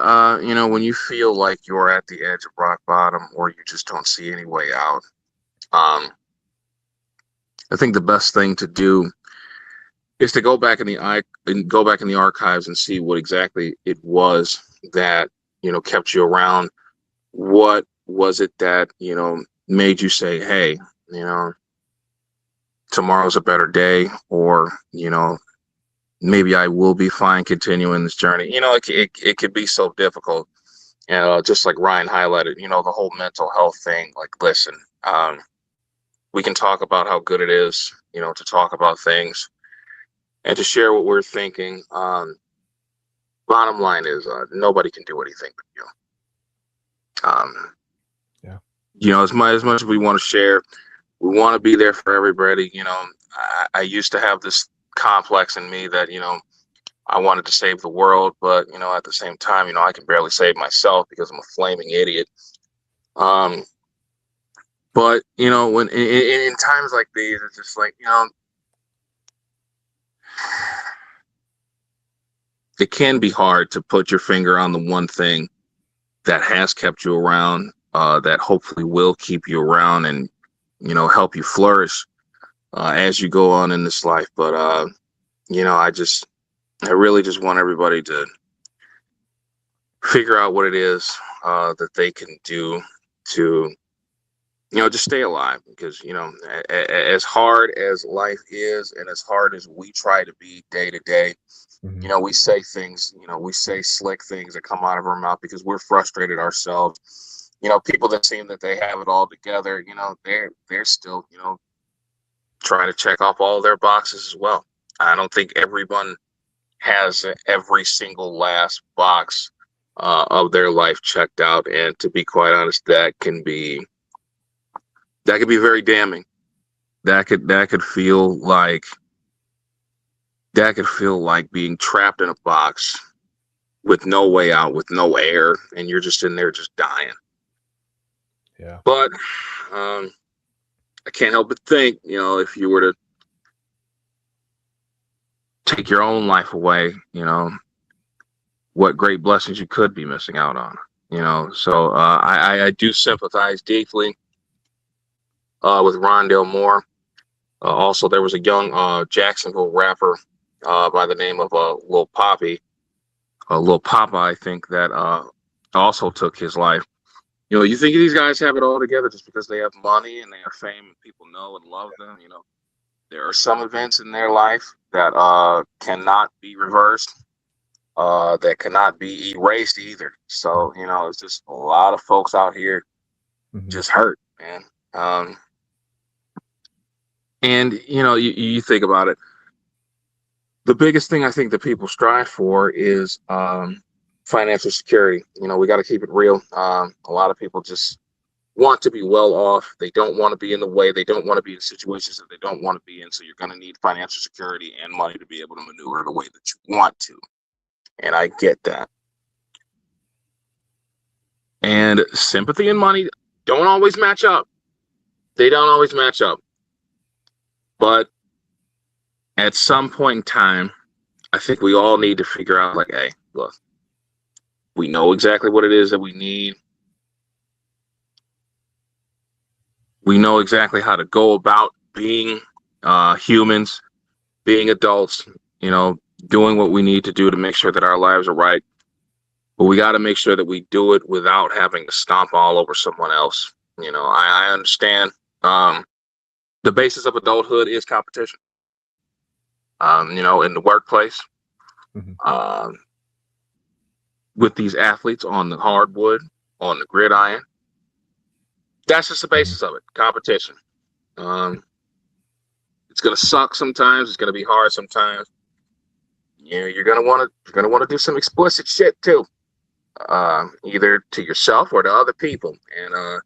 when you feel like you're at the edge of rock bottom, or you just don't see any way out, I think the best thing to do is to go back in the archives and see what exactly it was that, kept you around. What was it that, made you say, hey, tomorrow's a better day, or, maybe I will be fine continuing this journey. It could be so difficult. And just like Ryan highlighted, the whole mental health thing, like, listen, we can talk about how good it is, to talk about things and to share what we're thinking. Bottom line is, nobody can do anything but you. As much as we want to share, we want to be there for everybody. I used to have this complex in me that, I wanted to save the world, but, at the same time, I can barely save myself because I'm a flaming idiot. But, when in times like these, it's just like, it can be hard to put your finger on the one thing that has kept you around, that hopefully will keep you around and, help you flourish as you go on in this life. But, I really just want everybody to figure out what it is that they can do to, just stay alive. Because, as hard as life is and as hard as we try to be day to day, we say things, we say slick things that come out of our mouth because we're frustrated ourselves. People that seem that they have it all together, they're still, trying to check off all their boxes as well. I don't think everyone has every single last box of their life checked out. And to be quite honest, that can be very damning. That could feel like being trapped in a box with no way out, with no air, and you're just in there just dying. Yeah. But I can't help but think, if you were to take your own life away, what great blessings you could be missing out on. So I do sympathize deeply with Rondale Moore. Also, there was a young Jacksonville rapper by the name of Lil Poppy. Lil Papa, I think, that also took his life. You think these guys have it all together just because they have money and they have fame and people know and love them. There are some events in their life that cannot be reversed, that cannot be erased either. So, it's just a lot of folks out here just hurt, man. And, you think about it. The biggest thing I think that people strive for is financial security. We got to keep it real. A lot of people just want to be well off. They don't want to be in the way. They don't want to be in situations that they don't want to be in. So you're going to need financial security and money to be able to maneuver the way that you want to. And I get that. And sympathy and money don't always match up. They don't always match up. But at some point in time, I think we all need to figure out, like, hey, look, we know exactly what it is that we need. We know exactly how to go about being humans, being adults, doing what we need to do to make sure that our lives are right. But we got to make sure that we do it without having to stomp all over someone else. I understand the basis of adulthood is competition. In the workplace, with these athletes on the hardwood, on the gridiron. That's just the basis of it, competition. It's gonna suck sometimes. It's gonna be hard sometimes. You're gonna want to do some explicit shit too, either to yourself or to other people. And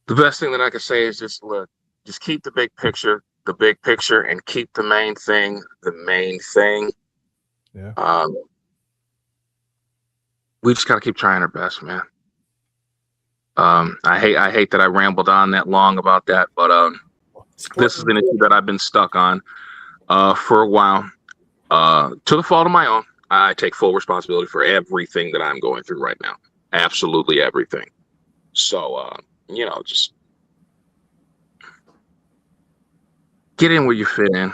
the best thing that I can say is just keep the big picture, and keep the main thing the main thing. Yeah. We just gotta keep trying our best, man. I hate that I rambled on that long about that, but this is an issue that I've been stuck on for a while. To the fault of my own. I take full responsibility for everything that I'm going through right now. Absolutely everything. So just get in where you fit in.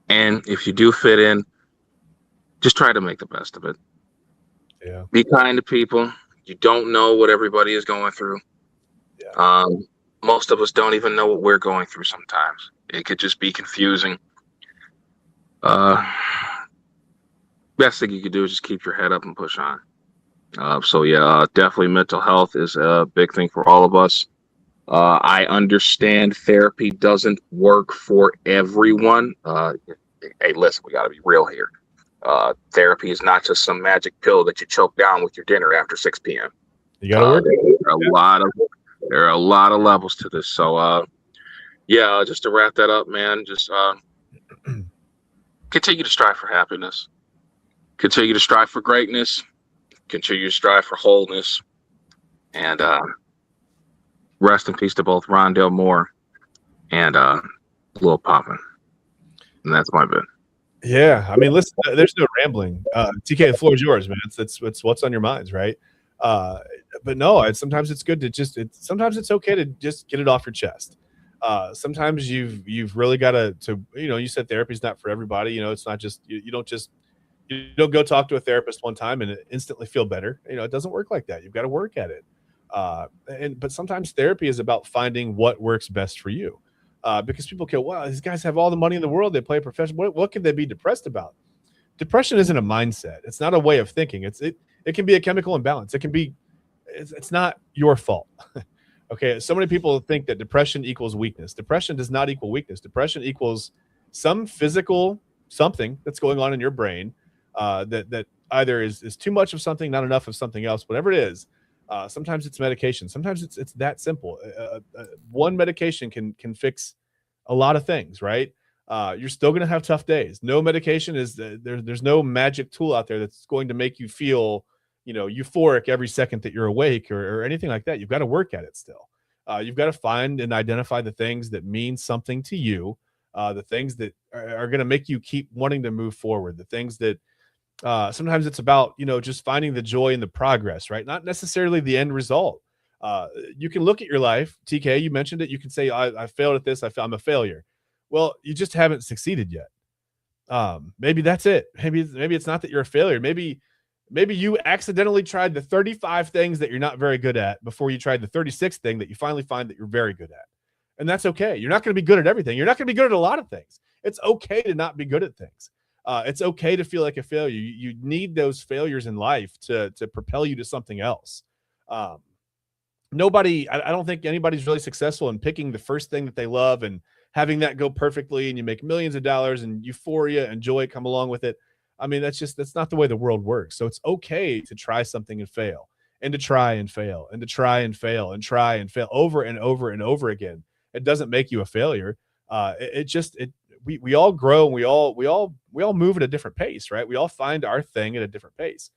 And if you do fit in, just try to make the best of it. Yeah. Be kind to people. You don't know what everybody is going through. Yeah. Most of us don't even know what we're going through sometimes. It could just be confusing. Best thing you could do is just keep your head up and push on. Definitely mental health is a big thing for all of us. I understand therapy doesn't work for everyone. Hey, listen, we got to be real here. Therapy is not just some magic pill that you choke down with your dinner after 6 p.m. You got to work. There are a lot of levels to this. So, yeah, just to wrap that up, man, just continue to strive for happiness, continue to strive for greatness, continue to strive for wholeness, and rest in peace to both Rondell Moore and Lil Poppin. And that's my bit. Yeah, I mean, listen, there's no rambling. TK, the floor is yours, man. It's what's on your minds, right? But no, sometimes it's good to sometimes it's okay to just get it off your chest. Sometimes you've really got to you said therapy's not for everybody. It's not just you don't go talk to a therapist one time and instantly feel better. It doesn't work like that. You've got to work at it. But sometimes therapy is about finding what works best for you. Because people go, wow, these guys have all the money in the world. They play a profession. What could they be depressed about? Depression isn't a mindset. It's not a way of thinking. It can be a chemical imbalance. It's not your fault. Okay. So many people think that depression equals weakness. Depression does not equal weakness. Depression equals some physical something that's going on in your brain that either is too much of something, not enough of something else, whatever it is. Sometimes it's medication. Sometimes it's that simple. One medication can fix a lot of things, right? You're still going to have tough days. No medication is there's no magic tool out there that's going to make you feel, euphoric every second that you're awake or anything like that. You've got to work at it still. You've got to find and identify the things that mean something to you, the things that are going to make you keep wanting to move forward, the things that sometimes it's about, just finding the joy in the progress, right? Not necessarily the end result. You can look at your life, TK, you mentioned it. You can say, I failed at this. I'm a failure. Well, you just haven't succeeded yet. Maybe that's it. Maybe it's not that you're a failure. Maybe you accidentally tried the 35 things that you're not very good at before you tried the 36th thing that you finally find that you're very good at. And that's okay. You're not going to be good at everything. You're not going to be good at a lot of things. It's okay to not be good at things. It's okay to feel like a failure. You need those failures in life to propel you to something else. I don't think anybody's really successful in picking the first thing that they love and having that go perfectly and you make millions of dollars and euphoria and joy come along with it. I mean, that's not the way the world works. So it's okay to try something and fail and to try and fail and to try and fail and try and fail over and over and over again. It doesn't make you a failure. We all grow and we all move at a different pace, right? We all find our thing at a different pace.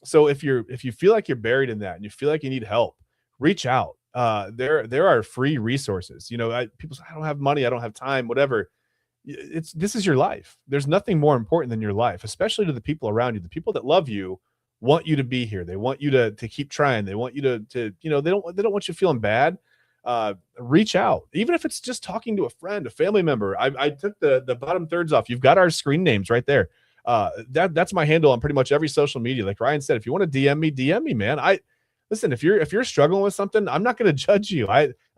So if you feel like you're buried in that and you feel like you need help, reach out. There are free resources. People say, I don't have money, I don't have time, whatever. This is your life. There's nothing more important than your life, especially to the people around you. The people that love you want you to be here. They want you to keep trying. They want you to they don't want you feeling bad. Reach out, even if it's just talking to a friend, a family member. I took the bottom thirds off. You've got our screen names right there. That's my handle on pretty much every social media. Like Ryan said, if you want to DM me, man. Listen, if you're struggling with something, I'm not going to judge you.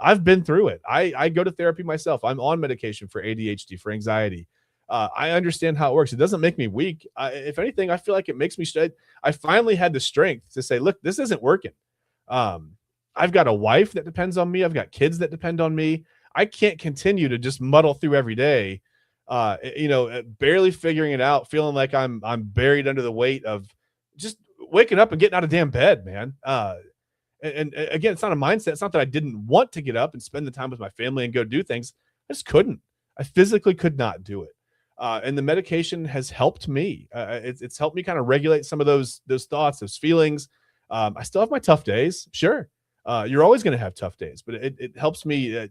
I've been through it. I go to therapy myself. I'm on medication for ADHD, for anxiety. I understand how it works. It doesn't make me weak. If anything, I feel like it makes me straight. I finally had the strength to say, look, this isn't working. I've got a wife that depends on me. I've got kids that depend on me. I can't continue to just muddle through every day, barely figuring it out, feeling like I'm buried under the weight of just waking up and getting out of damn bed, man. And again, it's not a mindset. It's not that I didn't want to get up and spend the time with my family and go do things. I just couldn't. I physically could not do it. And the medication has helped me. It's helped me kind of regulate some of those thoughts, those feelings. I still have my tough days. Sure. You're always going to have tough days, but it helps me,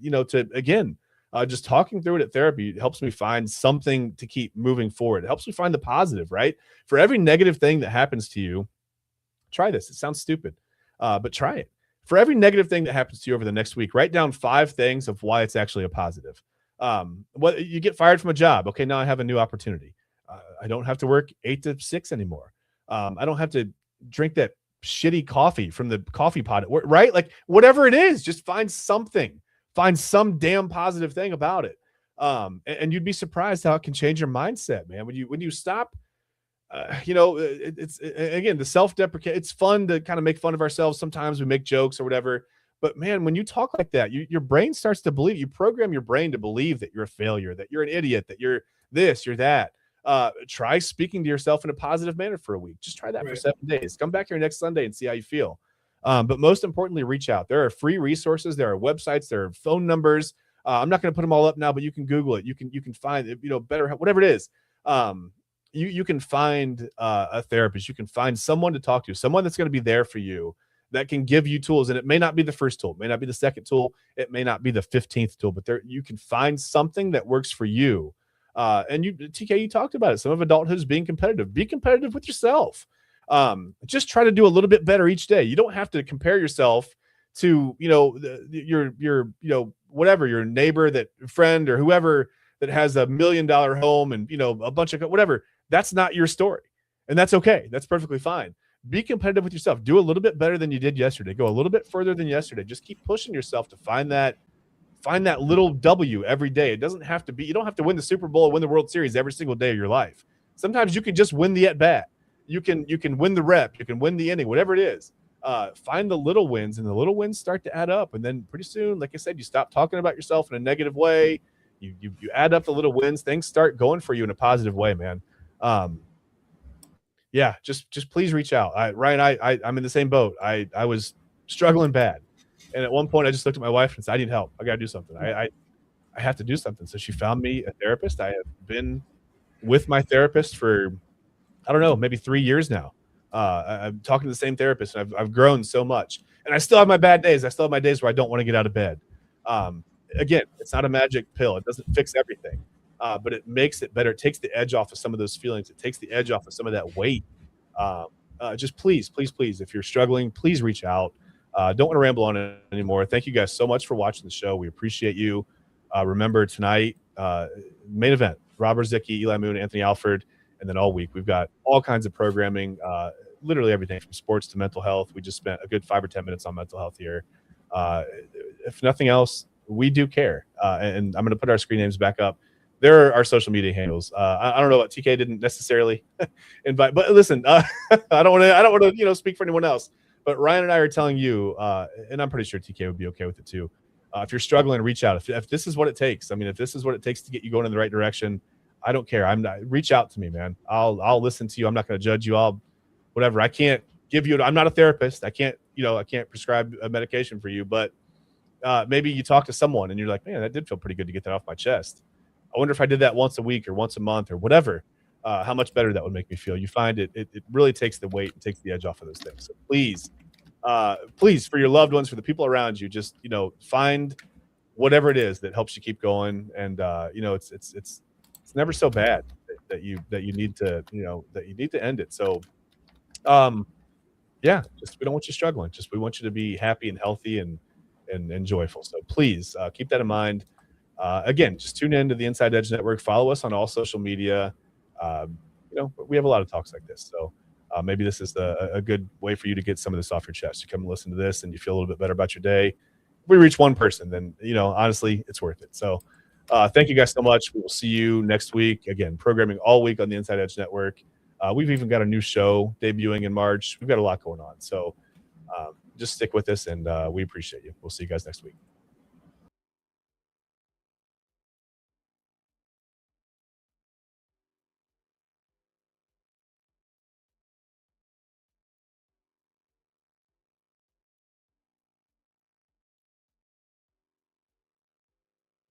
just talking through it at therapy. It helps me find something to keep moving forward. It helps me find the positive, right? For every negative thing that happens to you, try this. It sounds stupid, but try it. For every negative thing that happens to you over the next week, write down 5 things of why it's actually a positive. What you get fired from a job. Okay, now I have a new opportunity. I don't have to work 8 to 6 anymore. I don't have to drink that shitty coffee from the coffee pot, right? Like whatever it is, just find something. Find some damn positive thing about it. And you'd be surprised how it can change your mindset, man. When you stop, it's again, the self-deprecate. It's fun to kind of make fun of ourselves. Sometimes we make jokes or whatever. But man, when you talk like that, your brain starts to believe. You program your brain to believe that you're a failure, that you're an idiot, that you're this, you're that. Try speaking to yourself in a positive manner for a week. Just try that for 7 days. Come back here next Sunday and see how you feel. But most importantly, reach out. There are free resources. There are websites. There are phone numbers. I'm not going to put them all up now, but you can Google it. You can find it, better, whatever it is. You can find a therapist. You can find someone to talk to, someone that's going to be there for you, that can give you tools. And it may not be the first tool, it may not be the second tool, it may not be the 15th tool, but you can find something that works for you. And TK, you talked about it. Some of adulthood is being competitive. Be competitive with yourself. Just try to do a little bit better each day. You don't have to compare yourself to, your whatever, your neighbor, that friend or whoever that has $1 million home and, a bunch of whatever. That's not your story. And that's okay. That's perfectly fine. Be competitive with yourself. Do a little bit better than you did yesterday. Go a little bit further than yesterday. Just keep pushing yourself to find that little W every day. It doesn't have to be, you don't have to win the Super Bowl or win the World Series every single day of your life. Sometimes you can just win the at bat. You can win the rep. You can win the inning, whatever it is. Find the little wins, and the little wins start to add up. And then pretty soon, like I said, you stop talking about yourself in a negative way. You add up the little wins. Things start going for you in a positive way, man. Yeah, just please reach out. Ryan, I'm in the same boat. I was struggling bad. And at one point I just looked at my wife and said, I need help. I got to do something. I have to do something. So she found me a therapist. I have been with my therapist for, I don't know, maybe 3 years now. I'm talking to the same therapist, and I've grown so much. And I still have my bad days. I still have my days where I don't want to get out of bed. Again, it's not a magic pill. It doesn't fix everything. But it makes it better. It takes the edge off of some of those feelings. It takes the edge off of some of that weight. Just please, if you're struggling, please reach out. Don't want to ramble on it anymore. Thank you guys so much for watching the show. We appreciate you. Remember tonight, main event, Robert Zicki, Eli Moon, Anthony Alford, and then all week we've got all kinds of programming, literally everything from sports to mental health. We just spent a good 5 or 10 minutes on mental health here. If nothing else, we do care. And I'm going to put our screen names back up. There are our social media handles. I don't know what TK didn't necessarily invite, but listen, I don't want to, speak for anyone else. But Ryan and I are telling you, and I'm pretty sure TK would be okay with it too. If you're struggling, reach out. If this is what it takes, if this is what it takes to get you going in the right direction, I don't care. Reach out to me, man. I'll listen to you. I'm not going to judge you. Whatever. I can't give you. I'm not a therapist. I can't prescribe a medication for you. But maybe you talk to someone and you're like, man, that did feel pretty good to get that off my chest. I wonder if I did that once a week or once a month or whatever, how much better that would make me feel. You find it really takes the weight and takes the edge off of those things. So please, for your loved ones, for the people around you, just, find whatever it is that helps you keep going. And, it's never so bad that you need to, that you need to end it. So, yeah, just, we don't want you struggling. Just, we want you to be happy and healthy and joyful. So please keep that in mind. Again, just tune in to the Inside Edge Network. Follow us on all social media. We have a lot of talks like this. So maybe this is a good way for you to get some of this off your chest. You come and listen to this and you feel a little bit better about your day. If we reach one person, then, honestly, it's worth it. So thank you guys so much. We will see you next week. Again, programming all week on the Inside Edge Network. We've even got a new show debuting in March. We've got a lot going on. So just stick with us, and we appreciate you. We'll see you guys next week.